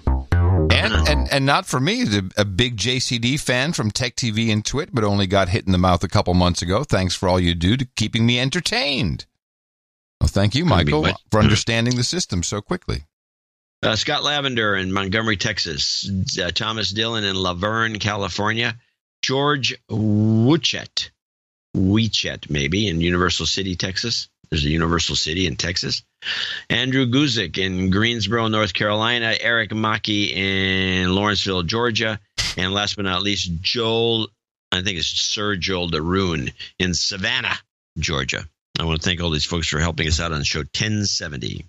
And not for me, a big JCD fan from Tech TV and Twit, but only got hit in the mouth a couple months ago. Thanks for all you do to keeping me entertained. Well, thank you, Michael, for understanding the system so quickly. Scott Lavender in Montgomery, Texas. Thomas Dillon in Laverne, California. George Wuchet maybe, in Universal City, Texas. There's a Universal City in Texas. Andrew Guzik in Greensboro, North Carolina. Eric Mackey in Lawrenceville, Georgia. And last but not least, Joel, I think it's Sir Joel DeRune in Savannah, Georgia. I want to thank all these folks for helping us out on show 1070.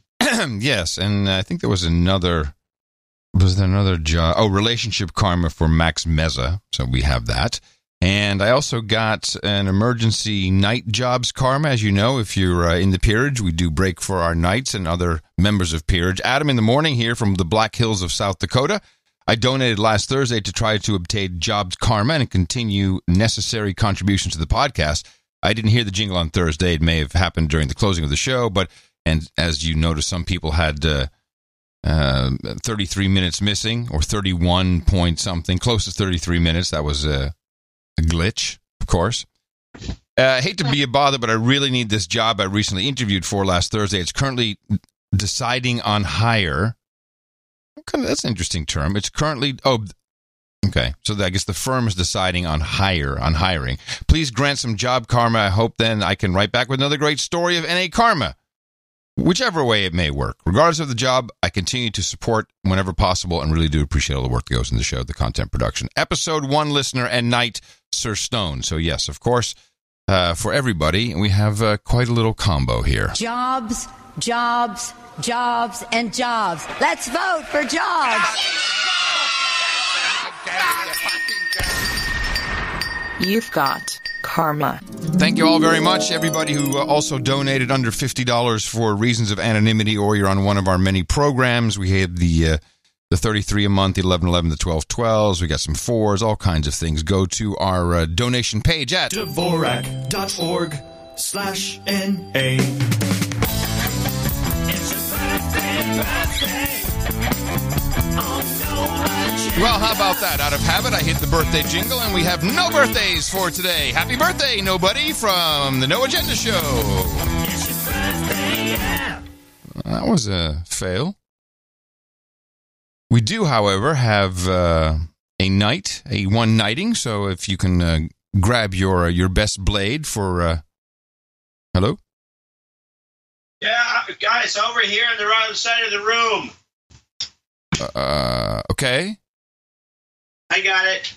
Yes, and I think there was another. Was there another job? Oh, relationship karma for Max Meza. So we have that. And I also got an emergency night jobs karma. As you know, if you're in the peerage, we do break for our knights and other members of peerage. Adam in the morning here from the Black Hills of South Dakota. I donated last Thursday to try to obtain jobs karma and continue necessary contributions to the podcast. I didn't hear the jingle on Thursday. It may have happened during the closing of the show, and as you noticed, some people had 33 minutes missing, or 31 point something, close to 33 minutes. That was a glitch, of course. I hate to be a bother, but I really need this job I recently interviewed for last Thursday. It's currently deciding on hire. Okay, that's an interesting term. It's currently... Okay, so I guess the firm is deciding on hiring. Please grant some job karma. I hope then I can write back with another great story of NA karma. Whichever way it may work. Regardless of the job, I continue to support whenever possible and really do appreciate all the work that goes into the show, the content production. Episode 1 listener and knight, Sir Stone. So yes, of course, for everybody, we have quite a little combo here. Jobs, jobs, jobs, and jobs. Let's vote for jobs. You've got karma. Thank you all very much, everybody who also donated under $50 for reasons of anonymity, or you're on one of our many programs. We had the 33 a month, the 1111, the 1212s. We got some 4s, all kinds of things. Go to our donation page at Dvorak.org/NA. Well, how about that? Out of habit, I hit the birthday jingle, and we have no birthdays for today. Happy birthday, nobody, from the No Agenda Show. It's your birthday, yeah. That was a fail. We do, however, have a one knighting, so if you can grab your best blade for... Hello? Yeah, guys, over here on the right side of the room. Okay. I got it.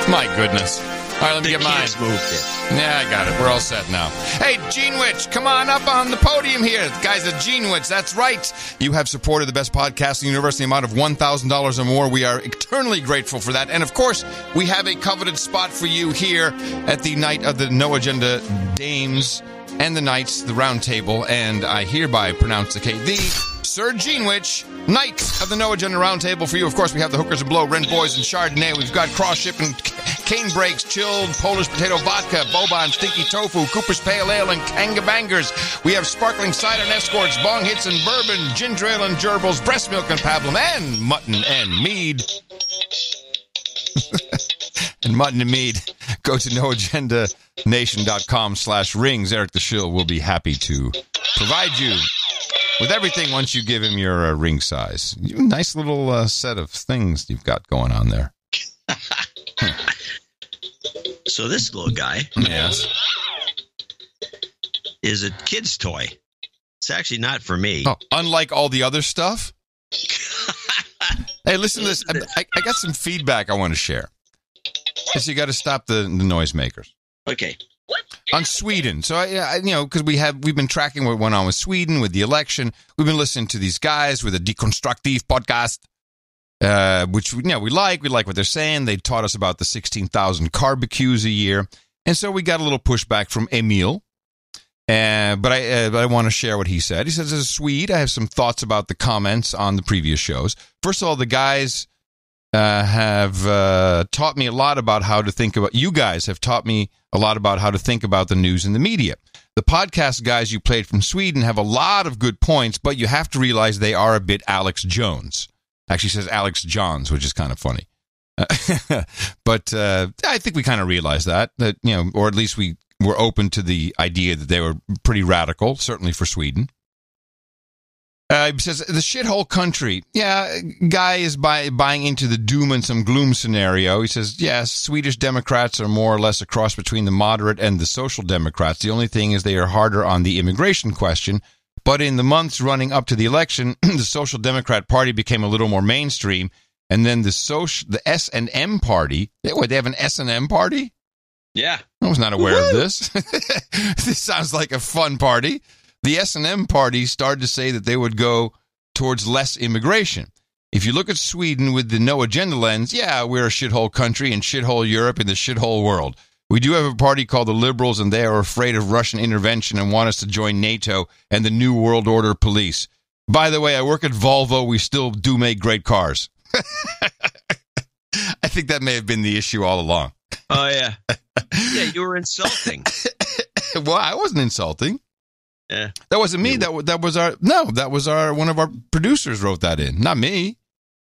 My goodness. All right, let me get mine. Yeah, I got it. We're all set now. Hey, Gene Witch, come on up on the podium here. Guys at Gene Witch, that's right. You have supported the best podcast in the universe in the amount of $1,000 or more. We are eternally grateful for that. And, of course, we have a coveted spot for you here at the night of the No Agenda Dames and the Knights, the Round Table, and I hereby pronounce the Sir Gene Witch, Knight of the No Agenda Round Table for you. Of course, we have the Hookers of Blow, Rent Boys, and Chardonnay. We've got Cross Ship and Cane Breaks, Chilled, Polish Potato Vodka, Boban, Stinky Tofu, Cooper's Pale Ale, and Kangabangers. We have Sparkling Cider and Escorts, Bong Hits and Bourbon, Ginger Ale and Gerbils, Breast Milk and Pablum, and Mutton and Mead. And Mutton and Mead. Go to noagendanation.com/rings. Eric the Shill will be happy to provide you with everything once you give him your ring size. Nice little set of things you've got going on there. So this little guy, yes, is a kid's toy. It's actually not for me. Oh, unlike all the other stuff. Hey, listen to this. I got some feedback I want to share. So you got to stop the noisemakers. Okay. On Sweden. So, because we've been tracking what went on with Sweden, with the election. We've been listening to these guys with a Deconstructive podcast, which, we like. We like what they're saying. They taught us about the 16,000 barbecues a year. And so we got a little pushback from Emil. But I want to share what he said. He says, as a Swede, I have some thoughts about the comments on the previous shows. First of all, the guys have taught me a lot about how to think about. You guys have taught me a lot about how to think about the news and the media. The podcast guys you played from Sweden have a lot of good points, but you have to realize they are a bit Alex Jones. Actually says Alex Johns, which is kind of funny. But I think we kind of realized that, or at least we were open to the idea that they were pretty radical, certainly for Sweden. He says, the shithole country. Yeah, guy is buying into the doom and some gloom scenario. He says, yes, Swedish Democrats are more or less a cross between the moderate and the social Democrats. The only thing is they are harder on the immigration question. But in the months running up to the election, the Social Democrat Party became a little more mainstream. And then the S&M Party. Wait, they have an S&M Party? Yeah. I was not aware of this. This sounds like a fun party. The S&M Party started to say that they would go towards less immigration. If you look at Sweden with the no agenda lens, yeah, we're a shithole country and shithole Europe and the shithole world. We do have a party called the Liberals, and they are afraid of Russian intervention and want us to join NATO and the New World Order police. By the way, I work at Volvo. We still do make great cars. I think that may have been the issue all along. Oh, yeah. Yeah, you were insulting. Well, I wasn't insulting. Yeah. That wasn't me. That was one of our producers wrote that in, not me.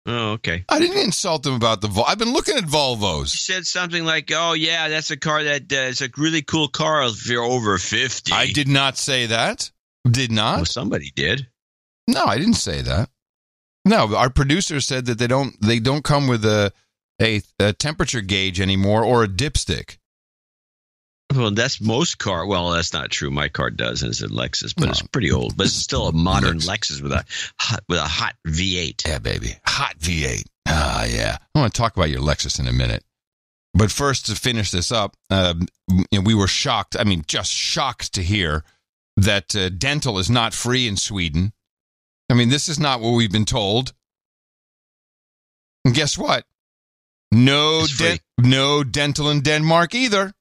Oh, okay. I didn't insult him about the Volvo. I've been looking at Volvos. You said something like, oh, yeah, that's a car that is a really cool car if you're over 50. I did not say that. Did not. Well, somebody did. No, I didn't say that. No, our producer said that they don't come with a temperature gauge anymore or a dipstick. Well, that's most car. Well, that's not true. My car does, and it's a Lexus, but it's pretty old. But it's still a modern Lexus with a hot V8. Yeah, baby, hot V8. Ah, yeah. I want to talk about your Lexus in a minute, but first to finish this up, we were shocked. I mean, just shocked to hear that dental is not free in Sweden. I mean, this is not what we've been told. And guess what? No dental in Denmark either.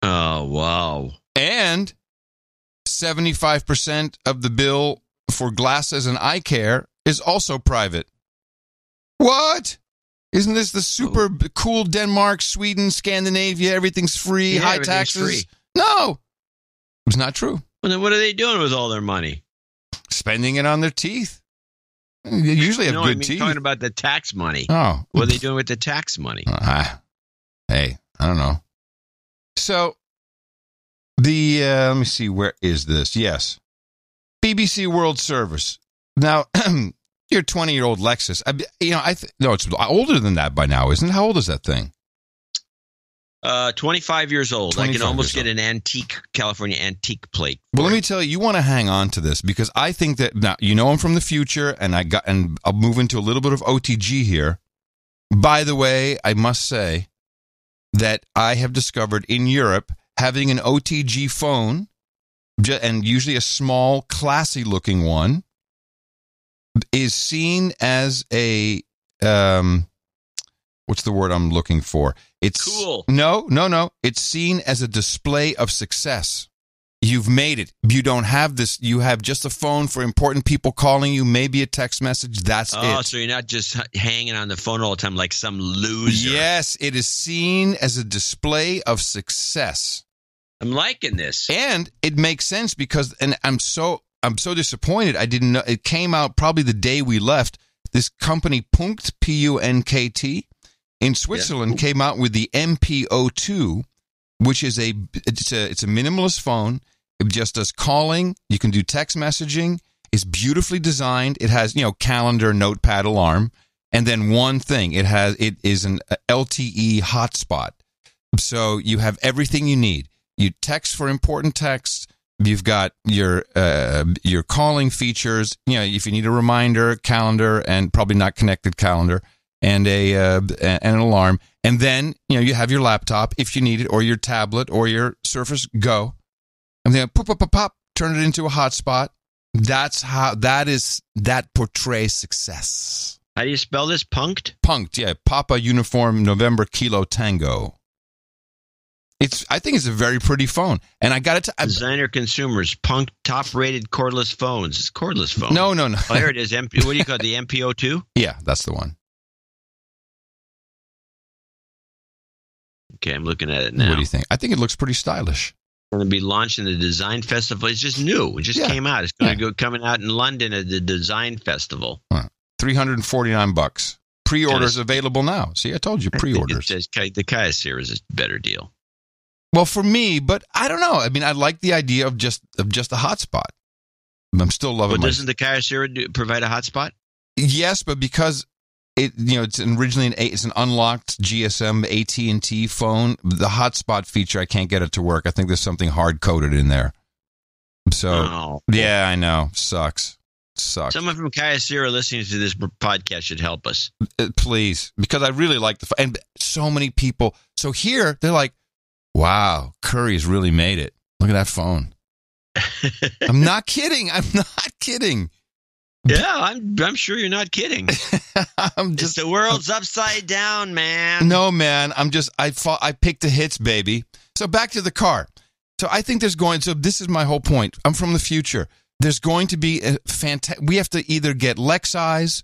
Oh, wow. And 75% of the bill for glasses and eye care is also private. What? Isn't this the super cool Denmark, Sweden, Scandinavia, everything's free, yeah, high taxes? Free. No. It's not true. Well, then what are they doing with all their money? Spending it on their teeth. They usually have good teeth. Talking about the tax money. Oh. What are they doing with the tax money? Hey, I don't know. So, let me see, where is this? Yes. BBC World Service. Now, your 20-year-old Lexus. No, it's older than that by now, isn't it? How old is that thing? 25 years old. I can almost get an antique, California antique plate. Well, let me tell you want to hang on to this because I think that, now, I'm from the future, and I'll move into a little bit of OTG here. By the way, I must say that I have discovered in Europe having an OTG phone, and usually a small, classy-looking one, is seen as a what's the word I'm looking for? It's cool. No. It's seen as a display of success. You've made it. You don't have this. You have just a phone for important people calling you, maybe a text message. That's it. Oh, so you're not just hanging on the phone all the time like some loser. Yes, it is seen as a display of success. I'm liking this. And it makes sense because, and I'm so disappointed. I didn't know. It came out probably the day we left. This company, Punkt, P-U-N-K-T, in Switzerland came out with the MPO2, which is it's a minimalist phone. It just does calling. You can do text messaging. It's beautifully designed. It has, calendar, notepad, alarm, and then one thing. It is an LTE hotspot. So you have everything you need. You text for important texts. You've got your calling features. If you need a reminder, calendar, and probably not connected calendar, and an alarm. And then you have your laptop if you need it, or your tablet, or your Surface Go. And then pop, turn it into a hotspot. That portrays success. How do you spell this? Punkt? Punkt, yeah. Papa Uniform November Kilo Tango. I think it's a very pretty phone. And I got it. Designer Consumers, Punkt top-rated cordless phones. It's cordless phone. No. Oh, here it is. What do you call it? The MPO2? Yeah, that's the one. Okay, I'm looking at it now. What do you think? I think it looks pretty stylish. Going to be launched in the Design Festival. It's just new. It just came out. It's going to go coming out in London at the Design Festival. $349. Pre-orders available now. See, I told you pre-orders. The Kyocera is a better deal. Well, for me, but I don't know. I mean, I like the idea of just a hotspot. I'm still loving. But doesn't the Kyocera provide a hotspot? Yes, but because it's originally it's an unlocked GSM AT&T phone. The hotspot feature, I can't get it to work. I think there's something hard coded in there. So yeah, I know, sucks. Someone from Kyocera listening to this podcast should help us, please, because I really like the and so many people. So here they're like, wow, Curry's really made it. Look at that phone. I'm not kidding. Yeah, I'm sure you're not kidding. The world's upside down, man. No, man. I picked the hits, baby. So back to the car. So I think so this is my whole point. I'm from the future. There's going to be we have to either get Lexus,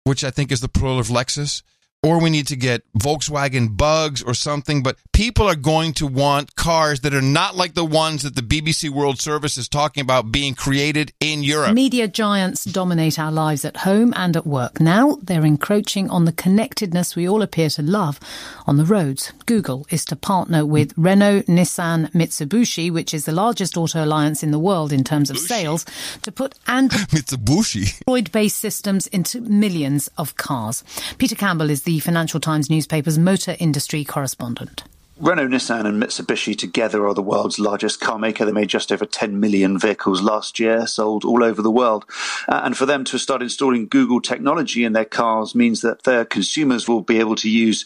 which I think is the plural of Lexus, or we need to get Volkswagen Bugs or something. But people are going to want cars that are not like the ones that the BBC World Service is talking about being created in Europe. Media giants dominate our lives at home and at work. Now they're encroaching on the connectedness we all appear to love on the roads. Google is to partner with Renault, Nissan, Mitsubishi, which is the largest auto alliance in the world in terms of sales, to put Android-based systems into millions of cars. Peter Campbell is the Financial Times newspaper's motor industry correspondent. Renault, Nissan and Mitsubishi together are the world's largest car maker. They made just over 10 million vehicles last year, sold all over the world. And for them to start installing Google technology in their cars means that their consumers will be able to use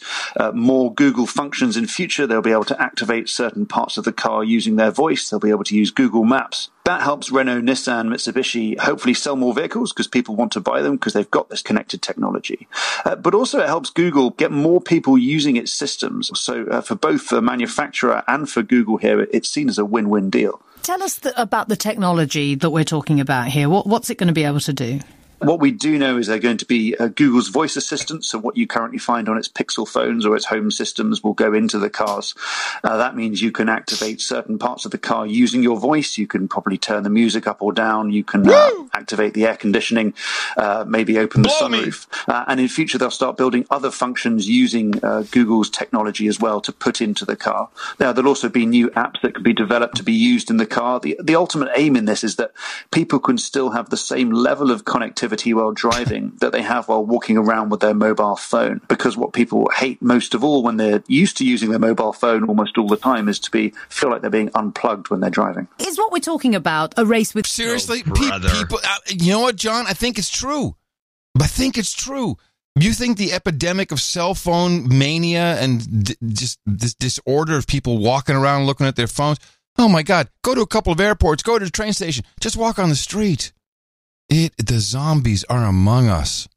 more Google functions in future. They'll be able to activate certain parts of the car using their voice. They'll be able to use Google Maps. That helps Renault, Nissan, Mitsubishi hopefully sell more vehicles because people want to buy them because they've got this connected technology. But also it helps Google get more people using its systems. So for both the manufacturer and for Google here, it's seen as a win-win deal. Tell us about the technology that we're talking about here. What's it going to be able to do? What we do know is they're going to be Google's voice assistant. So what you currently find on its Pixel phones or its home systems will go into the cars. That means you can activate certain parts of the car using your voice. You can probably turn the music up or down. You can activate the air conditioning, maybe open the sunroof. And in future, they'll start building other functions using Google's technology as well to put into the car. Now, there'll also be new apps that can be developed to be used in the car. The ultimate aim in this is that people can still have the same level of connectivity while driving that they have while walking around with their mobile phone. Because what people hate most of all when they're used to using their mobile phone almost all the time is to feel like they're being unplugged when they're driving. Is what we're talking about a race with... Seriously? People, you know what, John? I think it's true. You think the epidemic of cell phone mania and just this disorder of people walking around looking at their phones, oh my God, go to a couple of airports, go to the train station, just walk on the street. The zombies are among us.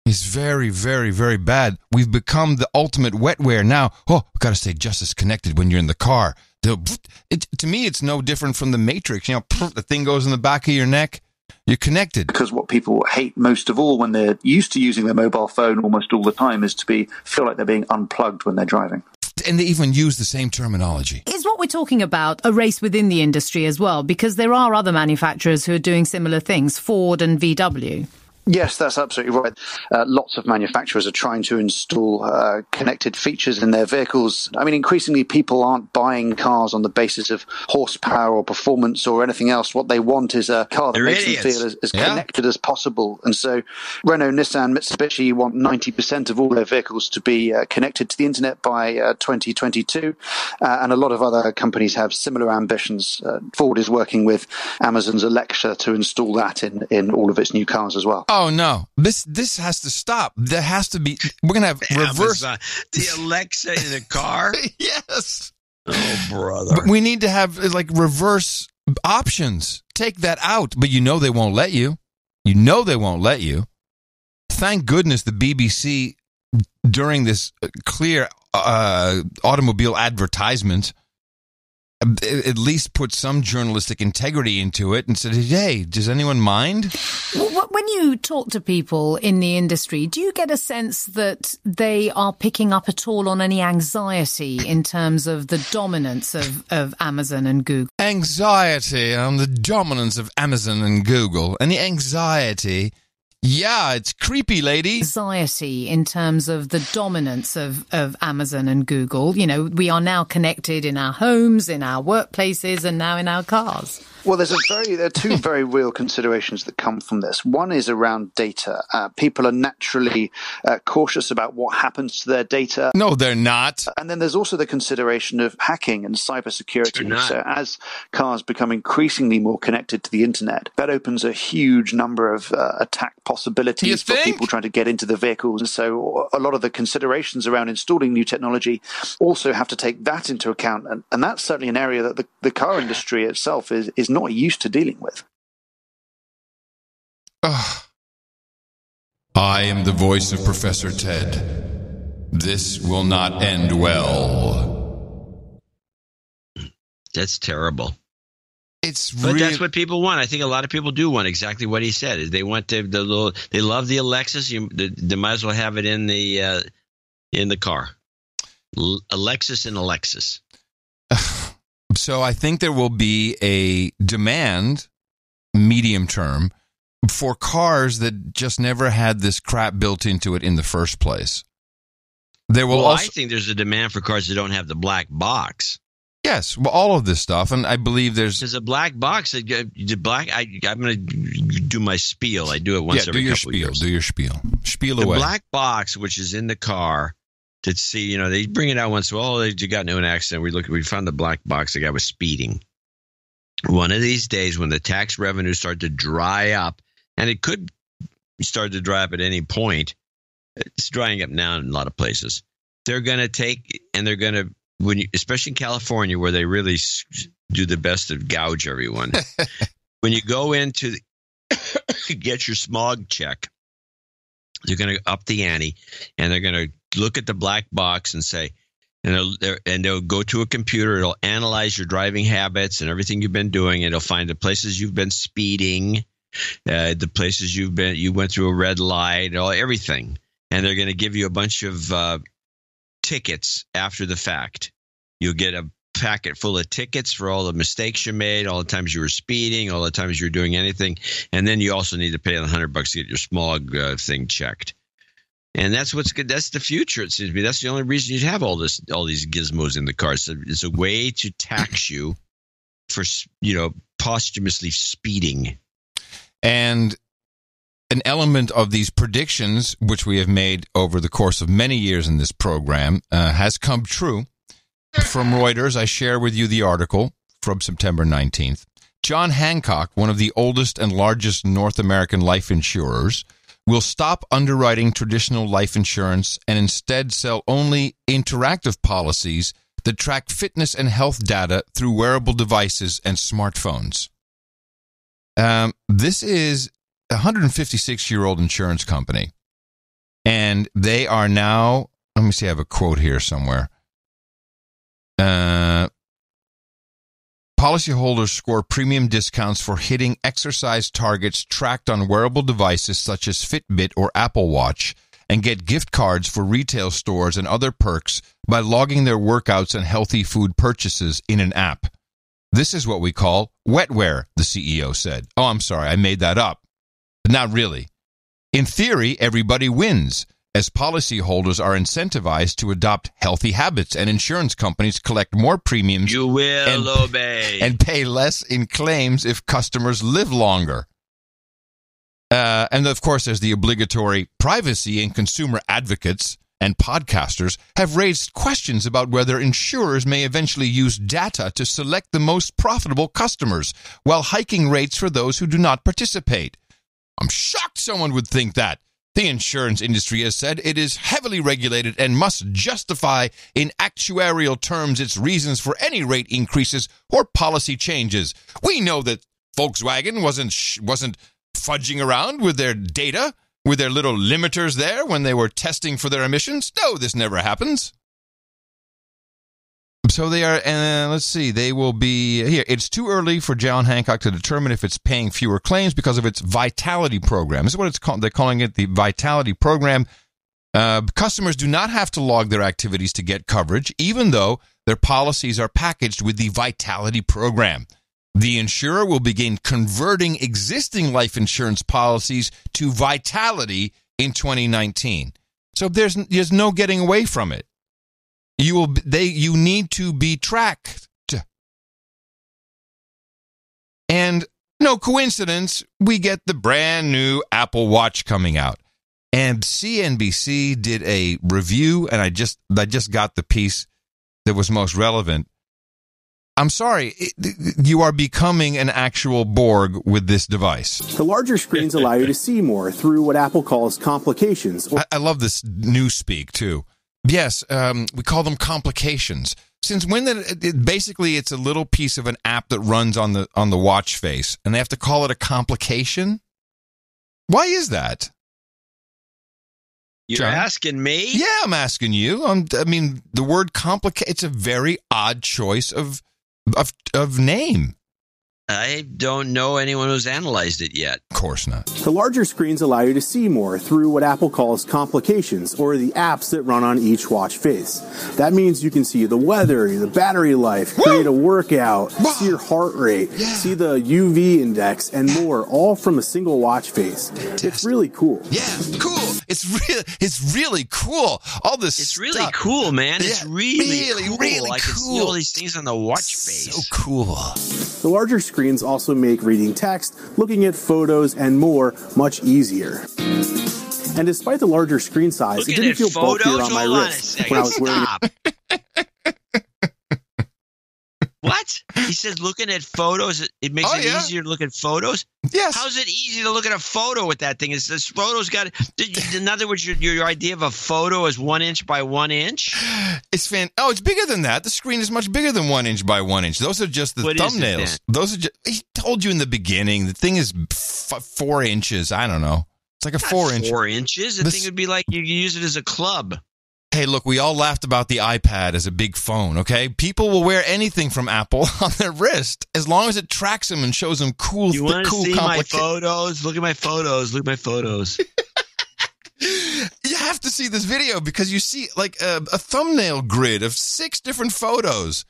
It's very, very, very bad. We've become the ultimate wetware now. Oh, got to stay just as connected when you're in the car. To me, it's no different from the Matrix. You know, the thing goes in the back of your neck. You're connected. Because what people hate most of all when they're used to using their mobile phone almost all the time is to feel like they're being unplugged when they're driving. And they even use the same terminology. Is what we're talking about a race within the industry as well? Because there are other manufacturers who are doing similar things, Ford and VW. Yes, that's absolutely right. Lots of manufacturers are trying to install connected features in their vehicles. I mean, increasingly people aren't buying cars on the basis of horsepower or performance or anything else. What they want is a car that makes them feel as connected as possible. And so Renault, Nissan, Mitsubishi want 90% of all their vehicles to be connected to the internet by 2022. And a lot of other companies have similar ambitions. Ford is working with Amazon's Alexa to install that in all of its new cars as well. Oh, no. This has to stop. There has to be... We're going to have reverse... the Alexa in a car? Yes. Oh, brother. But we need to have, reverse options. Take that out. But you know they won't let you. You know they won't let you. Thank goodness the BBC, during this clear automobile advertisement, at least put some journalistic integrity into it and said, hey, does anyone mind? When you talk to people in the industry, do you get a sense that they are picking up at all on any anxiety in terms of the dominance of Amazon and Google? Anxiety on the dominance of Amazon and Google. Any anxiety? Yeah, it's creepy, lady. Anxiety in terms of the dominance of Amazon and Google. You know, we are now connected in our homes, in our workplaces, and now in our cars. Well, there are two very real considerations that come from this. One is around data. People are naturally cautious about what happens to their data. No, they're not. And then there's also the consideration of hacking and cybersecurity. So as cars become increasingly more connected to the internet, that opens a huge number of attack possibilities for people trying to get into the vehicles. And so a lot of the considerations around installing new technology also have to take that into account. And that's certainly an area that the car industry itself is not used to dealing with. I am the voice of Professor Ted. This will not end well. That's terrible. But that's what people want. I think a lot of people do want exactly what he said. They want they love the Alexis. They might as well have it in the car. Alexis and Alexis. So I think there will be a demand, medium term, for cars that just never had this crap built into it in the first place. There will I think there's a demand for cars that don't have the black box. Yes, well, all of this stuff, and I believe there's a black box. I'm going to do my spiel. I do it once every couple of years. Do your spiel. Spiel the away. The black box, which is in the car. To see, they bring it out once. Well, you got into an accident. We found the black box. The guy was speeding. One of these days, when the tax revenues start to dry up, and it could start to dry up at any point, it's drying up now in a lot of places. They're going to take, and they're going to, especially in California, where they really do the best to gouge everyone. When you go in to get your smog check, they're going to up the ante, and they're going to look at the black box and say, and they'll go to a computer. It'll analyze your driving habits and everything you've been doing. It'll find the places you've been speeding, the places you went through a red light, everything. And they're going to give you a bunch of tickets after the fact. You'll get a packet full of tickets for all the mistakes you made, all the times you were speeding, all the times you were doing anything. And then you also need to pay $100 to get your smog thing checked. And that's what's good. That's the future. It seems to me. That's the only reason you'd have all these gizmos in the car. So it's a way to tax you for, posthumously speeding. And an element of these predictions, which we have made over the course of many years in this program, has come true. From Reuters, I share with you the article from September 19th. John Hancock, one of the oldest and largest North American life insurers, will stop underwriting traditional life insurance and instead sell only interactive policies that track fitness and health data through wearable devices and smartphones. This is a 156-year-old insurance company, and they are now, let me see, I have a quote here somewhere. Policyholders score premium discounts for hitting exercise targets tracked on wearable devices such as Fitbit or Apple Watch, and get gift cards for retail stores and other perks by logging their workouts and healthy food purchases in an app. This is what we call wetware, the CEO said. Oh, I'm sorry, I made that up. But not really. In theory, everybody wins, as policyholders are incentivized to adopt healthy habits and insurance companies collect more premiums. You will obey. And pay less in claims if customers live longer. And of course, there's the obligatory privacy, and consumer advocates and podcasters have raised questions about whether insurers may eventually use data to select the most profitable customers while hiking rates for those who do not participate. I'm shocked someone would think that. The insurance industry has said it is heavily regulated and must justify in actuarial terms its reasons for any rate increases or policy changes. We know that Volkswagen wasn't fudging around with their data, with their little limiters there when they were testing for their emissions. No, this never happens. So they are, let's see, they will be here. It's too early for John Hancock to determine if it's paying fewer claims because of its Vitality program. This is what it's called. They're calling it the Vitality program. Customers do not have to log their activities to get coverage, even though their policies are packaged with the Vitality program. The insurer will begin converting existing life insurance policies to Vitality in 2019. So there's no getting away from it. You need to be tracked. And no coincidence, we get the brand new Apple Watch coming out. And CNBC did a review, and I just got the piece that was most relevant. I'm sorry, you are becoming an actual Borg with this device. The larger screens allow you to see more through what Apple calls complications. I love this newspeak, too. Yes, we call them complications. Since when basically it's a little piece of an app that runs on the watch face, and they have to call it a complication? Why is that? You're John? asking me? Yeah, I'm asking you. I mean, the word complicate, it's a very odd choice of name. I don't know anyone who's analyzed it yet. Of course not. The larger screens allow you to see more through what Apple calls complications, or the apps that run on each watch face. That means you can see the weather, the battery life, create a workout, see your heart rate, see the UV index, and more, all from a single watch face. It's really cool. Yeah, cool. It's really cool. All this It's stuff. really cool, man. Yeah, It's really cool. Really I can see all these things on the watch face. So cool. The larger screens also make reading text, looking at photos, and more much easier. And despite the larger screen size, it didn't feel bulkier on my wrist when I was wearing it. What? He says looking at photos, it makes it easier to look at photos? Yes. How's it easy to look at a photo with that thing? Is this photo's got, in other words, your idea of a photo is 1 inch by 1 inch? It's bigger than that. The screen is much bigger than 1 inch by 1 inch. Those are just the thumbnails. Those are just, he told you in the beginning, the thing is 4 inches. I don't know. It's like a 4 inch. 4 inches? The thing would be like you use it as a club. Hey, look, we all laughed about the iPad as a big phone, okay? People will wear anything from Apple on their wrist as long as it tracks them and shows them cool. You want to see my photos? Look at my photos. Look at my photos. You have to see this video because you see like a thumbnail grid of 6 different photos.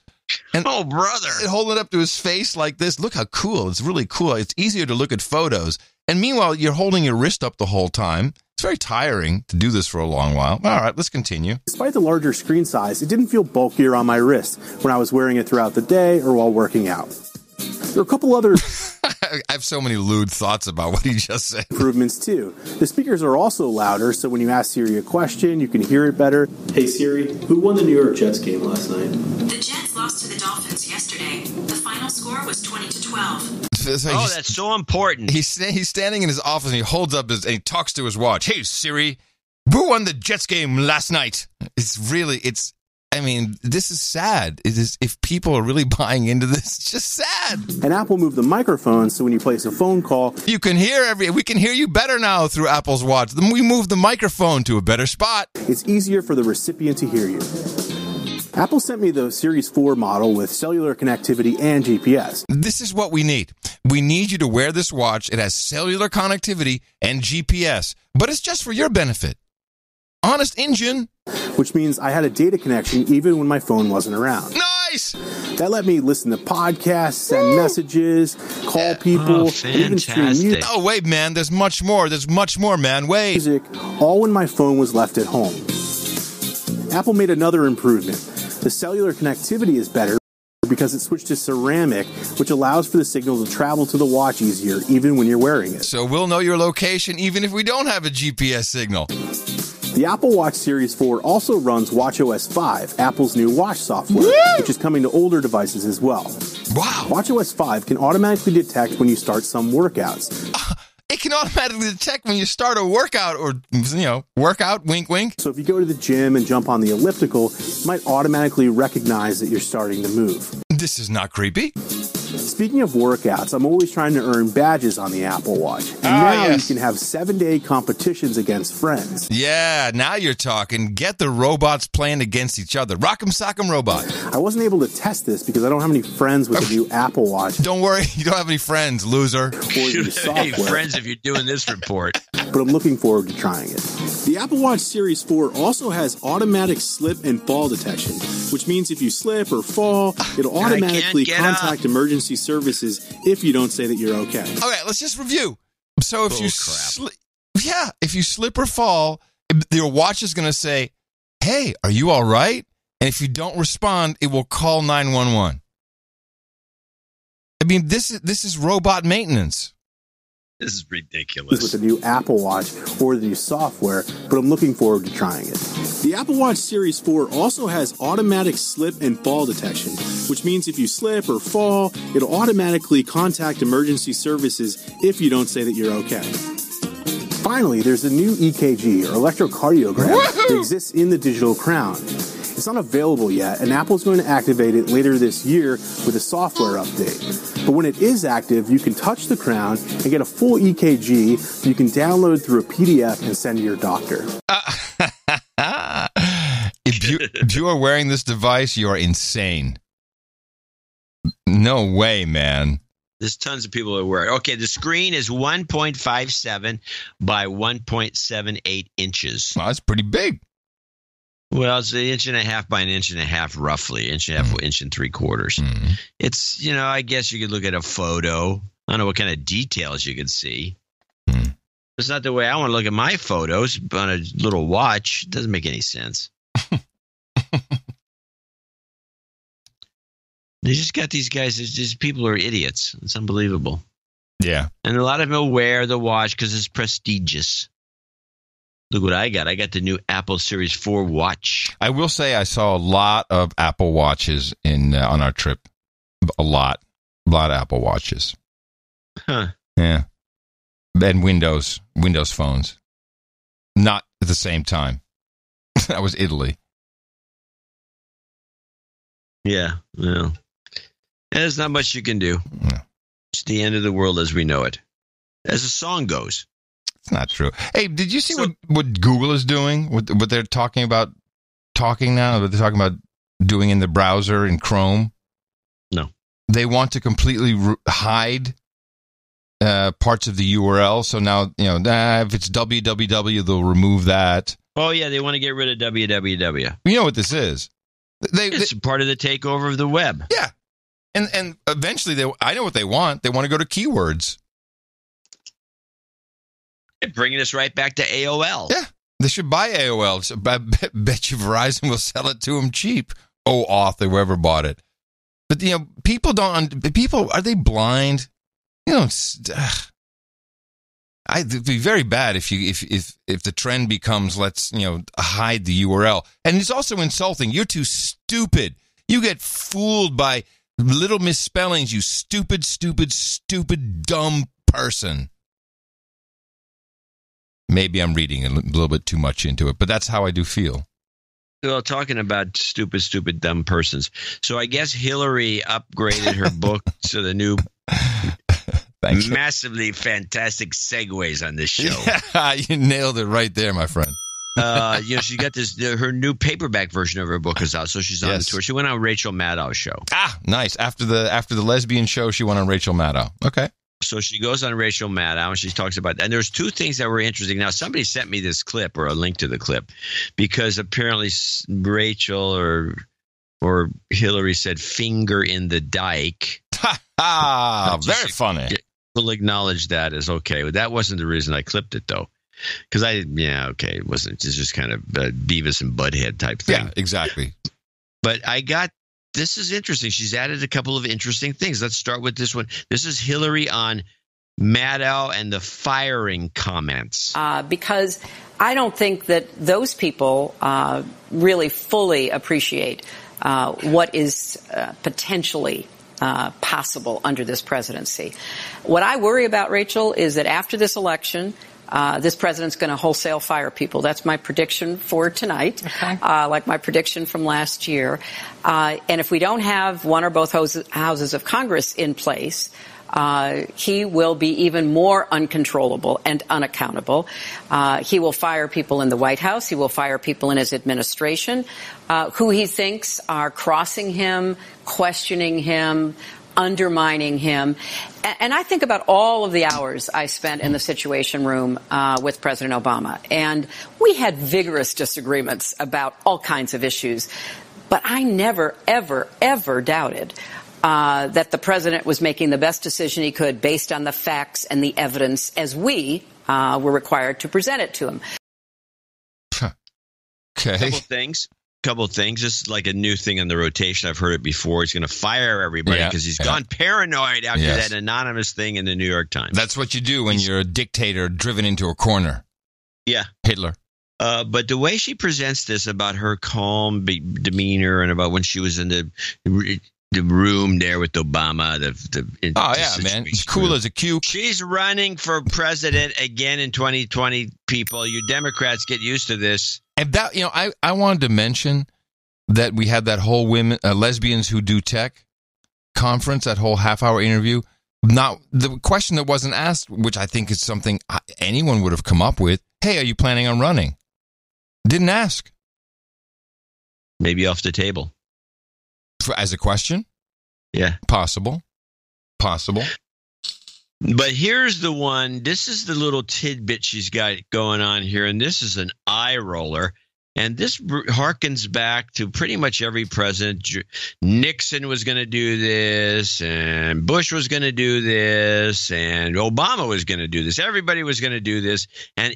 And oh, brother. Holding it up to his face like this. Look how cool. It's really cool. It's easier to look at photos. And meanwhile, you're holding your wrist up the whole time. It's very tiring to do this for a long while. All right, let's continue. Despite the larger screen size, it didn't feel bulkier on my wrist when I was wearing it throughout the day or while working out. There are a couple other I have so many lewd thoughts about what he just said. Improvements, too. The speakers are also louder, so when you ask Siri a question, you can hear it better. Hey, Siri, who won the New York Jets game last night? The Jets lost to the Dolphins yesterday. The final score was 20-12. Oh, that's so important. He's standing in his office and he holds up and he talks to his watch. Hey, Siri, who won the Jets game last night? This is sad. It is, if people are really buying into this, it's just sad. And Apple moved the microphone, so when you place a phone call, we can hear you better now through Apple's watch. Then we moved the microphone to a better spot. It's easier for the recipient to hear you. Apple sent me the Series 4 model with cellular connectivity and GPS. This is what we need. We need you to wear this watch. It has cellular connectivity and GPS, but it's just for your benefit. Honest engine. Which means I had a data connection even when my phone wasn't around. Nice! That let me listen to podcasts, send messages, call people, even stream music. Oh, wait, man. There's much more. There's much more, man. Wait. Music, all when my phone was left at home. Apple made another improvement. The cellular connectivity is better because it switched to ceramic, which allows for the signal to travel to the watch easier even when you're wearing it. So we'll know your location even if we don't have a GPS signal. The Apple Watch Series 4 also runs watchOS 5, Apple's new watch software, which is coming to older devices as well. Wow. watchOS 5 can automatically detect when you start some workouts. It can automatically detect when you start a workout or, workout, wink, wink. So if you go to the gym and jump on the elliptical, it might automatically recognize that you're starting to move. This is not creepy. Speaking of workouts, I'm always trying to earn badges on the Apple Watch. And now you can have 7-day competitions against friends. Yeah, now you're talking. Get the robots playing against each other. Rock'em sock'em robot. I wasn't able to test this because I don't have any friends with the new Apple Watch. Don't worry, you don't have any friends, loser. You don't have any friends if you're doing this report. But I'm looking forward to trying it. The Apple Watch Series 4 also has automatic slip and fall detection, which means if you slip or fall, it'll automatically contact emergency services if you don't say that you're okay. Okay, let's just review. So if if you slip or fall, your watch is going to say, "Hey, are you all right?" And if you don't respond, it will call 911. I mean, this is robot maintenance. This is ridiculous. With the new Apple Watch or the new software, but I'm looking forward to trying it. The Apple Watch Series 4 also has automatic slip and fall detection, which means if you slip or fall, it'll automatically contact emergency services if you don't say that you're okay. Finally, there's a new EKG, or electrocardiogram, that exists in the digital crown. It's not available yet, and Apple's going to activate it later this year with a software update. But when it is active, you can touch the crown and get a full EKG you can download through a PDF and send to your doctor. If you are wearing this device, you are insane. No way, man. There's tons of people that wear it. Okay, the screen is 1.57 by 1.78 inches. Well, that's pretty big. Well, it's 1.5 inches by 1.5 inches, roughly. 1.5 inches, 1.75 inches. Mm-hmm. It's, I guess you could look at a photo. I don't know what kind of details you could see. It's not the way I want to look at my photos on a little watch. It doesn't make any sense. They just got these guys. These people are idiots. It's unbelievable. Yeah. And a lot of them will wear the watch because it's prestigious. Look what I got. I got the new Apple Series 4 watch. I will say I saw a lot of Apple Watches on our trip. A lot of Apple Watches. Huh. Yeah. And Windows phones. Not at the same time. That was Italy. Yeah. Well, there's not much you can do. No. It's the end of the world as we know it. As the song goes. It's not true. Hey, did you see what Google is doing? What they're talking about now? What they're talking about doing in the browser in Chrome? No. They want to completely hide parts of the URL. So now, if it's www, they'll remove that. Oh, yeah, they want to get rid of www. You know what this is? It's part of the takeover of the web. Yeah. And eventually, I know what they want. They want to go to keywords. They're bringing us right back to AOL. Yeah. They should buy AOL. So I bet you Verizon will sell it to them cheap. Oh, author, whoever bought it. But, people are they blind? It'd be very bad if the trend becomes let's hide the URL, and it's also insulting. You're too stupid. You get fooled by little misspellings. You stupid, dumb person. Maybe I'm reading a little bit too much into it, but that's how I do feel. Well, talking about stupid, dumb persons. So I guess Hillary upgraded her book to the new. Massively fantastic segues on this show. Yeah, you nailed it right there, my friend. She got her new paperback version of her book is out, so she's on the tour. She went on Rachel Maddow's show. Ah, nice. After the lesbian show, she went on Rachel Maddow. Okay. So she goes on Rachel Maddow and she talks about, and there's two things that were interesting. Now, somebody sent me this clip or a link to the clip because apparently Rachel or Hillary said finger in the dike. Very funny. We'll acknowledge that as okay. That wasn't the reason I clipped it, though. Because it wasn't. It's just kind of Beavis and Butthead type thing. Yeah, exactly. But this is interesting. She's added a couple of interesting things. Let's start with this one. This is Hillary on Maddow and the firing comments. Because I don't think that those people really fully appreciate what is potentially possible under this presidency. What I worry about, Rachel, is that after this election, this president's going to wholesale fire people. That's my prediction for tonight, like my prediction from last year. And if we don't have one or both houses of Congress in place, he will be even more uncontrollable and unaccountable. He will fire people in the White House. He will fire people in his administration who he thinks are crossing him, questioning him, undermining him. And I think about all of the hours I spent in the Situation Room with President Obama. And we had vigorous disagreements about all kinds of issues. But I never, ever, ever doubted that the president was making the best decision he could based on the facts and the evidence as we were required to present it to him. Okay. Couple of things. This is like a new thing on the rotation. I've heard it before. He's going to fire everybody because he's gone paranoid after that anonymous thing in the New York Times. That's what you do when you're a dictator driven into a corner. Yeah. Hitler. But the way she presents this about her calm demeanor and about when she was in the room there with Obama. Man. Cool as a cube. She's running for president again in 2020, people. You Democrats get used to this. And that, I wanted to mention that we had that whole lesbians who do tech conference, that whole half-hour interview. Now, the question that wasn't asked, which I think is something anyone would have come up with, hey, are you planning on running? Didn't ask. Maybe off the table. As a question? Yeah. Possible. But here's the one. This is the little tidbit she's got going on here, and this is an eye roller. And this harkens back to pretty much every president. Nixon was going to do this, and Bush was going to do this, and Obama was going to do this. Everybody was going to do this, and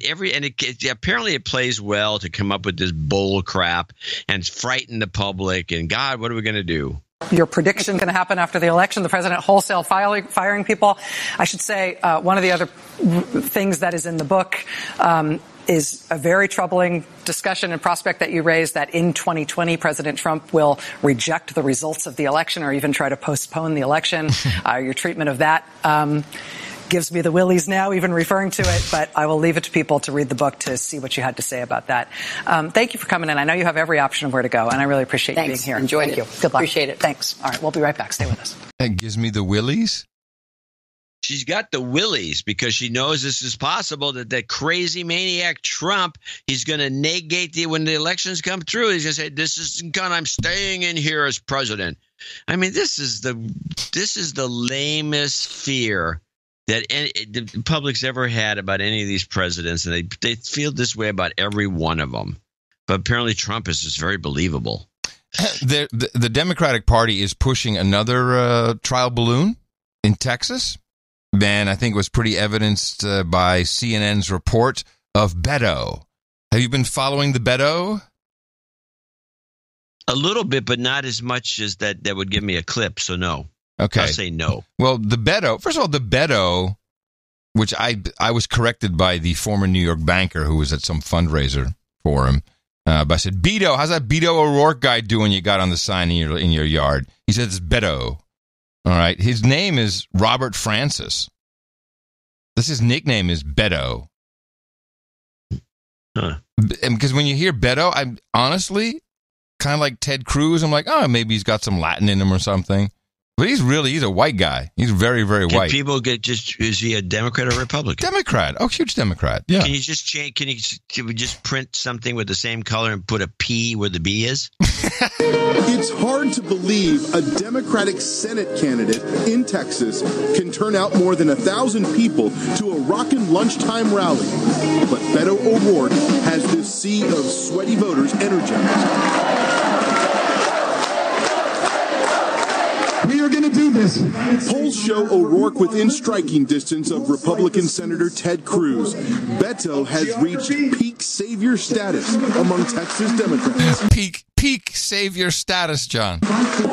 apparently it plays well to come up with this bull crap and frighten the public. And God, what are we going to do? Your prediction going to happen after the election, the president wholesale firing people. I should say one of the other things that is in the book is a very troubling discussion and prospect that you raised that in 2020, President Trump will reject the results of the election or even try to postpone the election. Your treatment of that gives me the willies now, even referring to it, but I will leave it to people to read the book to see what you had to say about that. Thank you for coming in. I know you have every option of where to go, and I really appreciate you being here. Enjoyed Thank it. you. Good luck. Appreciate it. Thanks. All right, we'll be right back. Stay with us. It gives me the willies. She's got the willies because she knows this is possible, that crazy maniac Trump, he's going to negate when the elections come through. He's going to say, this isn't gone. I'm staying in here as president. I mean, this is the lamest fear that the public's ever had about any of these presidents, and they feel this way about every one of them. But apparently Trump is just very believable. The Democratic Party is pushing another trial balloon in Texas. Man, I think it was pretty evidenced by CNN's report of Beto. Have you been following the Beto? A little bit, but not as much as that would give me a clip, so no. Okay. I'll say no. Well, the Beto, first of all, the Beto, which I was corrected by the former New York banker who was at some fundraiser for him. But I said, Beto, how's that Beto O'Rourke guy doing you got on the sign in your yard? He said, it's Beto. All right. His name is Robert Francis. His nickname is Beto. Huh. Because when you hear Beto, I'm honestly kind of like Ted Cruz. I'm like, oh, maybe he's got some Latin in him or something. But he's a white guy. He's very, very white. People is he a Democrat or Republican? Democrat. Oh, huge Democrat. Yeah. Can you just change, can we just print something with the same color and put a P where the B is? It's hard to believe a Democratic Senate candidate in Texas can turn out more than 1,000 people to a rockin' lunchtime rally. But Beto O'Rourke has this sea of sweaty voters energized. We are going to do this. Polls show O'Rourke within striking distance of Republican Senator Ted Cruz. Beto has reached peak savior status among Texas Democrats. Peak savior status, John.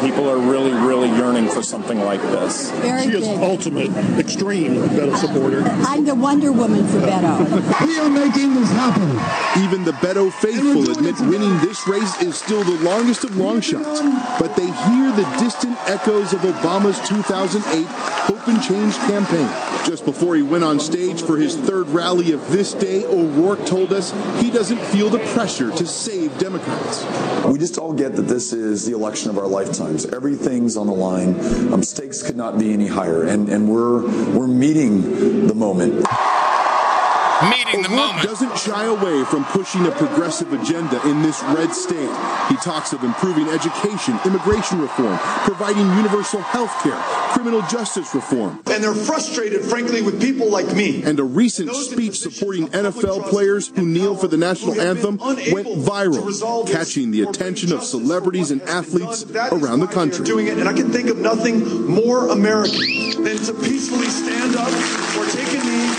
People are really, really yearning for something like this. She is ultimate, extreme Beto supporter. I'm the Wonder Woman for Beto. We are making this happen. Even the Beto faithful admit winning this race is still the longest of long shots. But they hear the distant echoes of Obama's 2008 Hope and Change campaign. Just before he went on stage for his third rally of this day, O'Rourke told us he doesn't feel the pressure to save Democrats. We just all get that this is the election of our lifetimes. Everything's on the line. Stakes could not be any higher, and we're meeting the moment. O'Rourke doesn't shy away from pushing a progressive agenda in this red state. He talks of improving education, immigration reform, providing universal health care, criminal justice reform. And they're frustrated, frankly, with people like me. And a recent speech supporting NFL players who kneel for the national anthem went viral, catching the attention of celebrities and athletes around the country. Doing it, and I can think of nothing more American than to peacefully stand up or take a knee.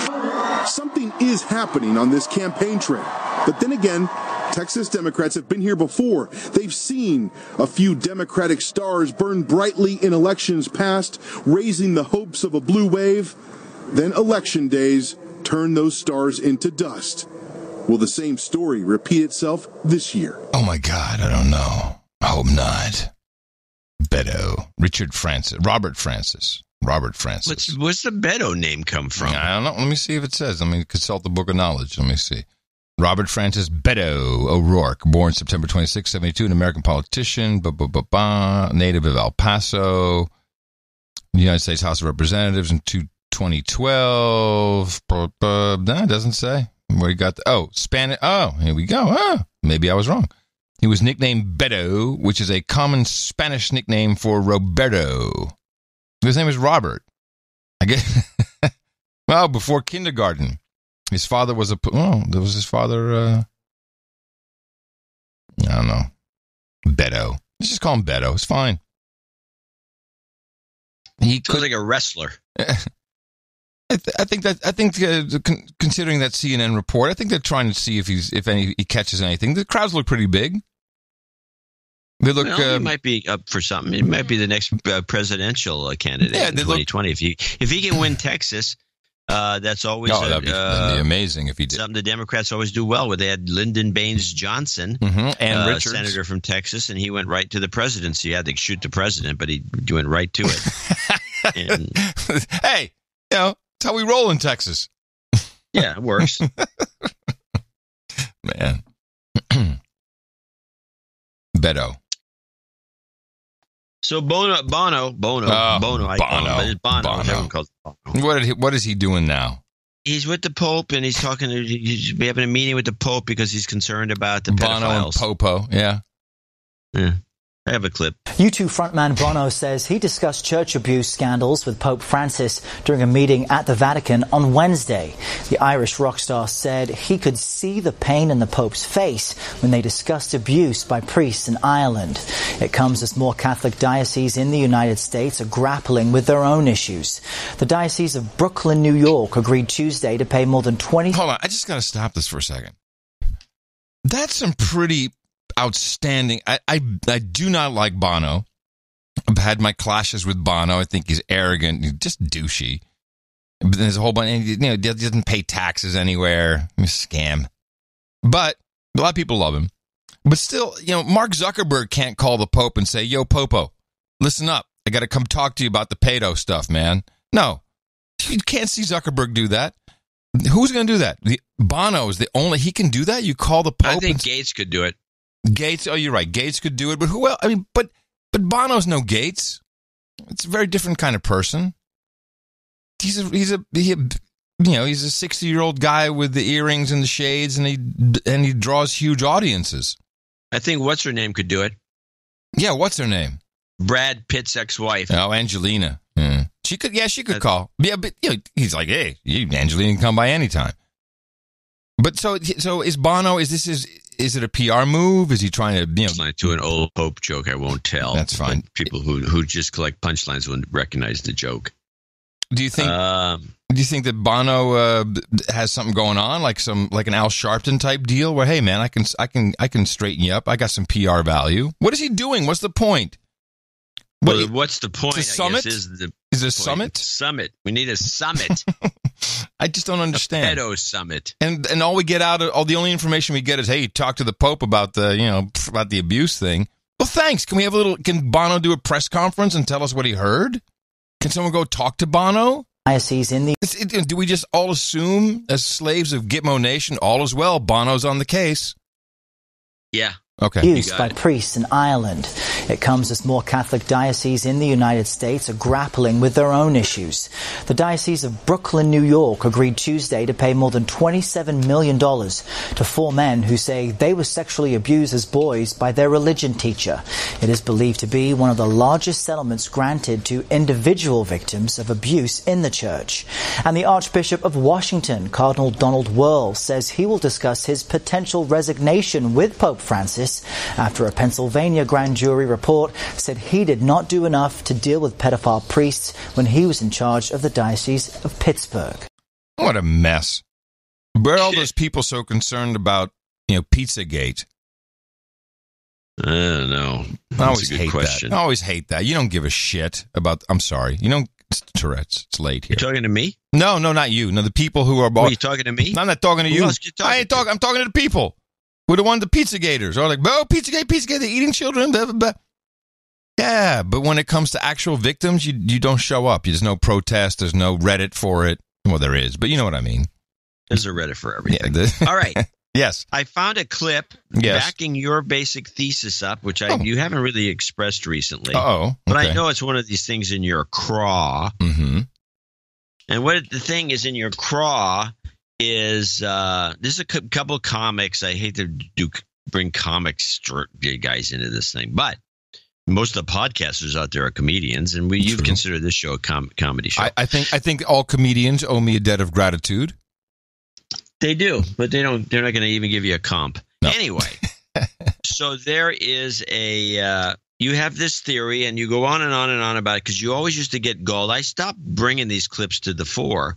Something is happening on this campaign trail. But then again, Texas Democrats have been here before. They've seen a few Democratic stars burn brightly in elections past, raising the hopes of a blue wave. Then election days turn those stars into dust. Will the same story repeat itself this year? Oh my God, I don't know. I hope not. Beto. Robert Francis. What's the Beto name come from? I don't know. Let me see if it says. Let me consult the Book of Knowledge. Let me see. Robert Francis Beto O'Rourke, born September 26, 1972, an American politician, native of El Paso, United States House of Representatives in 2012. No, it doesn't say where he got Spanish. Oh, here we go. Maybe I was wrong. He was nicknamed Beto, which is a common Spanish nickname for Roberto. His name is Robert. I guess. Well, before kindergarten, his father was there was his father. I don't know. Beto. Let's just call him Beto. It's fine. He sounds like a wrestler. I think considering that CNN report, I think they're trying to see if he catches anything. The crowds look pretty big. They look. He might be up for something. He might be the next presidential candidate in 2020. If he can win Texas, that's always that'd be amazing if he did. Something the Democrats always do well. Where they had Lyndon Baines Johnson, and Richards, senator from Texas, and he went right to the presidency. I think shoot the president, but he went right to it. Hey, that's how we roll in Texas. Yeah, it works. Man, Beto. So Bono. I call him, but it's Bono. Everyone calls it Bono. What is he doing now? He's with the Pope, and he's having a meeting with the Pope because he's concerned about the pedophiles. Bono and Popo, yeah. I have a clip. U2 frontman Bono says he discussed church abuse scandals with Pope Francis during a meeting at the Vatican on Wednesday. The Irish rock star said he could see the pain in the Pope's face when they discussed abuse by priests in Ireland. It comes as more Catholic dioceses in the United States are grappling with their own issues. The Diocese of Brooklyn, New York, agreed Tuesday to pay more than $20. Hold on, I just got to stop this for a second. That's some pretty outstanding. I do not like Bono. I've had my clashes with Bono. I think he's arrogant, he's just douchey. But there's a whole bunch. He doesn't pay taxes anywhere. He's a scam. But a lot of people love him. But still, Mark Zuckerberg can't call the Pope and say, "Yo, Popo, listen up. I got to come talk to you about the pedo stuff, man." No, you can't see Zuckerberg do that. Who's going to do that? Bono is the only. He can do that. You call the Pope. I think Gates could do it. Gates, you're right. Gates could do it, but who else? I mean, but Bono's no Gates. It's a very different kind of person. He's a 60-year-old guy with the earrings and the shades, and he draws huge audiences. I think what's her name could do it. Yeah, what's her name? Brad Pitt's ex-wife. Oh, Angelina. She could call. Yeah, but he's like, hey, Angelina can come by anytime. But so is Bono? Is it a PR move? Is he trying to to an old Pope joke? I won't tell. That's fine. But people who just collect punchlines wouldn't recognize the joke. Do you think that Bono has something going on, like an Al Sharpton type deal, where, hey man, I can straighten you up. I got some PR value. What is he doing? What's the point? What's the point? The summit? Is it a summit? Summit. We need a summit. I just don't understand. A pedo summit. And all we get the only information we get is, hey, talk to the Pope about the abuse thing. Well, thanks. Can Bono do a press conference and tell us what he heard? Can someone go talk to Bono? Do we just all assume, as slaves of Gitmo Nation, all is well, Bono's on the case? Yeah. Okay. Used by priests in Ireland. It comes as more Catholic dioceses in the United States are grappling with their own issues. The Diocese of Brooklyn, New York, agreed Tuesday to pay more than $27 million to 4 men who say they were sexually abused as boys by their religion teacher. It is believed to be one of the largest settlements granted to individual victims of abuse in the church. And the Archbishop of Washington, Cardinal Donald Wuerl, says he will discuss his potential resignation with Pope Francis after a Pennsylvania grand jury report said he did not do enough to deal with pedophile priests when he was in charge of the Diocese of Pittsburgh. What a mess. Where are all those people so concerned about, Pizzagate? I don't know. I always hate that. I always hate that. You don't give a shit about, I'm sorry. It's Tourette's. It's late here. You talking to me? No, not you. No, the people who are... Are you talking to me? No, I'm not talking to you. Who else you talking to? I'm talking to the people. We're the Pizzagators. Or like, Pizzagate, they're eating children, blah, blah, blah. Yeah, but when it comes to actual victims, you don't show up. There's no protest. There's no Reddit for it. Well, there is, but you know what I mean. There's a Reddit for everything. Yeah, all right. Yes. I found a clip backing your basic thesis up, which you haven't really expressed recently. Okay. But I know it's one of these things in your craw. Mm-hmm. And what the thing is in your craw is this is a couple of comics. I hate to bring comics guys into this thing, but most of the podcasters out there are comedians, and you've considered this show a comedy show. I think all comedians owe me a debt of gratitude. They do, but they're not going to even give you a comp. No. Anyway, so there is you have this theory, and you go on and on and on about it because you always used to get galled. I stopped bringing these clips to the fore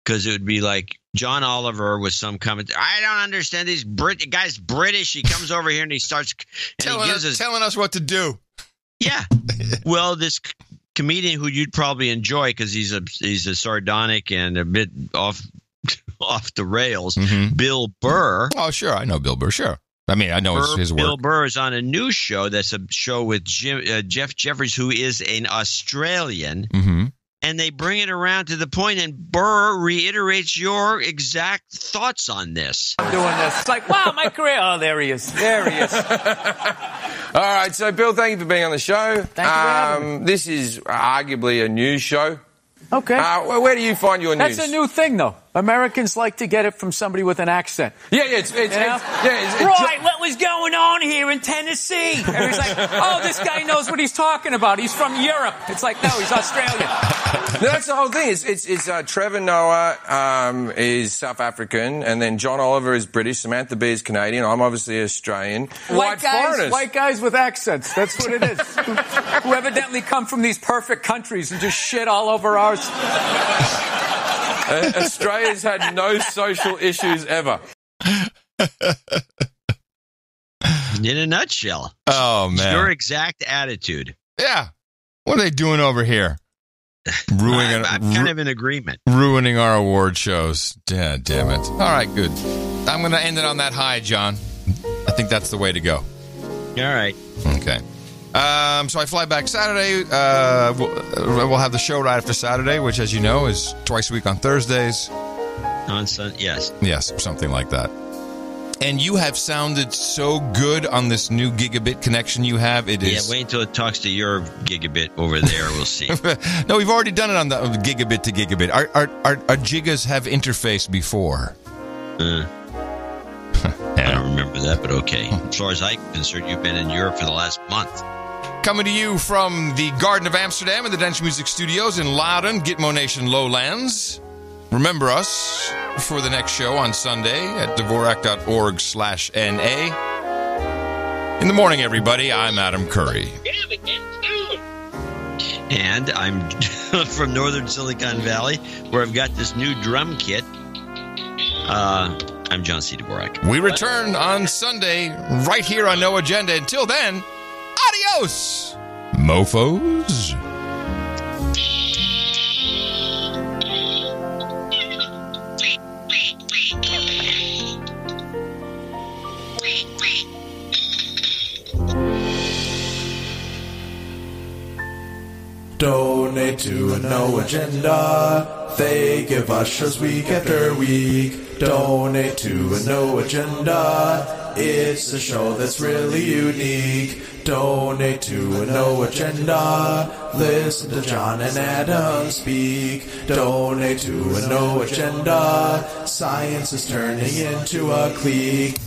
because it would be like John Oliver with some comment. I don't understand these guy's British. He comes over here and he starts telling us what to do. Yeah. Well, this comedian who you'd probably enjoy because he's a sardonic and a bit off the rails, Bill Burr. Oh, sure. I know Bill Burr. Sure. I mean, I know his work. Bill Burr is on a new show that's a show with Jeff Jeffries, who is an Australian. Mm-hmm. And they bring it around to the point, and Burr reiterates your exact thoughts on this. I'm doing this. It's like, wow, my career. Oh, there he is. There he is. All right, so Bill, thank you for being on the show. Thank you for having me. This is arguably a news show. Okay. Where do you find your news? That's a new thing, though. Americans like to get it from somebody with an accent. Yeah, right, what was going on here in Tennessee? And he's like, oh, this guy knows what he's talking about. He's from Europe. It's like, no, he's Australian. No, that's the whole thing. It's Trevor Noah is South African, and then John Oliver is British, Samantha Bee is Canadian, I'm obviously Australian. White guys with accents. That's what it is. Who evidently come from these perfect countries and just shit all over ours. Australia's had no social issues ever. In a nutshell. Oh, man. It's your exact attitude. Yeah. What are they doing over here? I'm kind of in agreement. Ruining our award shows. Yeah, damn it. All right, good. I'm going to end it on that high, John. I think that's the way to go. All right. Okay. So I fly back Saturday. We'll have the show right after Saturday, which, as you know, is twice a week on Thursdays. On Sunday, yes. Yes, something like that. And you have sounded so good on this new gigabit connection you have. It is. Yeah, wait until it talks to your gigabit over there. We'll see. No, we've already done it on the gigabit to gigabit. Our gigas have interfaced before. I don't remember that, but okay. As far as I'm concerned, you've been in Europe for the last month. Coming to you from the Garden of Amsterdam and the Dance Music Studios in Loudon, Gitmo Nation Lowlands. Remember us for the next show on Sunday at Dvorak.org/NA. In the morning, everybody, I'm Adam Curry. And I'm from northern Silicon Valley, where I've got this new drum kit. I'm John C. Dvorak. We return on Sunday right here on No Agenda. Until then, adios, mofos. Donate to a No Agenda. They give us shows week after week. Donate to a No Agenda. It's a show that's really unique. Donate to a No Agenda. Listen to John and Adam speak. Donate to a No Agenda. Science is turning into a clique.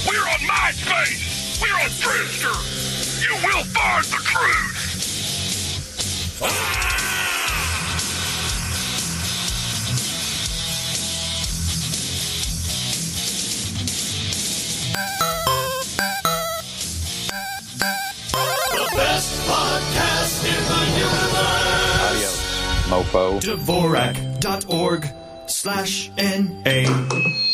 We're on MySpace. We're on Friendster. You will find the truth. Best podcast in the universe. Mofo. Dvorak.org/NA